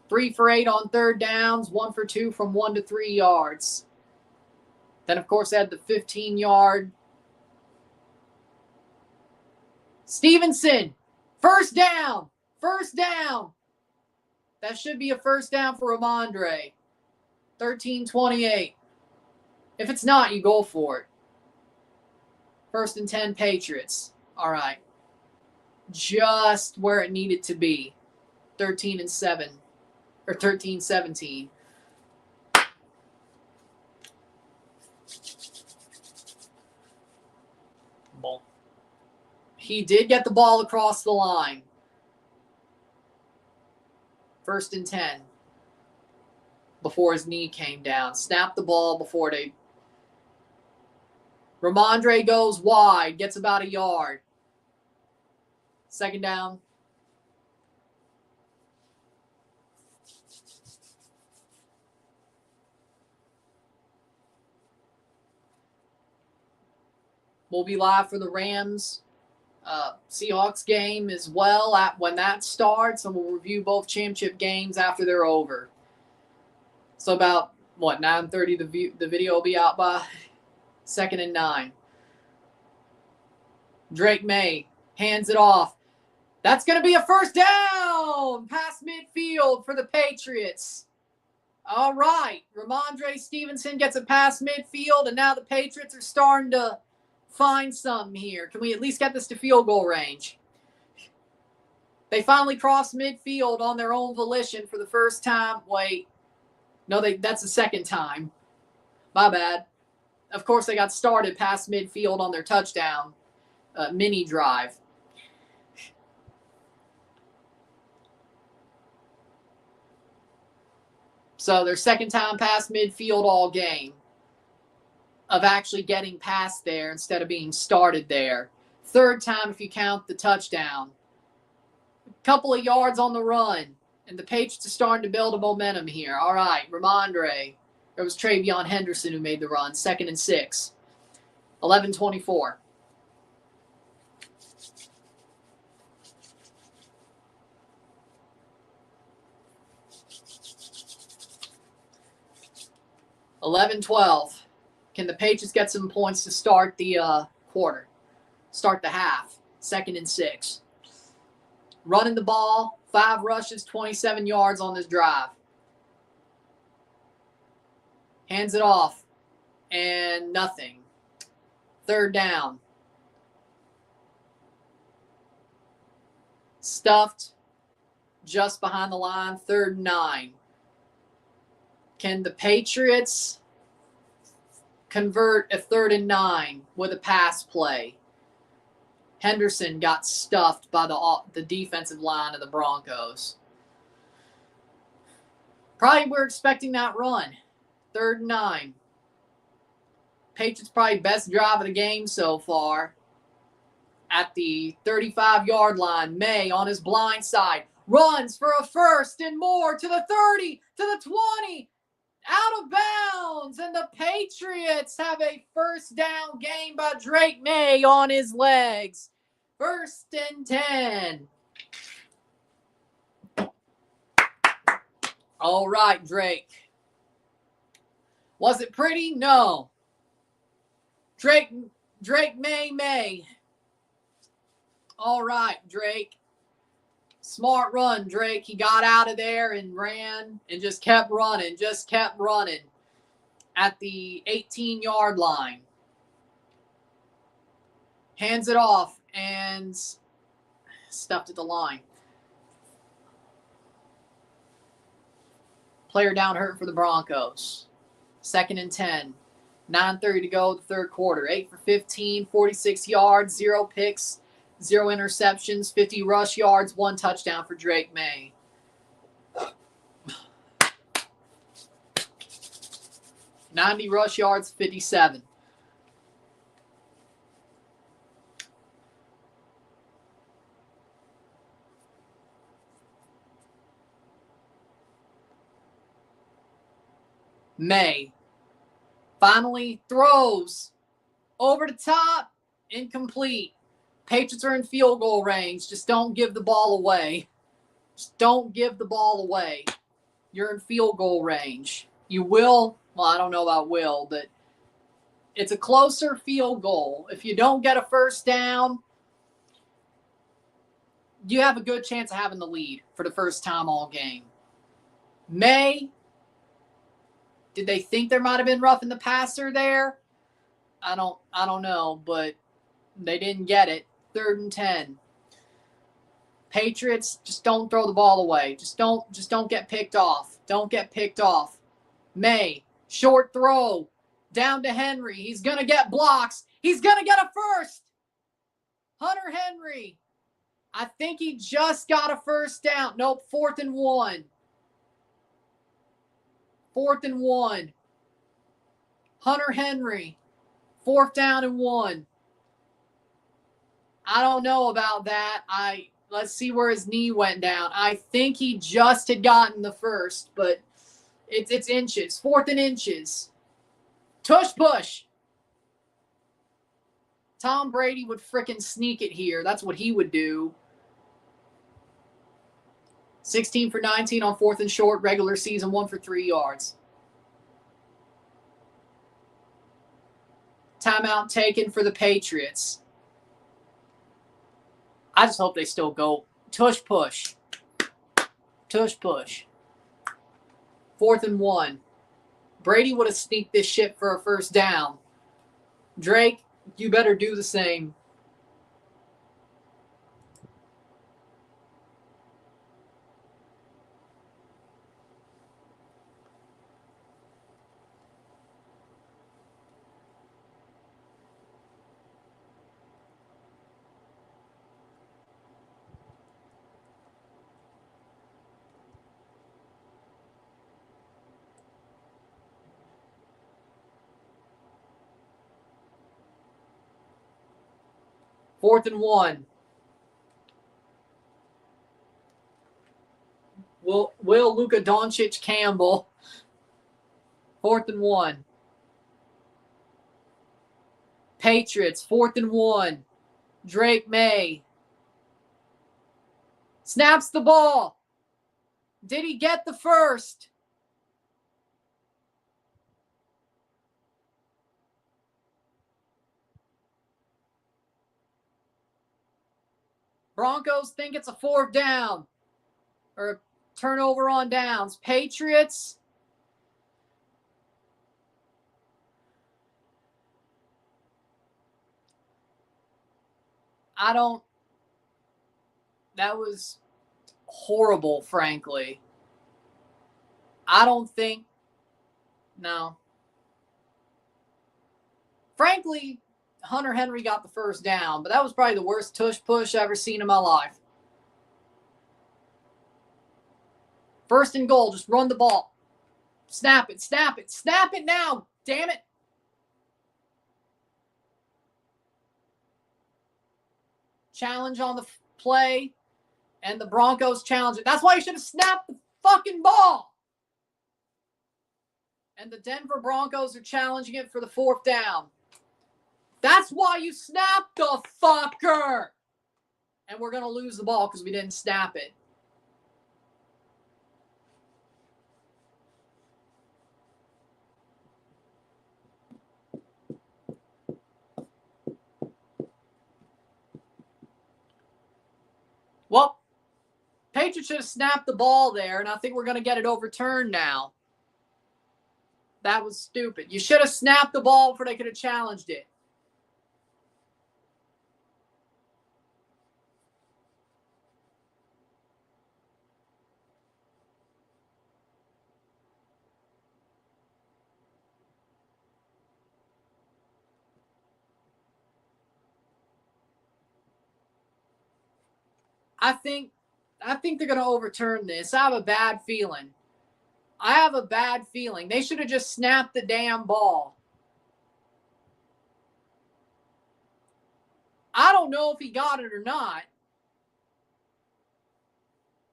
3 for 8 on 3rd downs. 1 for 2 from 1 to 3 yards. Then, of course, they had the 15-yard. Stevenson. 1st down. 1st down. That should be a 1st down for Ramondre. 13:28. If it's not, you go for it. 1st and 10 Patriots. All right. Just where it needed to be. 13 and 7. Or 13-17. Ball. He did get the ball across the line. 1st and 10. Before his knee came down. Snapped the ball before they... Ramondre goes wide. Gets about a yard. 2nd down. We'll be live for the Rams Seahawks game as well when that starts, and we'll review both championship games after they're over. So about, 9:30 the video will be out by. 2nd and 9. Drake May hands it off. That's going to be a 1st down past midfield for the Patriots. All right. Ramondre Stevenson gets it past midfield, and now the Patriots are starting to find something here. Can we at least get this to field goal range? They finally crossed midfield on their own volition for the 1st time. Wait. No, that's the 2nd time. My bad. Of course, they got started past midfield on their touchdown mini drive. So their 2nd time past midfield all game of actually getting past there instead of being started there. 3rd time if you count the touchdown. A couple of yards on the run. And the Patriots are starting to build a momentum here. All right, Ramondre. It was Travion Henderson who made the run. 2nd and 6. 11:24. $11-12. Can the Patriots get some points to start the quarter? Start the half. 2nd and 6. Running the ball. 5 rushes, 27 yards on this drive. Hands it off. And nothing. 3rd down. Stuffed. Just behind the line. 3rd and 9. Can the Patriots convert a 3rd and 9 with a pass play? Henderson got stuffed by the defensive line of the Broncos. Probably we're expecting that run. 3rd and 9. Patriots probably best drive of the game so far. at the 35-yard line. May on his blind side runs for a first and more to the 30, to the 20, out of bounds. And the Patriots have a first down gain by Drake May on his legs. 1st and 10. All right, Drake. Was it pretty? No. Drake May. All right, Drake. Smart run, Drake. He got out of there and ran and just kept running, at the 18-yard line. Hands it off and stuffed at the line. Player down hurt for the Broncos. 2nd and 10. 9:30 to go, the third quarter. 8 for 15, 46 yards, 0 picks, 0 interceptions, 50 rush yards, 1 touchdown for Drake May. $90 rush yards, 57. May finally throws over the top, incomplete. Patriots are in field goal range. Just don't give the ball away. Just don't give the ball away. You're in field goal range. You will, well, I don't know about will, but it's a closer field goal. If you don't get a first down, you have a good chance of having the lead for the first time all game. May, did they think there might have been roughing the passer there? I don't know, but they didn't get it. 3rd and 10. Patriots, just don't throw the ball away. Just don't get picked off. Don't get picked off. May, short throw down to Henry. He's going to get blocks. He's going to get a first. Hunter Henry. I think he just got a first down. Nope, 4th and 1. 4th and 1. Hunter Henry. 4th down and 1. I don't know about that. Let's see where his knee went down. I think he just had gotten the first, but it's inches. 4th and inches. Tush push. Tom Brady would frickin' sneak it here. That's what he would do. 16 for 19 on 4th and short, regular season, 1 for 3 yards. Timeout taken for the Patriots. I just hope they still go. Tush push. Tush push. 4th and 1. Brady would have sneaked this shit for a first down. Drake, you better do the same. Fourth and 1. Will Luka Doncic Campbell. 4th and 1. Patriots, 4th and 1. Drake May. Snaps the ball. Did he get the first? Broncos think it's a 4th down. Or a turnover on downs. Patriots. That was horrible, frankly. I don't think, no. Frankly, Hunter Henry got the first down, but that was probably the worst tush push I've ever seen in my life. 1st and goal, just run the ball. Snap it, snap it, snap it now, damn it. challenge on the play, and the Broncos challenge it. That's why you should have snapped the fucking ball. And the Denver Broncos are challenging it for the 4th down. That's why you snapped the fucker. And we're going to lose the ball because we didn't snap it. Well, Patriots should have snapped the ball there, and I think we're going to get it overturned now. That was stupid. You should have snapped the ball before they could have challenged it. I think they're going to overturn this. I have a bad feeling. They should have just snapped the damn ball. I don't know if he got it or not.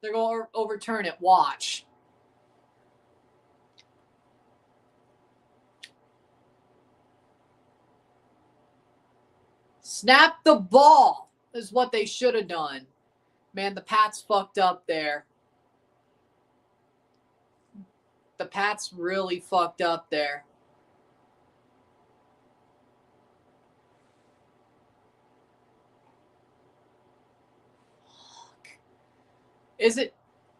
They're going to overturn it. Watch. Snap the ball is what they should have done. Man, the Pats fucked up there. The Pats really fucked up there. Is it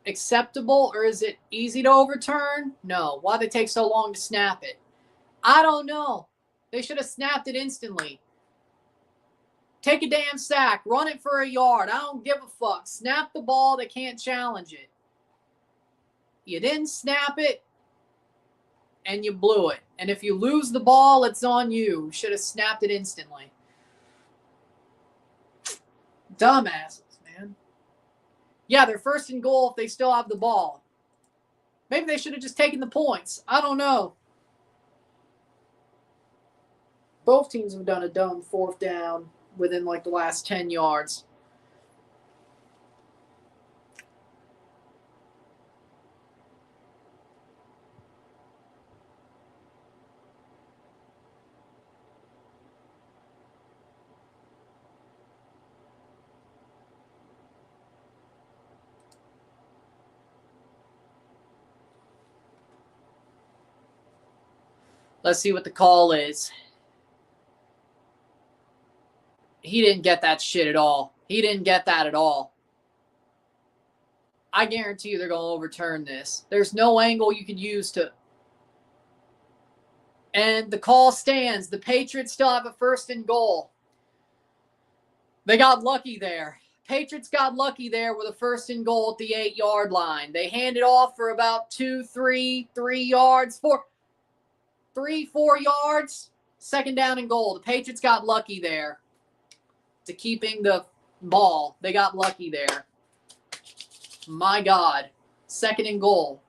acceptable or is it easy to overturn? No. Why'd they take so long to snap it? I don't know. They should have snapped it instantly. Take a damn sack. Run it for a yard. I don't give a fuck. Snap the ball. They can't challenge it. You didn't snap it, and you blew it. And if you lose the ball, it's on you. You should have snapped it instantly. Dumbasses, man. Yeah, they're 1st and goal if they still have the ball. Maybe they should have just taken the points. I don't know. Both teams have done a dumb 4th down within like the last 10 yards. Let's see what the call is. He didn't get that shit at all. He didn't get that at all. I guarantee you they're going to overturn this. There's no angle you could use to. And the call stands. The Patriots still have a 1st and goal. They got lucky there. Patriots got lucky there with a 1st and goal at the 8-yard line. They handed off for about 3 yards, 4 yards. 2nd down and goal. The Patriots got lucky there to keeping the ball. They got lucky there. My God. 2nd and goal.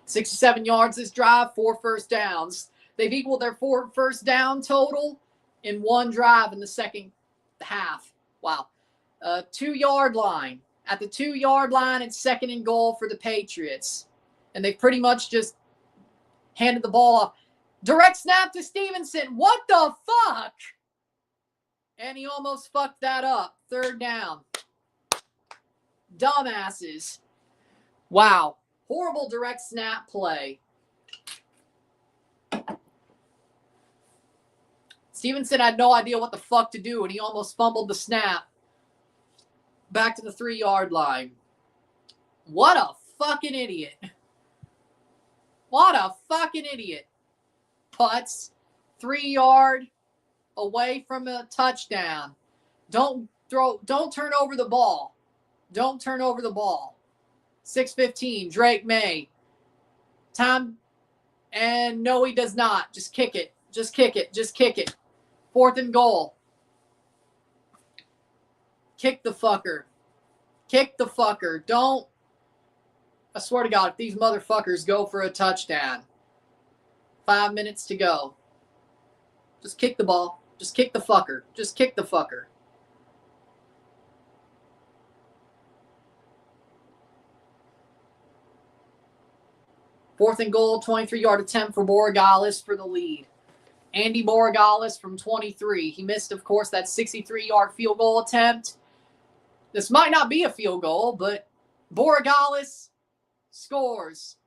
$67 yards this drive, 4 first downs. They've equaled their 4 first down total in 1 drive in the second half. Wow. 2-yard line. At the 2-yard line, it's 2nd and goal for the Patriots. And they pretty much just handed the ball off. Direct snap to Stevenson. What the fuck? And he almost fucked that up. 3rd down. Dumbasses. Wow. Horrible direct snap play. Stevenson had no idea what the fuck to do, and he almost fumbled the snap. Back to the 3-yard line. What a fucking idiot. What a fucking idiot. Putts 3-yard away from a touchdown. Don't turn over the ball. Don't turn over the ball. 6:15, Drake May. Time, and no, he does not. Just kick it. Just kick it. Just kick it. 4th and goal. Kick the fucker. Kick the fucker. Don't. I swear to God, if these motherfuckers go for a touchdown. 5 minutes to go. Just kick the ball. Just kick the fucker. Just kick the fucker. Fourth and goal, 23-yard attempt for Borregales for the lead. Andy Borregales from 23. He missed, of course, that 63-yard field goal attempt. This might not be a field goal, but Borregales scores.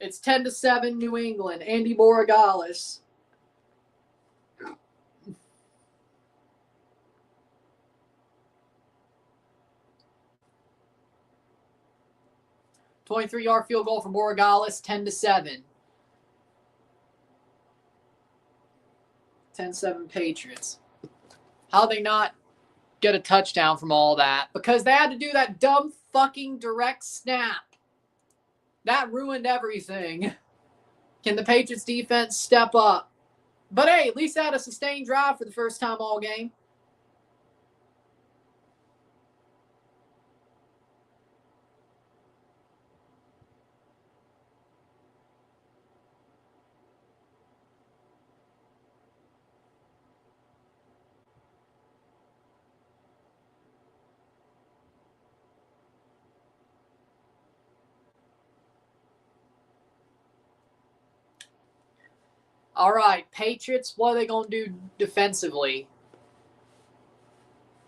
It's 10-7 New England. Andy Borregales. $23-yard field goal for Borregales, 10-7. 10-7 Patriots. How they not get a touchdown from all that? Because they had to do that dumb fucking direct snap. That ruined everything. Can the Patriots defense step up? But hey, at least they had a sustained drive for the first time all game. All right, Patriots, what are they going to do defensively?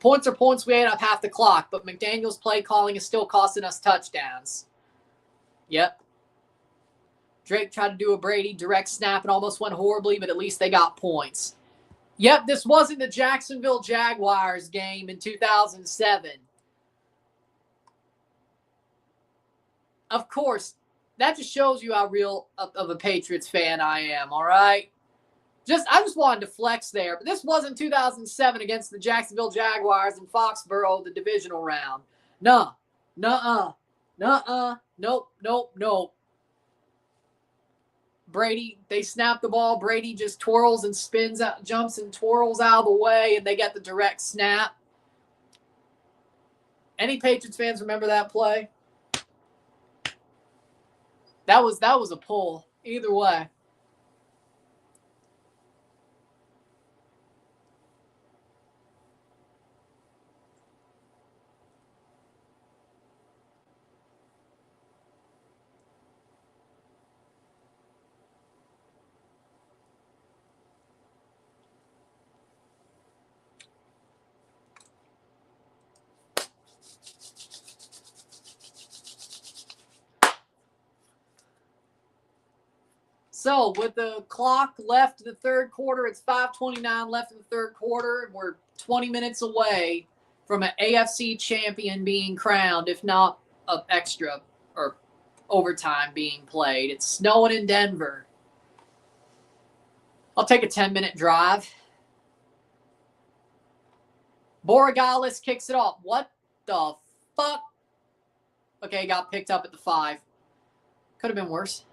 Points are points. We ate up half the clock, but McDaniel's play calling is still costing us touchdowns. Yep. Drake tried to do a Brady direct snap and almost went horribly, but at least they got points. Yep, this wasn't the Jacksonville Jaguars game in 2007. Of course, that just shows you how real of a Patriots fan I am, all right? I just wanted to flex there. But this wasn't 2007 against the Jacksonville Jaguars in Foxborough, the divisional round. Nuh-uh. Nope. Brady, they snap the ball. Brady just twirls and spins out, jumps and twirls out of the way, and they get the direct snap. Any Patriots fans remember that play? That was a pull. Either way. So, with the clock left in the third quarter, it's 5:29 left in the third quarter, and we're 20 minutes away from an AFC champion being crowned, if not an extra or overtime being played. It's snowing in Denver. I'll take a 10-minute drive. Borregales kicks it off. What the fuck? Okay, got picked up at the 5. Could have been worse.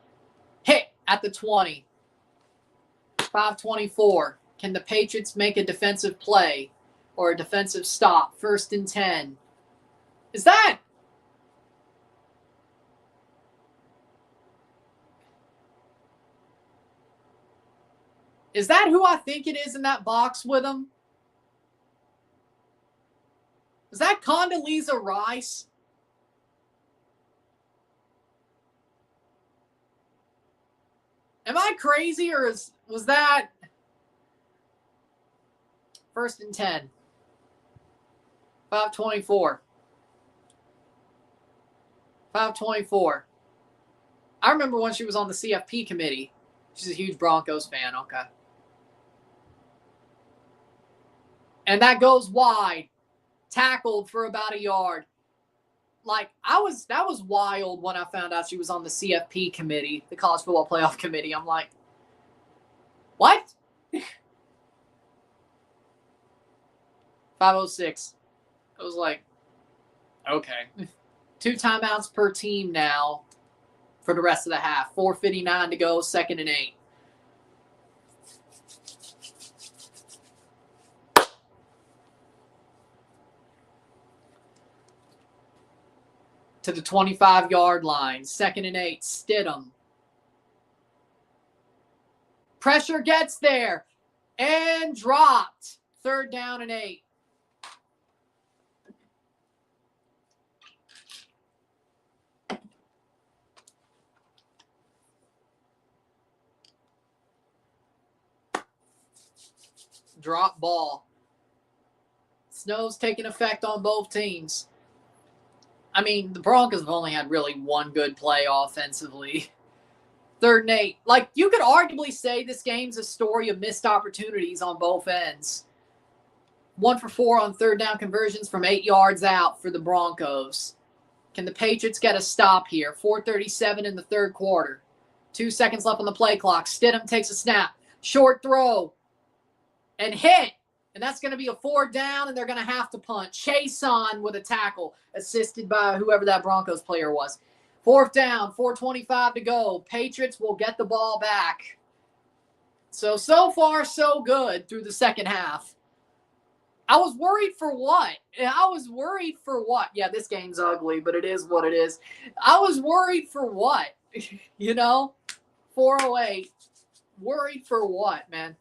Hit at the 20. 5:24. Can the Patriots make a defensive play or a defensive stop? 1st and 10. Is that who I think it is in that box with him? Is that Condoleezza Rice? Am I crazy, or was that 1st and 10? 5:24. 5:24. I remember when she was on the CFP committee. She's a huge Broncos fan. Okay. And that goes wide. Tackled for about a yard. Like, that was wild when I found out she was on the CFP committee, the College Football Playoff Committee. I'm like, what? 5:06. I was like, okay. 2 timeouts per team now for the rest of the half. 4:59 to go, 2nd and 8. To the 25-yard line. 2nd and 8. Stidham. Pressure gets there and dropped. 3rd down and 8. Drop ball. Snow's taking effect on both teams. I mean, the Broncos have only had really one good play offensively. 3rd and 8. Like, you could arguably say this game's a story of missed opportunities on both ends. 1 for 4 on 3rd down conversions from 8 yards out for the Broncos. Can the Patriots get a stop here? 4:37 in the 3rd quarter. 2 seconds left on the play clock. Stidham takes a snap. Short throw. And hit. And that's going to be a 4th down, and they're going to have to punt. Chase on with a tackle, assisted by whoever that Broncos player was. 4th down, 4:25 to go. Patriots will get the ball back. So far, so good through the second half. I was worried for what? Yeah, this game's ugly, but it is what it is. I was worried for what? 4:08. Worried for what, man?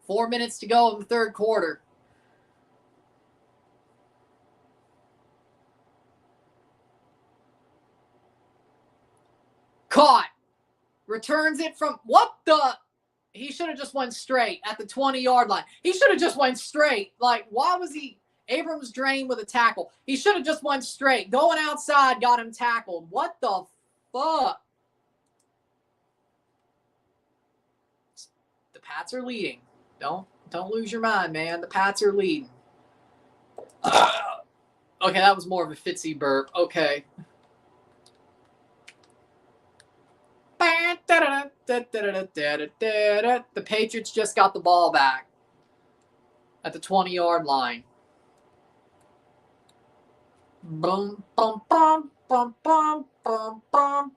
4 minutes to go in the 3rd quarter. Caught. Returns it from, what the? He should have just went straight at the 20-yard line. He should have just went straight. Like, why was he? Abrams drained with a tackle. He should have just went straight. Going outside, got him tackled. What the fuck? The Pats are leading. Don't lose your mind, man. The Pats are leading. Okay, that was more of a Fitzy burp. Okay. The Patriots just got the ball back at the 20-yard line. Boom, bum, bum, bum, bum, bum, bum.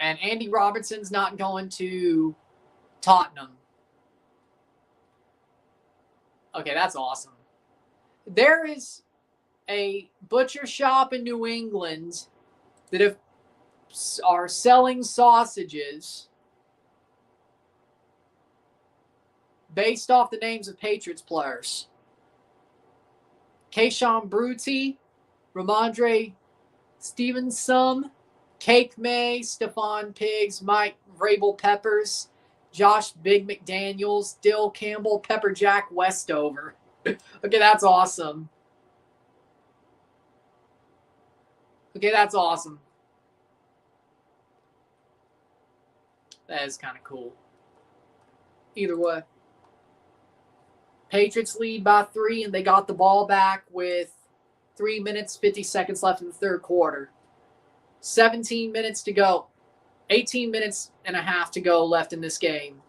And Andy Robertson's not going to Tottenham. Okay, that's awesome. There is a butcher shop in New England that are selling sausages based off the names of Patriots players. Keyshawn Brutti, Ramondre Stevenson, Cake May, Stephon Diggs, Mike Vrabel Peppers, Josh Big McDaniels, Dill Campbell, Pepper Jack Westover. Okay, that's awesome. Okay, that's awesome. That is kind of cool. Either way. Patriots lead by 3, and they got the ball back with 3 minutes, 50 seconds left in the 3rd quarter. 17 minutes to go. 18 minutes and a half to go left in this game.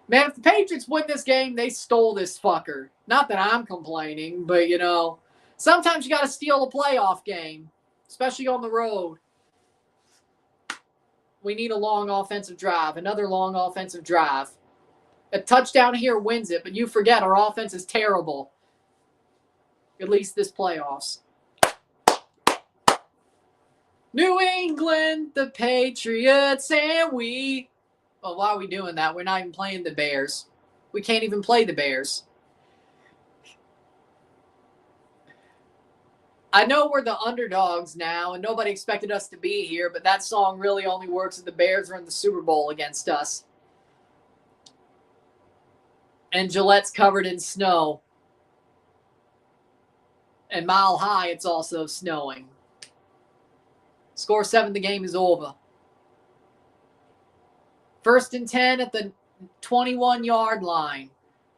Man, if the Patriots win this game, they stole this fucker. Not that I'm complaining, but, sometimes you got to steal a playoff game, especially on the road. We need a long offensive drive, another long offensive drive. A touchdown here wins it, but you forget our offense is terrible. At least this playoffs. New England, the Patriots, and we. Well, why are we doing that? We're not even playing the Bears. We can't even play the Bears. I know we're the underdogs now, and nobody expected us to be here, but that song really only works if the Bears are in the Super Bowl against us. And Gillette's covered in snow. And Mile High, it's also snowing. Score 7, the game is over. 1st and 10 at the 21-yard line.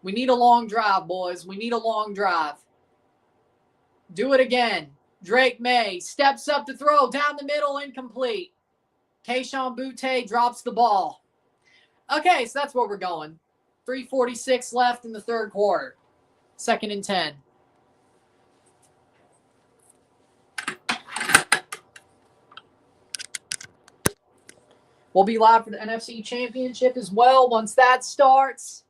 We need a long drive, boys. We need a long drive. Do it again. Drake May steps up to throw. Down the middle, incomplete. Keyshawn Butte drops the ball. Okay, so that's where we're going. 3:46 left in the 3rd quarter. 2nd and 10. We'll be live for the NFC Championship as well once that starts.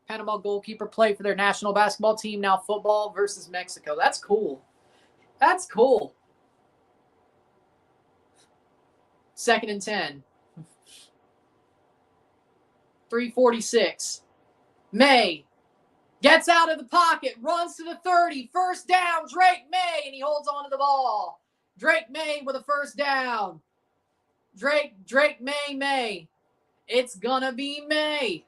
Panama goalkeeper played for their national basketball team, now football versus Mexico. That's cool. That's cool. 2nd and 10. 3:46. May gets out of the pocket, runs to the 30. First down, Drake May, and he holds on to the ball. Drake May with a first down. Drake May. It's gonna be May.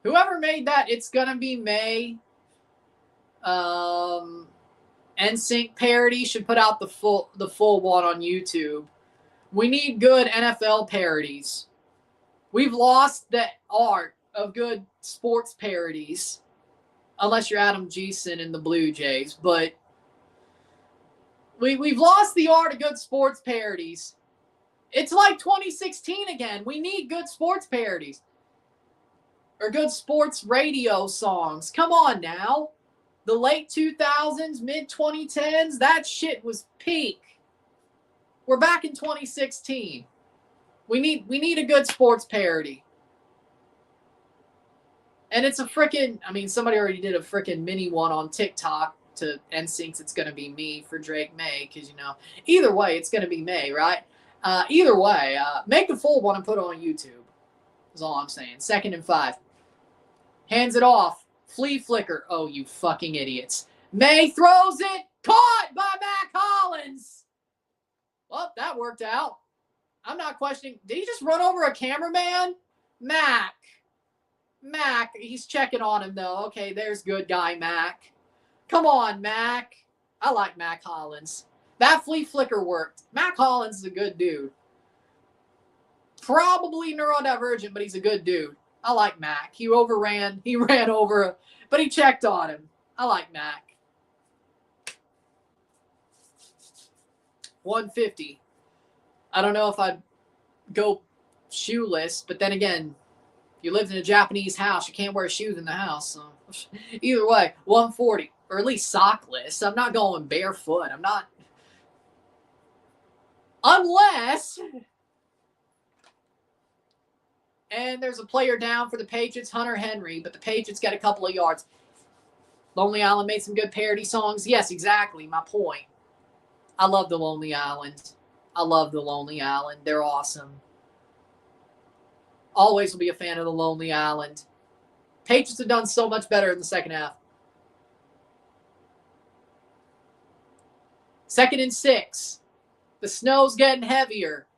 Whoever made that, it's gonna be May. NSYNC parody should put out the full one on YouTube. We need good NFL parodies. We've lost the art of good sports parodies, unless you're Adam Geeson and the Blue Jays. But we've lost the art of good sports parodies. It's like 2016 again. We need good sports parodies. Or good sports radio songs. Come on now. The late 2000s, mid-2010s, that shit was peak. We're back in 2016. We need a good sports parody. And it's a freaking, I mean, somebody already did a freaking mini one on TikTok to NSYNC's It's Gonna Be Me for Drake May, because, you know, either way, it's gonna be May, right? Either way, make the full one and put it on YouTube. That's all I'm saying. 2nd and 5. Hands it off. Flea flicker. Oh, you fucking idiots. May throws it. Caught by Mac Hollins. Well, that worked out. I'm not questioning. Did he just run over a cameraman? Mac. He's checking on him, though. Okay, there's good guy, Mac. Come on, Mac. I like Mac Hollins. That flea flicker worked. Mac Hollins is a good dude. Probably neurodivergent, but he's a good dude. I like Mac. He ran over, but he checked on him. I like Mac. 150. I don't know if I'd go shoeless, but then again, you lived in a Japanese house. You can't wear shoes in the house. So either way, 140, or at least sockless. I'm not going barefoot. I'm not. Unless. And there's a player down for the Patriots, Hunter Henry, but the Patriots got a couple of yards. Lonely Island made some good parody songs. Yes, exactly. My point. I love the Lonely Island. They're awesome. Always will be a fan of the Lonely Island. Patriots have done so much better in the second half. 2nd and 6. The snow's getting heavier.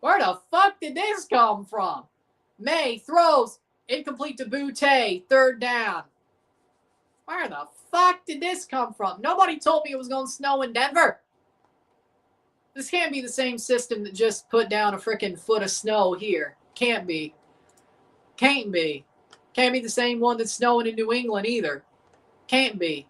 Where the fuck did this come from? May throws. Incomplete to Boutte. 3rd down. Where the fuck did this come from? Nobody told me it was going to snow in Denver. This can't be the same system that just put down a freaking foot of snow here. Can't be. Can't be. Can't be the same one that's snowing in New England either. Can't be.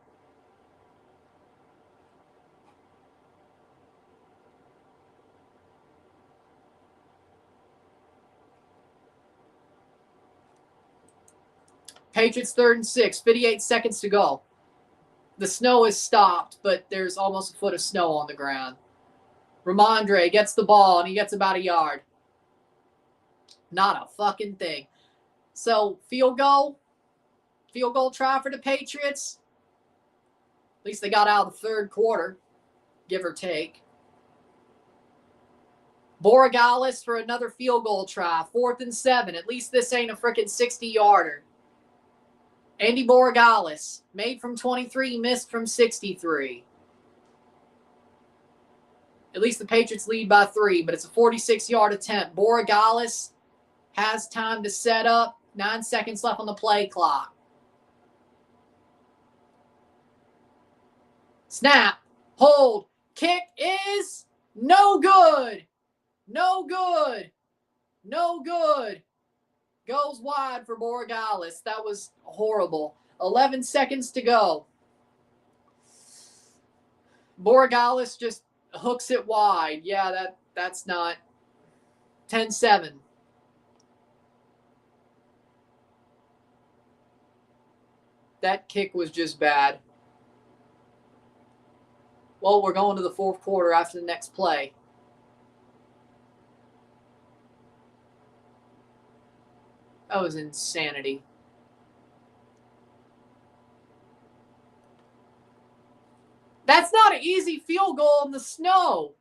Patriots 3rd and 6, 58 seconds to go. The snow is stopped, but there's almost a foot of snow on the ground. Ramondre gets the ball, and he gets about a yard. Not a fucking thing. So, field goal try for the Patriots. At least they got out of the 3rd quarter, give or take. Borregales for another field goal try. 4th and 7. At least this ain't a freaking 60-yarder. Andy Borregales, made from 23, missed from 63. At least the Patriots lead by 3, but it's a 46-yard attempt. Borregales has time to set up. 9 seconds left on the play clock. Snap, hold, kick is no good. No good. Goes wide for Borregales. That was horrible. 11 seconds to go. Borregales just hooks it wide. Yeah, that's not. 10-7. That kick was just bad. Well, we're going to the fourth quarter after the next play. That was insanity. That's not an easy field goal in the snow.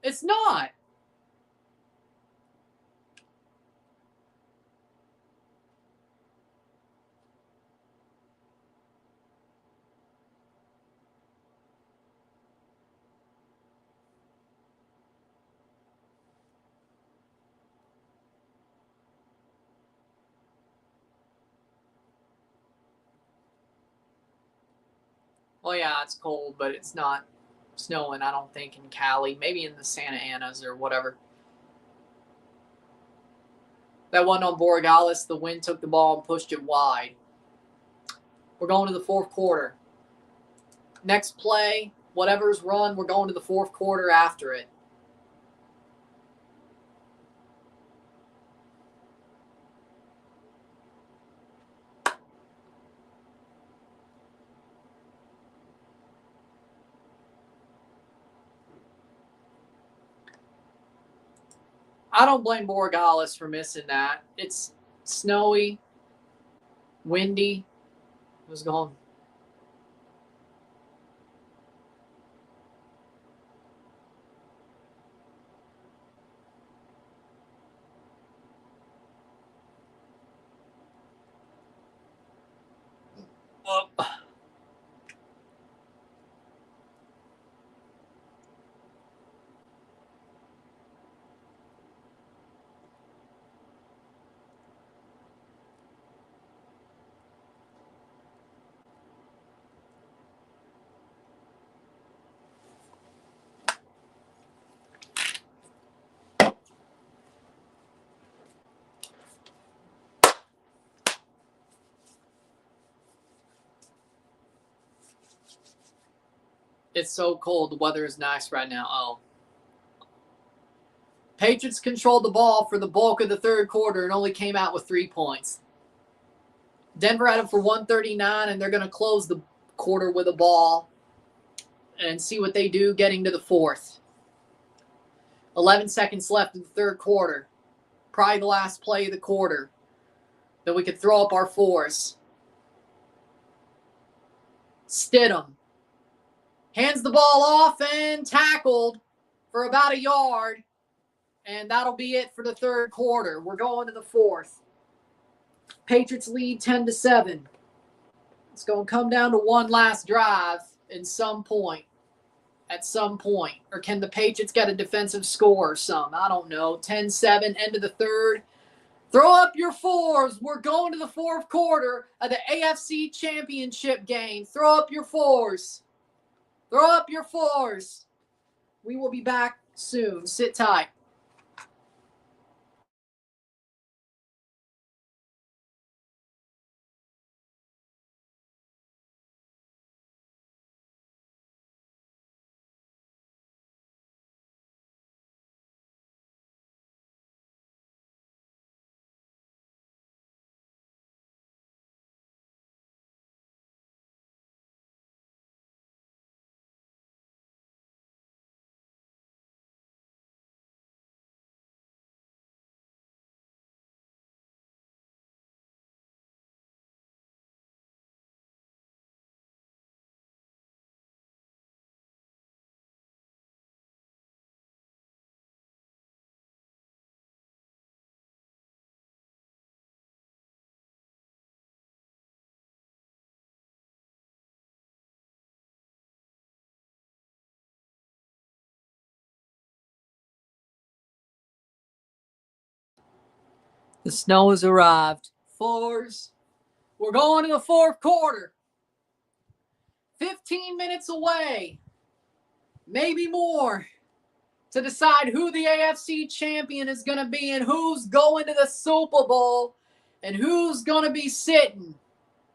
It's not. Well, yeah, it's cold, but it's not snowing, I don't think, in Cali. Maybe in the Santa Anas or whatever. That one on Borregales, the wind took the ball and pushed it wide. We're going to the fourth quarter. Next play, whatever's run, we're going to the fourth quarter after it. I don't blame Borregales for missing that. It's snowy, windy. It was going. It's so cold. The weather is nice right now. Oh. Patriots controlled the ball for the bulk of the third quarter and only came out with 3 points. Denver had it for 139, and they're going to close the quarter with a ball and see what they do getting to the fourth. 11 seconds left in the third quarter. Probably the last play of the quarter. Then we could throw up our fours. Stidham hands the ball off and tackled for about a yard. And that'll be it for the third quarter. We're going to the fourth. Patriots lead 10-7. It's going to come down to one last drive at some point. Or can the Patriots get a defensive score or something? I don't know. 10-7, end of the third. Throw up your fours. We're going to the fourth quarter of the AFC Championship Game. Throw up your fours. Throw up your fours. We will be back soon. Sit tight. The snow has arrived. Fours. We're going to the fourth quarter. 15 minutes away. Maybe more. To decide who the AFC champion is going to be and who's going to the Super Bowl and who's going to be sitting,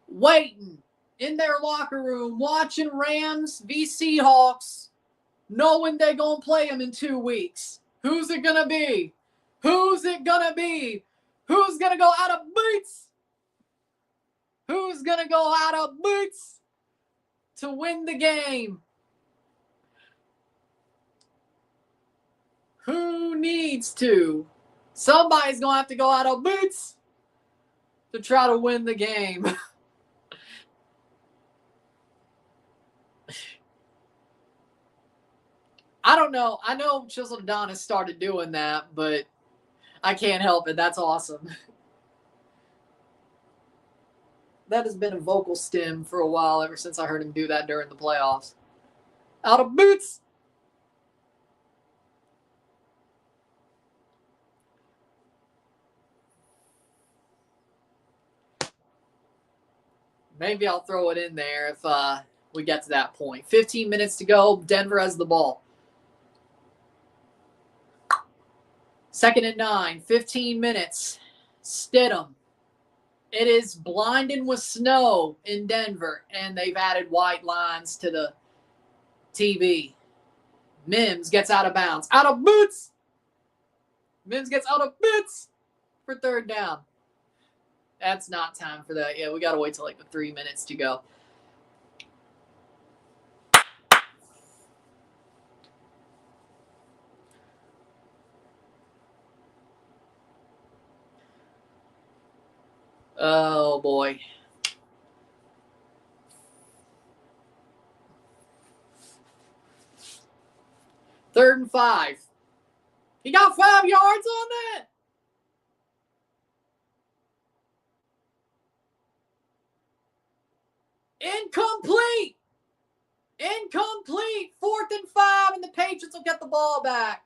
waiting in their locker room, watching Rams v. Seahawks, knowing they're going to play them in 2 weeks. Who's it going to be? Who's it going to be? Who's going to go out of boots? Who's going to go out of boots? to win the game. Who needs to? Somebody's going to have to go out of boots to try to win the game. I don't know. I know Chisel Adonis started doing that, but I can't help it. That's awesome. That has been a vocal stem for a while, ever since I heard him do that during the playoffs. Out of boots. Maybe I'll throw it in there if we get to that point. 15 minutes to go. Denver has the ball. 2nd and 9. 15 minutes. Stidham. It is blinding with snow in Denver, and they've added white lines to the TV. Mims gets out of bounds. Out of boots! Mims gets out of boots for 3rd down. That's not time for that. Yeah, we got to wait till like the 3 minutes to go. Oh, boy. Third and 5. He got 5 yards on that. Incomplete. Incomplete. 4th and 5, and the Patriots will get the ball back.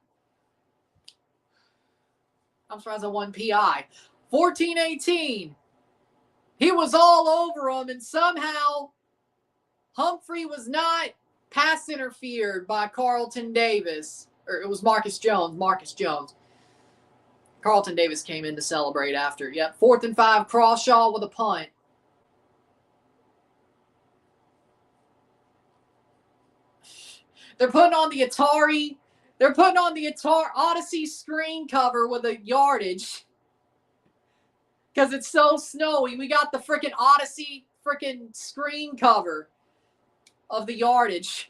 I'm surprised I won PI. 14-18. He was all over him, and somehow Humphrey was not pass interfered by Carlton Davis. Or it was Marcus Jones. Marcus Jones. Carlton Davis came in to celebrate after. Yep. 4th and 5. Crawshaw with a punt. They're putting on the Atari. They're putting on the Atari Odyssey screen cover with a yardage. Because it's so snowy. We got the freaking Odyssey freaking screen cover of the yardage.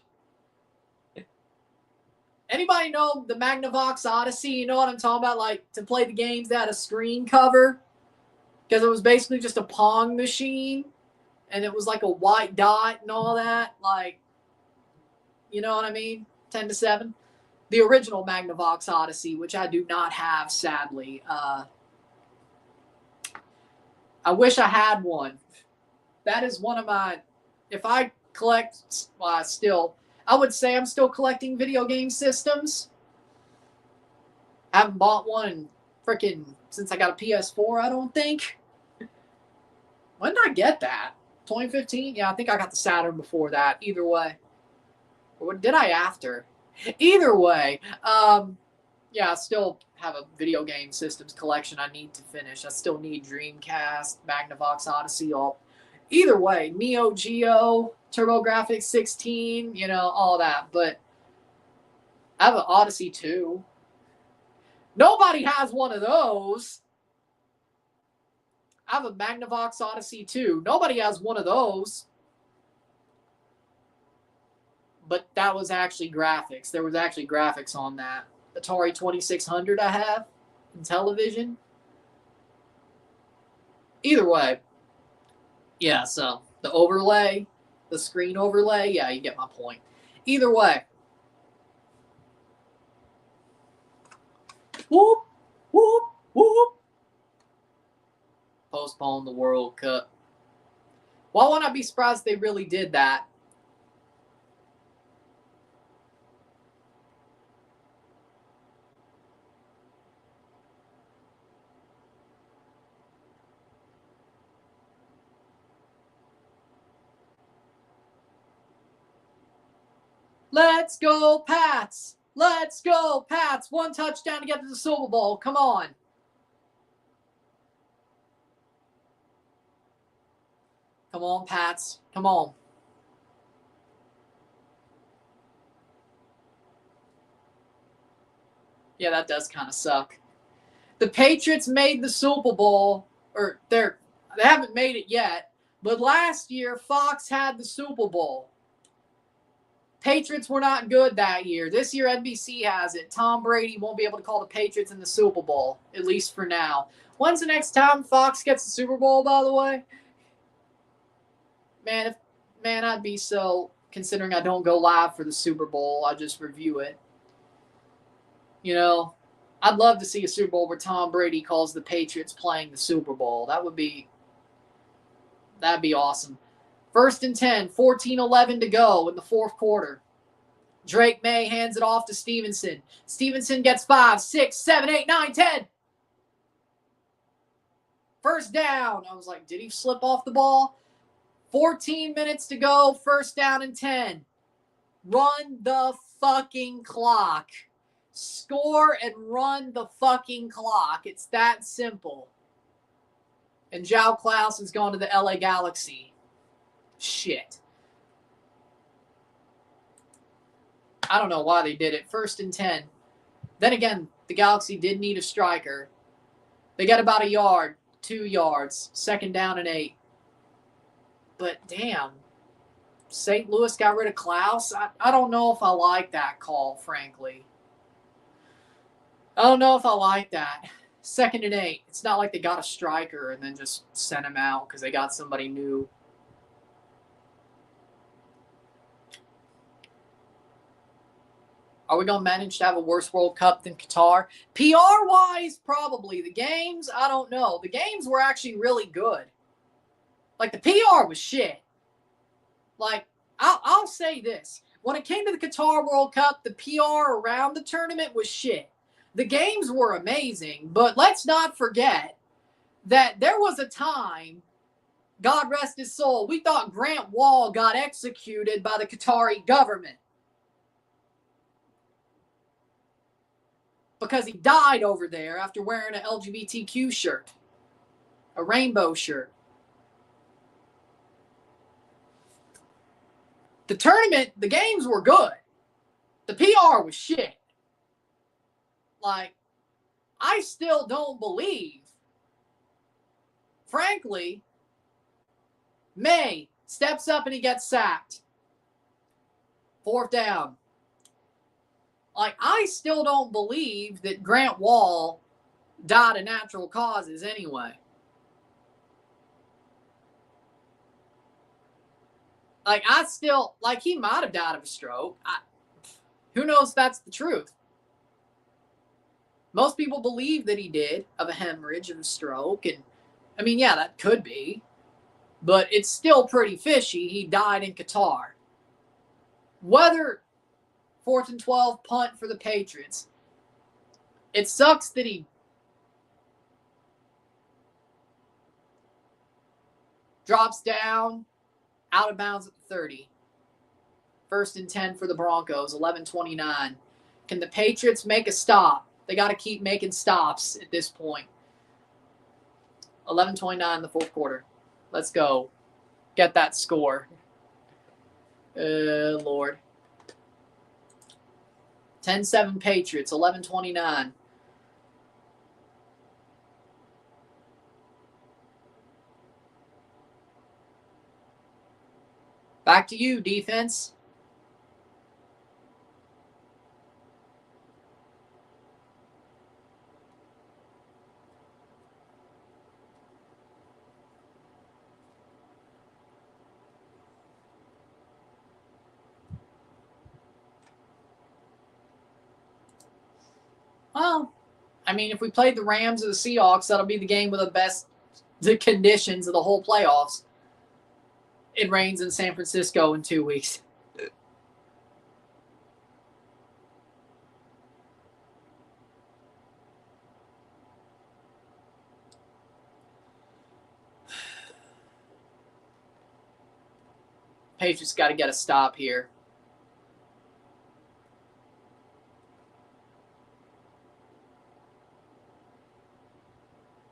Anybody know the Magnavox Odyssey? You know what I'm talking about? Like, to play the games that had a screen cover? Because it was basically just a Pong machine. And it was like a white dot and all that. Like, you know what I mean? 10-7. The original Magnavox Odyssey, which I do not have, sadly. I wish I had one. That is one of my... If I collect... Well, I would say I'm still collecting video game systems. I haven't bought one in freaking... Since I got a PS4, I don't think. When did I get that? 2015? Yeah, I think I got the Saturn before that. Either way. Or did I after? Either way. Yeah, I still have a video game systems collection I need to finish. I still need Dreamcast, Magnavox Odyssey, all. Either way, Neo Geo, TurboGrafx 16, you know, all that. But I have an Odyssey 2. Nobody has one of those. I have a Magnavox Odyssey 2. Nobody has one of those. But that was actually graphics. There was actually graphics on that. Atari 2600 I have in television. Either way. Yeah, so the overlay, the screen overlay, yeah, you get my point. Either way. Whoop, whoop, whoop. Postpone the World Cup. Why wouldn't I be surprised if they really did that? Let's go, Pats. Let's go, Pats. 1 touchdown to get to the Super Bowl. Come on. Come on, Pats. Come on. Yeah, that does kind of suck. The Patriots made the Super Bowl, or they haven't made it yet, but last year Fox had the Super Bowl. Patriots were not good that year. This year, NBC has it. Tom Brady won't be able to call the Patriots in the Super Bowl, at least for now. When's the next time Fox gets the Super Bowl, by the way? Man, I'd be so, considering I don't go live for the Super Bowl, I just review it. You know, I'd love to see a Super Bowl where Tom Brady calls the Patriots playing the Super Bowl. That'd be awesome. 1st and 10, 14-11 to go in the fourth quarter. Drake May hands it off to Stevenson. Stevenson gets 5, 6, 7, 8, 9, 10. First down. I was like, did he slip off the ball? 14 minutes to go, 1st down and 10. Run the fucking clock. Score and run the fucking clock. It's that simple. And João Klaus has gone to the LA Galaxy. Shit. I don't know why they did it. 1st and 10. Then again, the Galaxy did need a striker. They got about a yard, 2 yards. 2nd down and 8. But damn, St. Louis got rid of Klaus. I don't know if I like that call, frankly. I don't know if I like that. 2nd and 8. It's not like they got a striker and then just sent him out because they got somebody new. Are we going to manage to have a worse World Cup than Qatar? PR-wise, probably. The games, I don't know. The games were actually really good. Like, the PR was shit. Like, I'll say this. When it came to the Qatar World Cup, the PR around the tournament was shit. The games were amazing, but let's not forget that there was a time, God rest his soul, we thought Grant Wall got executed by the Qatari government. Because he died over there after wearing an LGBTQ shirt. A rainbow shirt. The tournament, the games were good. The PR was shit. Like, I still don't believe, frankly, May steps up and he gets sacked. 4th down. Like, I still don't believe that Grant Wall died of natural causes anyway. Like, he might have died of a stroke. Who knows if that's the truth? Most people believe that he did, of a hemorrhage, of a stroke. And, I mean, yeah, that could be. But it's still pretty fishy. He died in Qatar. Whether 4th and 12 punt for the Patriots. It sucks that he drops down out of bounds at the 30. 1st and 10 for the Broncos, 11:29. Can the Patriots make a stop? They got to keep making stops at this point. 11:29 in the fourth quarter. Let's go. Get that score. Lord. 10-7 Patriots, 11:29. Back to you, defense. Well, I mean, if we played the Rams or the Seahawks, that'll be the game with the conditions of the whole playoffs. It rains in San Francisco in 2 weeks. Patriots got to get a stop here.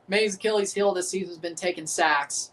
May's Achilles heel this season has been taking sacks.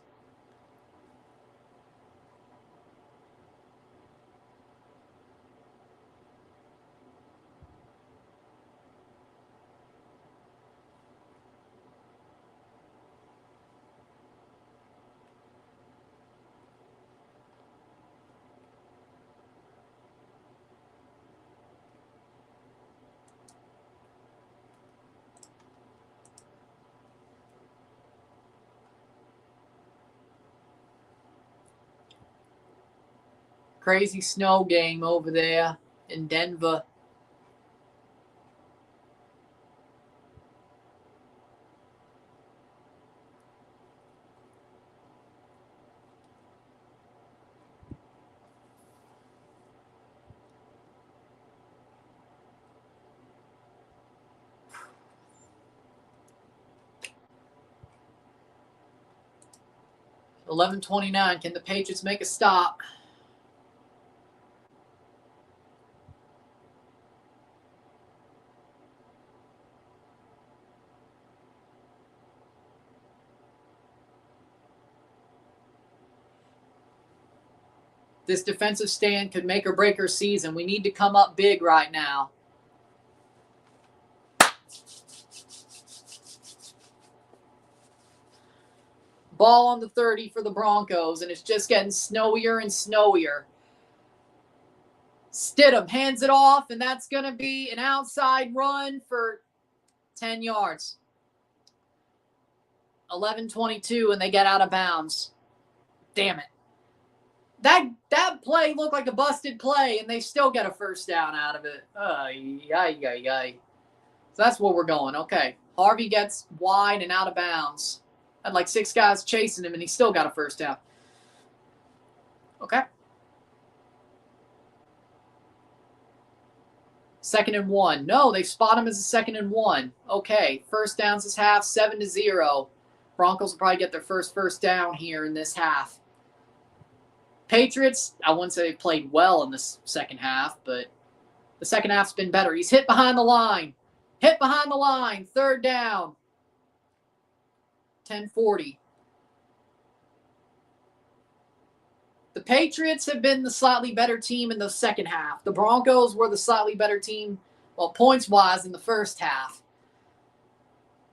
Crazy snow game over there in Denver. $11.29. Can the Patriots make a stop? This defensive stand could make or break our season. We need to come up big right now. Ball on the 30 for the Broncos, and it's just getting snowier and snowier. Stidham hands it off, and that's going to be an outside run for 10 yards. 11:22, and they get out of bounds. Damn it. That play looked like a busted play, and they still get a first down out of it. So that's where we're going. Okay. Harvey gets wide and out of bounds. Had like 6 guys chasing him, and he still got a first down. Okay. 2nd and 1. No, they spot him as a 2nd and 1. Okay. First downs this half, 7-0. Broncos will probably get their first down here in this half. Patriots, I wouldn't say they played well in this second half, but the second half's been better. He's hit behind the line. Hit behind the line. 3rd down. 10:40. The Patriots have been the slightly better team in the second half. The Broncos were the slightly better team, well, points-wise, in the first half.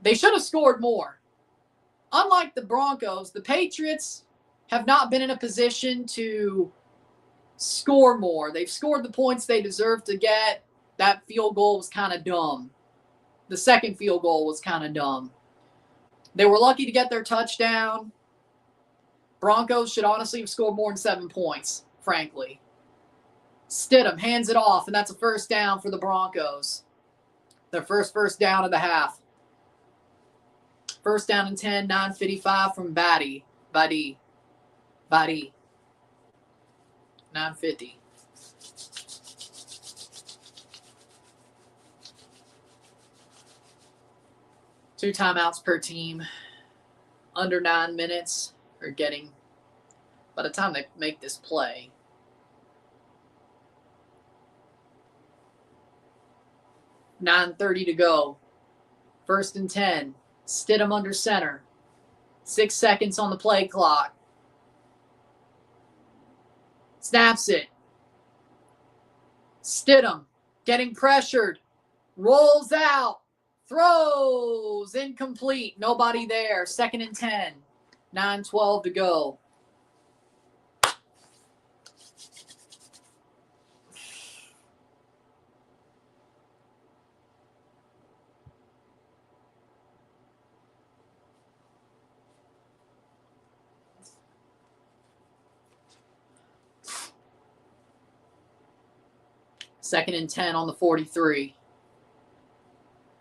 They should have scored more. Unlike the Broncos, the Patriots have not been in a position to score more. They've scored the points they deserve to get. That field goal was kind of dumb. The second field goal was kind of dumb. They were lucky to get their touchdown. Broncos should honestly have scored more than 7 points, frankly. Stidham hands it off, and that's a first down for the Broncos. Their first down of the half. First down and 10, 9:55 from Batty. 9:50. Two timeouts per team. Under 9 minutes are getting, by the time they make this play. $9:30 to go. 1st and 10. Stidham under center. 6 seconds on the play clock. Snaps it. Stidham getting pressured. Rolls out. Throws. Incomplete. Nobody there. 2nd and 10. 9:12 to go. Second and 10 on the 43.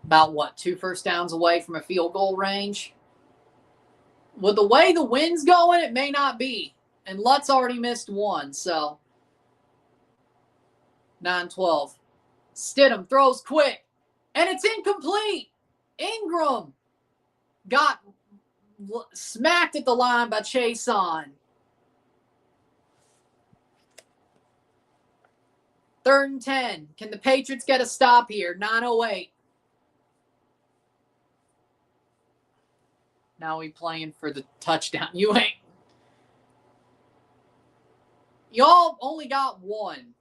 About what, 2 first downs away from a field goal range? With the way the wind's going, it may not be. And Lutz already missed 1, so 9-12. Stidham throws quick, and it's incomplete. Ingram got smacked at the line by Chason. 3rd and 10. Can the Patriots get a stop here? 9:08. Now we playing for the touchdown. You ain't. Y'all only got 1.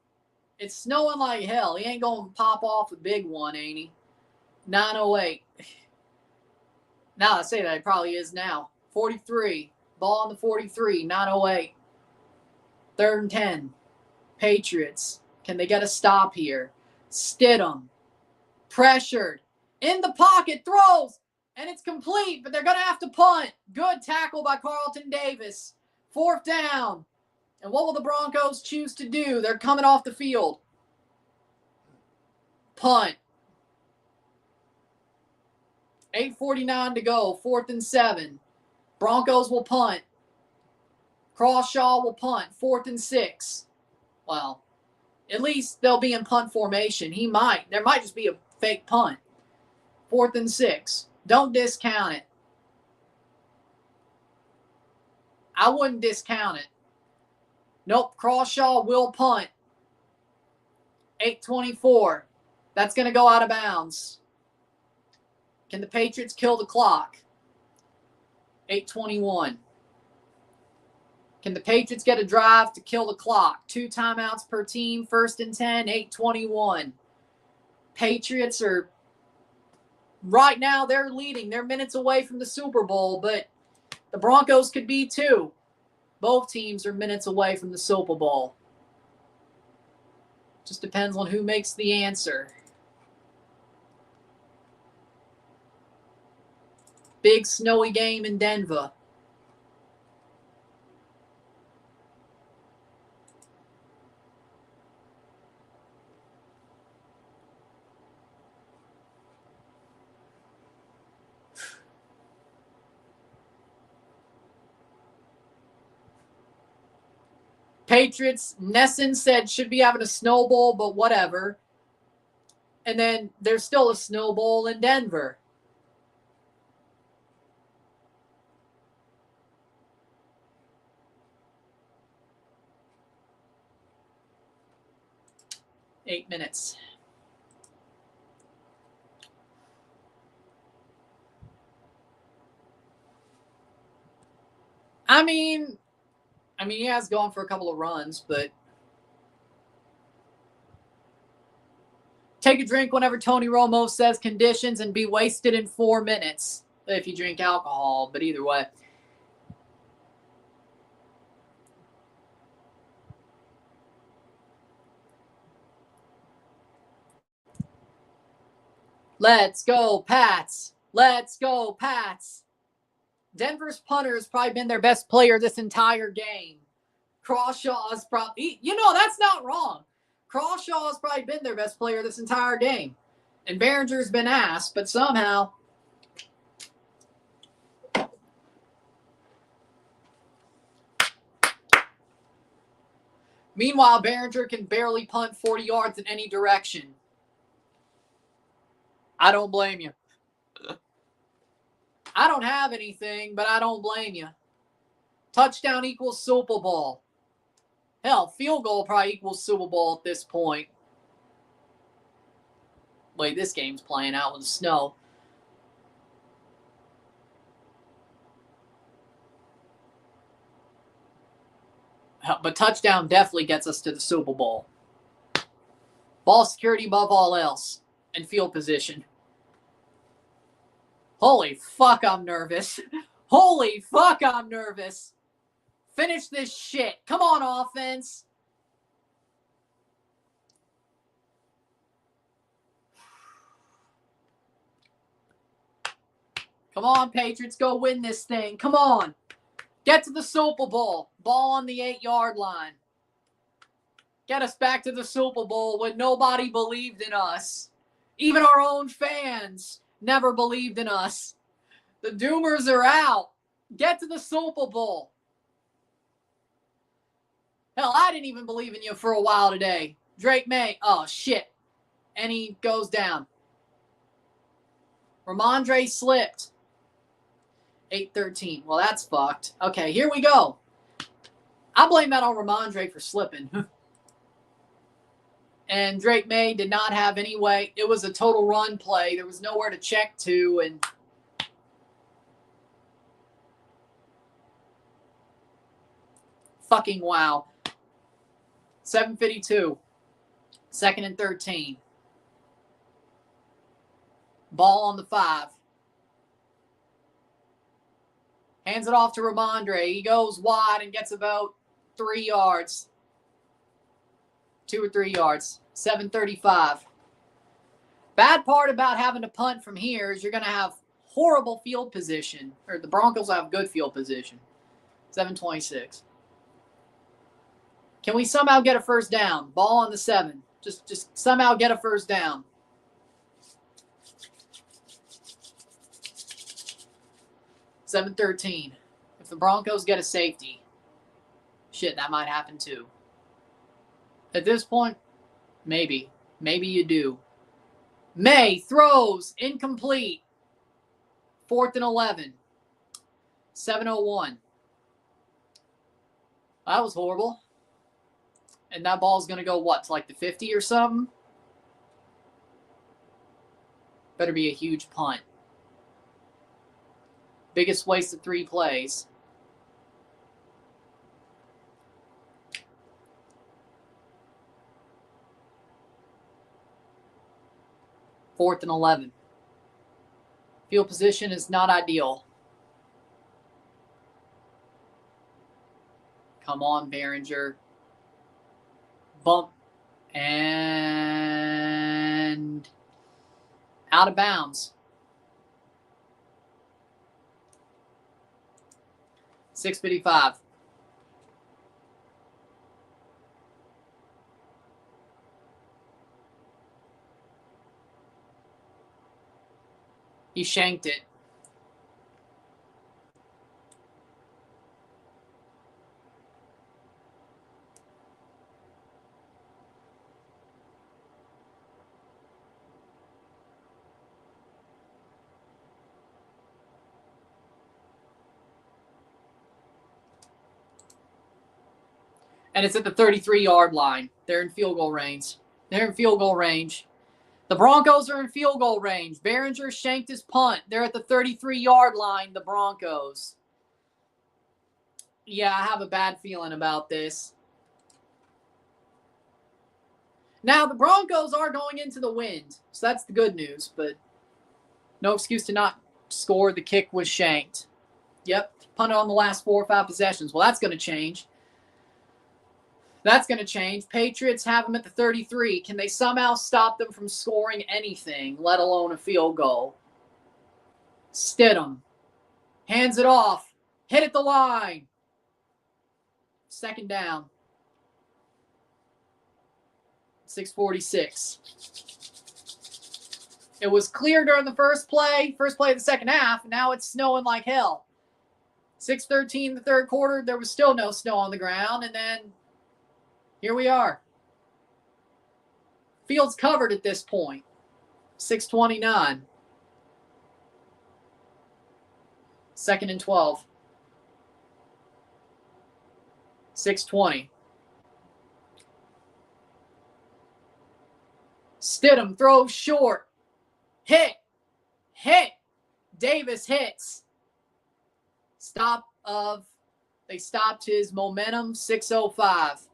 It's snowing like hell. He ain't going to pop off a big one, ain't he? 9:08. Now I say that, it probably is now. 43. Ball on the 43. 9:08. 3rd and 10. Patriots. Can they get a stop here? Stidham. Pressured. In the pocket. Throws. And it's complete, but they're going to have to punt. Good tackle by Carlton Davis. 4th down. And what will the Broncos choose to do? They're coming off the field. Punt. 8:49 to go. 4th and 7. Broncos will punt. Crawshaw will punt. 4th and 6. Well, at least they'll be in punt formation. There might just be a fake punt. 4th and 6. Don't discount it. I wouldn't discount it. Nope, Crawshaw will punt. 8:24. That's going to go out of bounds. Can the Patriots kill the clock? 8:21. Can the Patriots get a drive to kill the clock? 2 timeouts per team. 1st and 10, 8:21. Patriots are, right now, they're leading. They're minutes away from the Super Bowl, but the Broncos could be too. Both teams are minutes away from the Super Bowl. Just depends on who makes the answer. Big snowy game in Denver. Patriots, Nesson said should be having a Snow Bowl, but whatever. And then there's still a Snow Bowl in Denver. Eight minutes. I mean, he has gone for a couple of runs, but take a drink whenever Tony Romo says conditions and be wasted in 4 minutes if you drink alcohol, but either way. Let's go, Pats. Let's go, Pats. Denver's punter has probably been their best player this entire game. Crawshaw is probably, that's not wrong. Crawshaw has probably been their best player this entire game. And Behringer's been asked, but somehow. Meanwhile, Behringer can barely punt 40 yards in any direction. I don't blame you. I don't have anything, but I don't blame you. Touchdown equals Super Bowl. Hell, field goal probably equals Super Bowl at this point. Wait, this game's playing out with the snow. But touchdown definitely gets us to the Super Bowl. Ball security above all else. And field position. Holy fuck, I'm nervous. Holy fuck, I'm nervous. Finish this shit. Come on, offense. Come on, Patriots. Go win this thing. Come on. Get to the Super Bowl. Ball on the 8-yard line. Get us back to the Super Bowl when nobody believed in us. Even our own fans never believed in us. The Doomers are out. Get to the Super Bowl. Hell, I didn't even believe in you for a while today. Drake May. Oh, shit. And he goes down. Ramondre slipped. 8-13. Well, that's fucked. Okay, here we go. I blame that on Ramondre for slipping. And Drake May did not have any way. It was a total run play. There was nowhere to check to. And fucking wow. 7:52. 2nd and 13. Ball on the 5. Hands it off to Ramondre. He goes wide and gets about 3 yards. 2 or 3 yards. 7:35. Bad part about having to punt from here is you're going to have horrible field position. Or the Broncos have good field position. 7:26. Can we somehow get a first down? Ball on the 7. Just somehow get a first down. $7-13. If the Broncos get a safety, shit, that might happen too. At this point, maybe. Maybe you do. May throws incomplete. 4th and 11. 7:01. That was horrible. And that ball's going to go, what, to like the 50 or something? Better be a huge punt. Biggest waste of 3 plays. Fourth and 11. Field position is not ideal. Come on, Behringer. Bump. And out of bounds. 6:55. He shanked it. And it's at the 33-yard line. They're in field goal range. The Broncos are in field goal range. Behringer shanked his punt. They're at the 33-yard line, the Broncos. Yeah, I have a bad feeling about this. Now, the Broncos are going into the wind, so that's the good news, but no excuse to not score. The kick was shanked. Yep, punted on the last 4 or 5 possessions. Well, that's going to change. Patriots have them at the 33. Can they somehow stop them from scoring anything, let alone a field goal? Stidham hands it off. Hit at the line. 2nd down. 6:46. It was clear during the first play of the second half, and now it's snowing like hell. 6:13 the third quarter, there was still no snow on the ground, and then here we are. Field's covered at this point. 6:29. 2nd and 12. 6:20. Stidham throws short. Hit. Davis hits. They stopped his momentum. 6:05.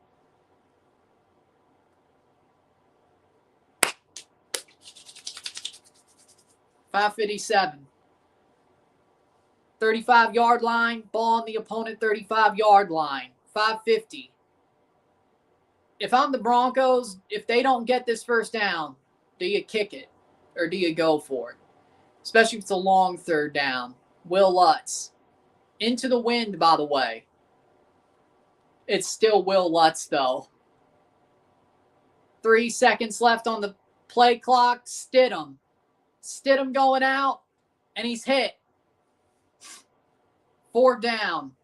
.557. 35-yard line. Ball on the opponent 35-yard line. 5:50. If I'm the Broncos, if they don't get this first down, do you kick it or do you go for it? Especially if it's a long 3rd down. Will Lutz. Into the wind, by the way. It's still Will Lutz, though. 3 seconds left on the play clock. Stidham going out, and he's hit. 4th down.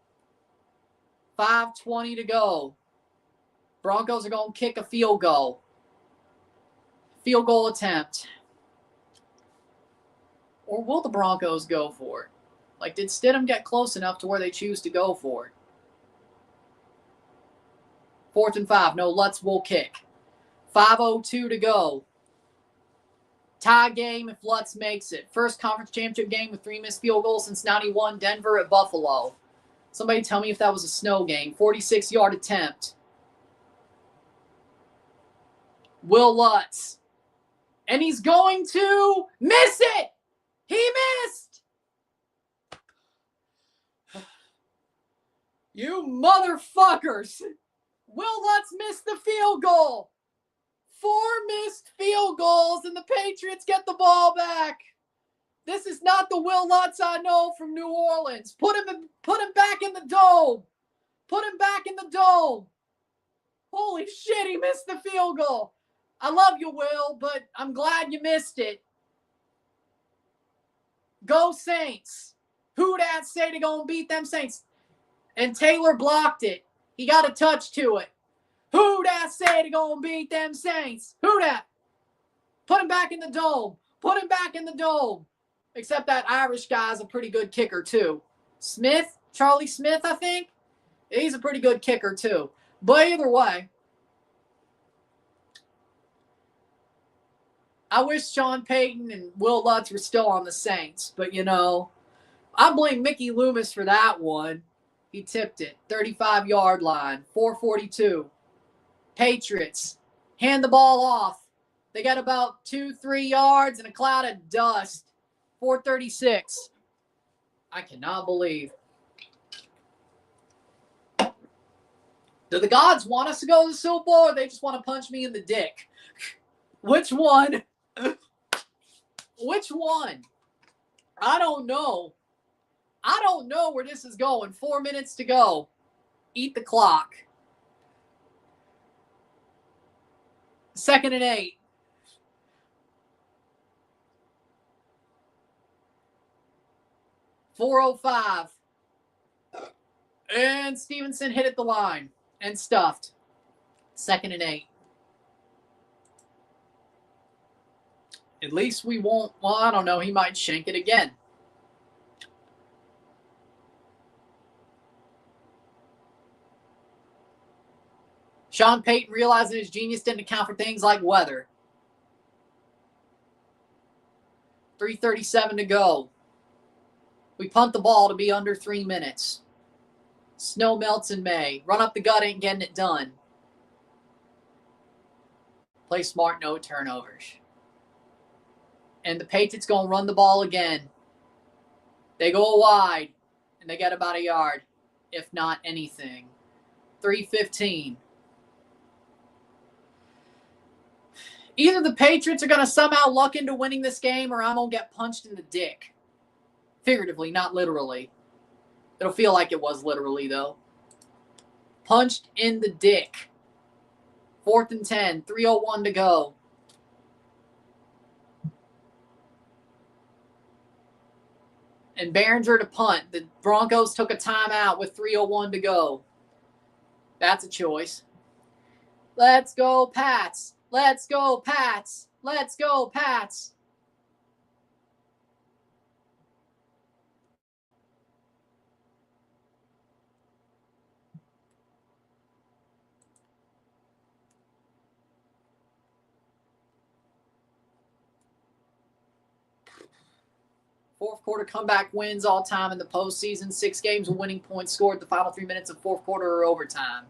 5:20 to go. Broncos are going to kick a field goal. Field goal attempt. Or will the Broncos go for it? Like, did Stidham get close enough to where they choose to go for it? 4th and 5. No, Lutz will kick. 5:02 to go. Tie game if Lutz makes it. First conference championship game with 3 missed field goals since 91. Denver at Buffalo. Somebody tell me if that was a snow game. 46-yard attempt. Will Lutz. And he's going to miss it. He missed. You motherfuckers. Will Lutz missed the field goal. 4 missed field goals, and the Patriots get the ball back. This is not the Will Lutz I know from New Orleans. Put him back in the dome. Put him back in the dome. Holy shit, he missed the field goal. I love you, Will, but I'm glad you missed it. Go Saints. Who dat say they gonna beat them Saints? And Taylor blocked it. He got a touch to it. Who dat say they gonna beat them Saints? Who dat? Put him back in the dome. Put him back in the dome. Except that Irish guy's a pretty good kicker, too. Smith? Charlie Smith, I think? He's a pretty good kicker, too. But either way, I wish Sean Payton and Will Lutz were still on the Saints. But, you know, I blame Mickey Loomis for that one. He tipped it. 35-yard line. 4:42. Patriots. Hand the ball off. They got about 2-3 yards and a cloud of dust. 4:36. I cannot believe. Do the gods want us to go to the Super Bowl, or they just want to punch me in the dick? Which one? Which one? I don't know. I don't know where this is going. 4 minutes to go. Eat the clock. 2nd and 8. .405. And Stevenson hit at the line and stuffed. 2nd and 8. At least we won't, well, I don't know, he might shank it again. Sean Payton realizing his genius didn't account for things like weather. 3:37 to go. We punt the ball to be under 3 minutes. Snow melts in May. Run up the gut ain't getting it done. Play smart, no turnovers. And the Patriots going to run the ball again. They go wide, and they get about a yard, if not anything. 3:15. Either the Patriots are going to somehow luck into winning this game, or I'm going to get punched in the dick. Figuratively, not literally. It'll feel like it was literally, though. Punched in the dick. 4th and 10. 3:01 to go. And Behringer to punt. The Broncos took a timeout with 3:01 to go. That's a choice. Let's go, Pats. Let's go, Pats. Let's go, Pats. Fourth quarter comeback wins all time in the postseason. 6 games with winning points scored the final 3 minutes of fourth quarter or overtime.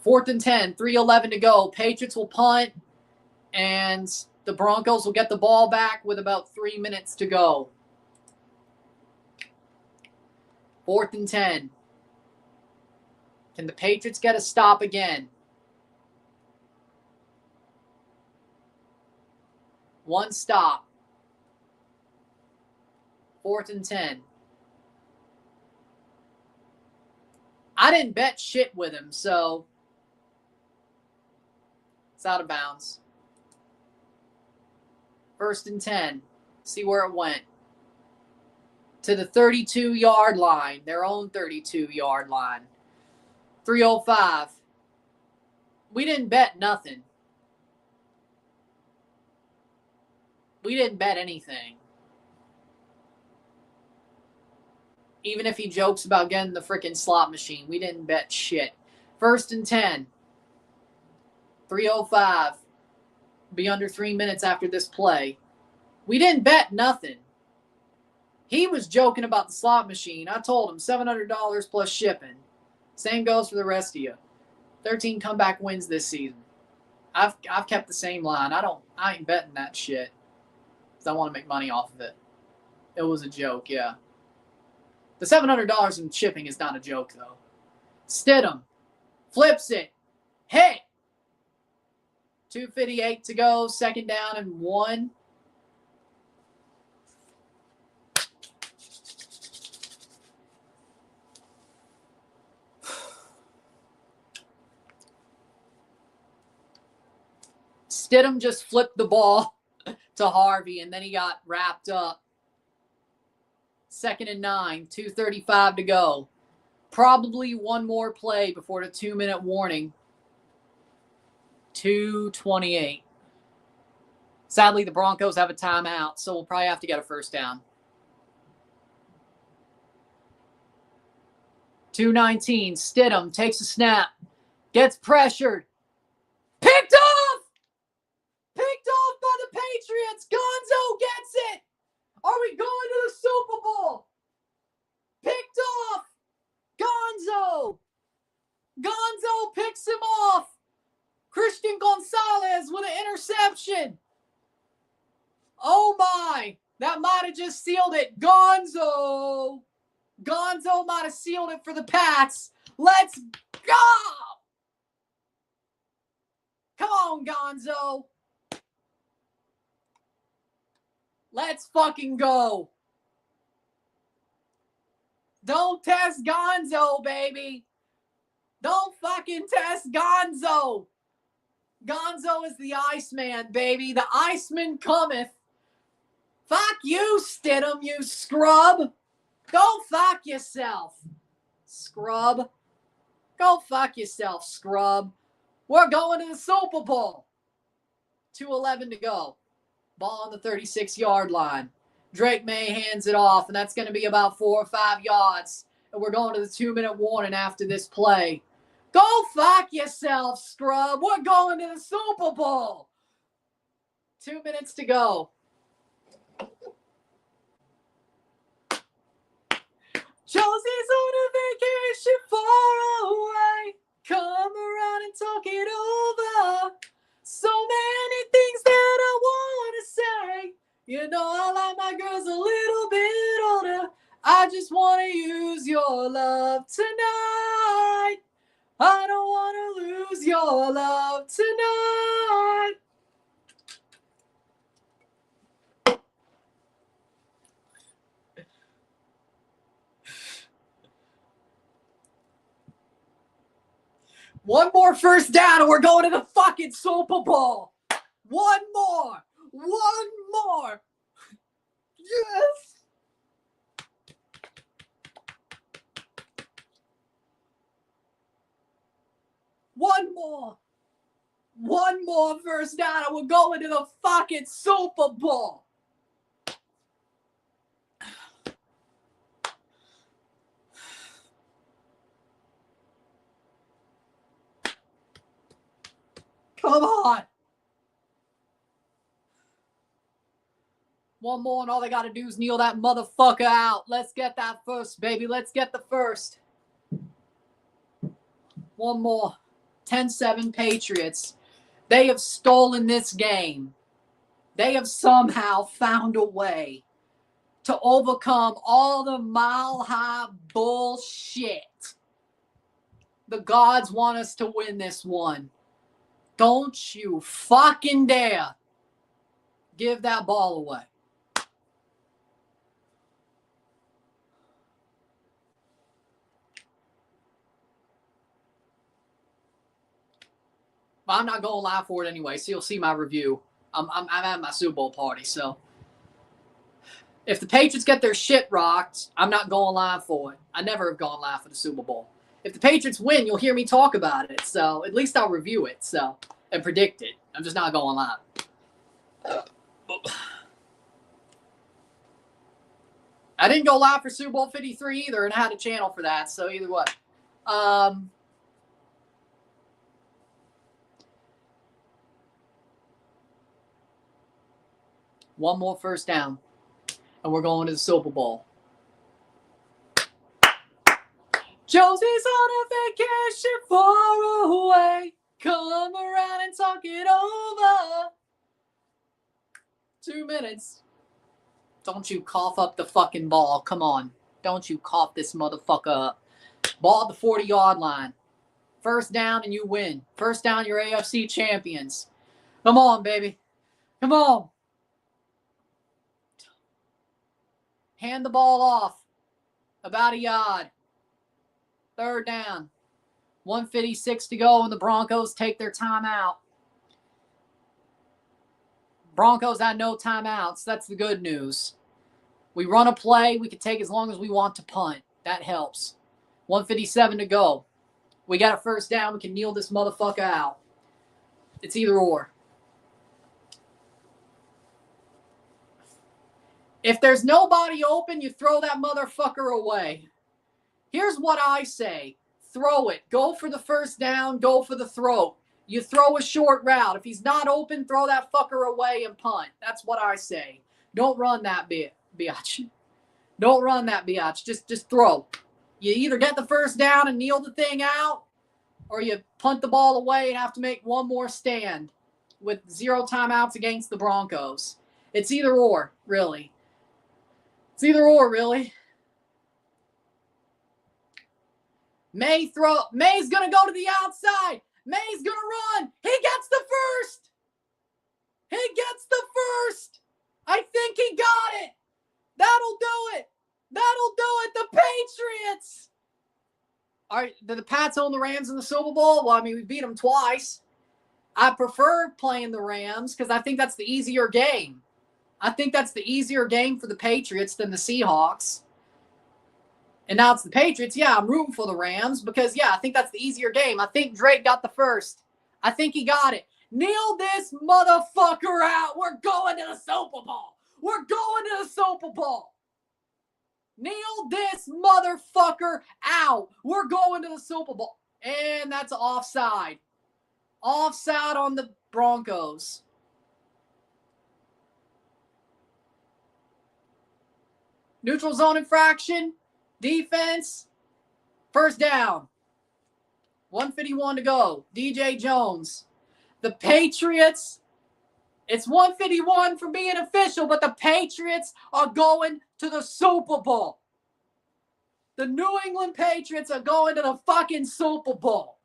4th and 10, 3:11 to go. Patriots will punt, and the Broncos will get the ball back with about 3 minutes to go. 4th and 10. Can the Patriots get a stop again? One stop. 4th and 10. I didn't bet shit with him, so it's out of bounds. 1st and 10. See where it went. To the 32-yard line, their own 32-yard line. 3:05. We didn't bet nothing. We didn't bet anything. Even if he jokes about getting the freaking slot machine, we didn't bet shit. 1st and 10. 3:05. Be under 3 minutes after this play. We didn't bet nothing. He was joking about the slot machine. I told him $700 plus shipping. Same goes for the rest of you. 13 comeback wins this season. I've kept the same line. I ain't betting that shit. Because I want to make money off of it. It was a joke, yeah. The $700 in shipping is not a joke, though. Stidham flips it. Hit. 2:58 to go. 2nd down and 1. Stidham just flipped the ball to Harvey, and then he got wrapped up. 2nd and 9, 2:35 to go. Probably one more play before the 2-minute warning. 2:28. Sadly, the Broncos have a timeout, so we'll probably have to get a first down. 2:19. Stidham takes a snap. Gets pressured. Picked off! Picked off by the Patriots. Gonzo gets it. Are we going to the Super Bowl? Picked off. Gonzo. Gonzo picks him off. Christian Gonzalez with an interception. Oh my. That might have just sealed it. Gonzo. Gonzo might have sealed it for the Pats. Let's go. Come on, Gonzo. Let's fucking go. Don't test Gonzo, baby. Don't fucking test Gonzo. Gonzo is the Iceman, baby. The Iceman cometh. Fuck you, Stidham, you scrub. Go fuck yourself, scrub. Go fuck yourself, scrub. We're going to the Super Bowl. 2:11 to go. Ball on the 36-yard line. Drake May hands it off, and that's going to be about 4 or 5 yards. And we're going to the 2-minute warning after this play. Go fuck yourself, scrub. We're going to the Super Bowl. 2 minutes to go. Josie's on a vacation far away. Come around and talk it over. So many things that I want to say. You know I like my girls a little bit older. I just want to use your love tonight. I don't want to lose your love tonight. One more first down and we're going to the fucking Super Bowl. One more. One more. Yes. One more. One more first down and we're going to the fucking Super Bowl. Come on. One more and all they got to do is kneel that motherfucker out. Let's get that first, baby. Let's get the first. One more. 10-7 Patriots. They have stolen this game. They have somehow found a way to overcome all the mile-high bullshit. The gods want us to win this one. Don't you fucking dare give that ball away. But I'm not going live for it anyway, so you'll see my review. I'm at my Super Bowl party, so if the Patriots get their shit rocked, I'm not going live for it. I never have gone live for the Super Bowl. If the Patriots win, you'll hear me talk about it. So at least I'll review it and predict it. I'm just not going live. I didn't go live for Super Bowl 53 either, and I had a channel for that. So either way. One more first down, and we're going to the Super Bowl. Josie's on a vacation far away. Come around and talk it over. 2 minutes. Don't you cough up the fucking ball. Come on. Don't you cough this motherfucker up. Ball at the 40-yard line. First down and you win. First down, you're AFC champions. Come on, baby. Come on. Hand the ball off. About a yard. Third down. 1:56 to go, and the Broncos take their timeout. Broncos had no timeouts. That's the good news. We run a play. We can take as long as we want to punt. That helps. 1:57 to go. We got a first down. We can kneel this motherfucker out. It's either or. If there's nobody open, you throw that motherfucker away. Here's what I say. Throw it. Go for the first down. Go for the throw. You throw a short route. If he's not open, throw that fucker away and punt. That's what I say. Don't run that biatch. Don't run that biatch. Just throw. You either get the first down and kneel the thing out, or you punt the ball away and have to make one more stand with 0 timeouts against the Broncos. It's either or, really. It's either or, really. May's going to go to the outside. May's going to run. He gets the first. He gets the first. I think he got it. That'll do it. That'll do it. The Patriots. All right, did the Pats own the Rams in the Super Bowl? Well, I mean, we beat them twice. I prefer playing the Rams because I think that's the easier game. I think that's the easier game for the Patriots than the Seahawks. And now it's the Patriots. Yeah, I'm rooting for the Rams because, yeah, I think that's the easier game. I think Drake got the first. I think he got it. Kneel this motherfucker out. We're going to the Super Bowl. We're going to the Super Bowl. Kneel this motherfucker out. We're going to the Super Bowl. And that's offside. Offside on the Broncos. Neutral zone infraction. Defense. First down. 1:51 to go. DJ Jones. The Patriots. It's 1:51 from being official, but the Patriots are going to the Super Bowl. The New England Patriots are going to the fucking Super Bowl.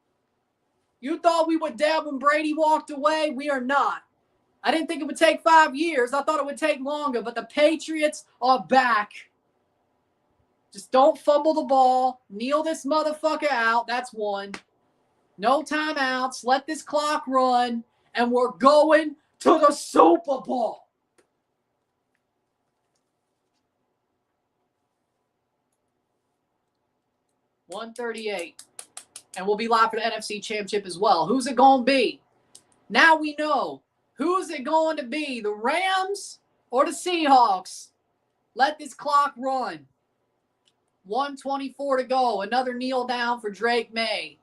You thought we were dead when Brady walked away? We are not. I didn't think it would take 5 years. I thought it would take longer, but the Patriots are back. Just don't fumble the ball. Kneel this motherfucker out. That's one. No timeouts. Let this clock run. And we're going to the Super Bowl. $138. And we'll be live for the NFC Championship as well. Who's it going to be? Now we know. Who's it going to be? The Rams or the Seahawks? Let this clock run. 1:24 to go. Another kneel down for Drake May.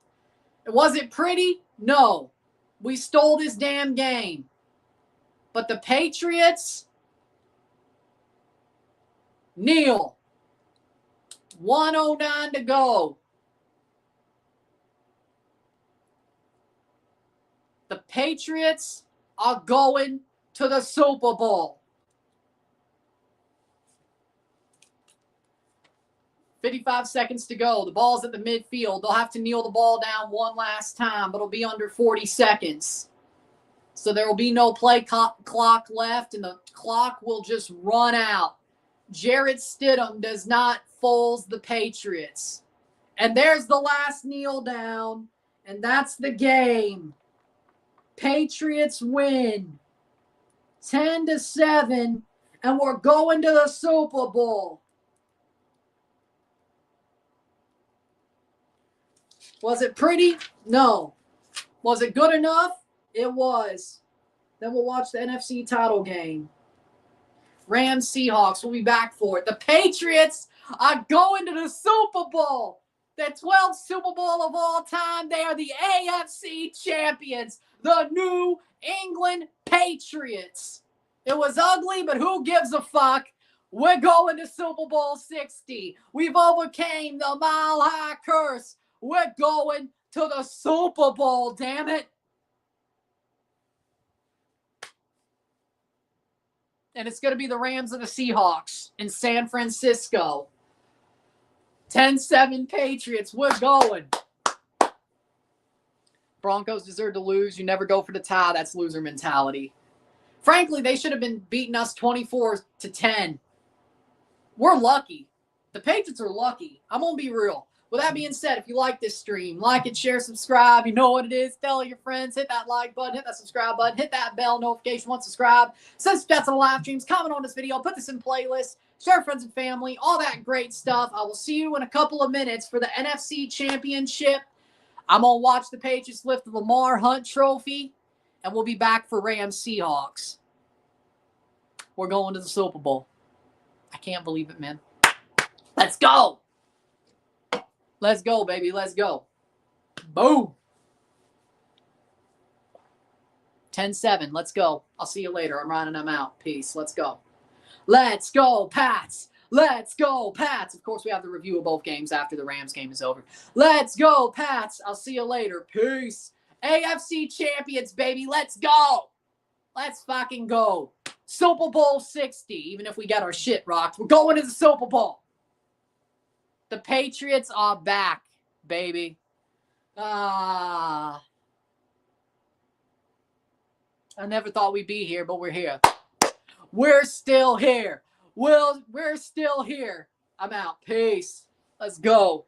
Was it pretty? No. We stole this damn game. But the Patriots kneel. 1:09 to go. The Patriots are going to the Super Bowl. 55 seconds to go. The ball's at the midfield. They'll have to kneel the ball down one last time, but it'll be under 40 seconds. So there will be no play clock left, and the clock will just run out. Jarrett Stidham does not fool the Patriots. And there's the last kneel down, and that's the game. Patriots win 10-7, and we're going to the Super Bowl. Was it pretty? No. Was it good enough? It was. Then we'll watch the NFC title game. Rams, Seahawks. We'll be back for it. The Patriots are going to the Super Bowl. The 12th Super Bowl of all time. They are the AFC champions. The New England Patriots. It was ugly, but who gives a fuck? We're going to Super Bowl 60. We've overcame the Mile High curse. We're going to the Super Bowl, damn it. And it's going to be the Rams and the Seahawks in San Francisco. 10-7 Patriots. We're going. Broncos deserve to lose. You never go for the tie. That's loser mentality. Frankly, they should have been beating us 24-10. We're lucky. The Patriots are lucky. I'm going to be real. With that being said, if you like this stream, like it, share, subscribe. You know what it is. Tell your friends. Hit that like button. Hit that subscribe button. Hit that bell notification once subscribed. Send stats on the live streams. Comment on this video. Put this in playlist. Share friends and family. All that great stuff. I will see you in a couple of minutes for the NFC Championship. I'm going to watch the Patriots lift the Lamar Hunt Trophy, and we'll be back for Rams Seahawks. We're going to the Super Bowl. I can't believe it, man. Let's go. Let's go, baby. Let's go. Boom. 10-7. Let's go. I'll see you later. I'm running. I'm out. Peace. Let's go. Let's go, Pats. Let's go, Pats. Of course, we have the review of both games after the Rams game is over. Let's go, Pats. I'll see you later. Peace. AFC champions, baby. Let's go. Let's fucking go. Super Bowl 60. Even if we got our shit rocked, we're going to the Super Bowl. The Patriots are back, baby. I never thought we'd be here, but we're here. We're still here. We're still here. I'm out. Peace. Let's go.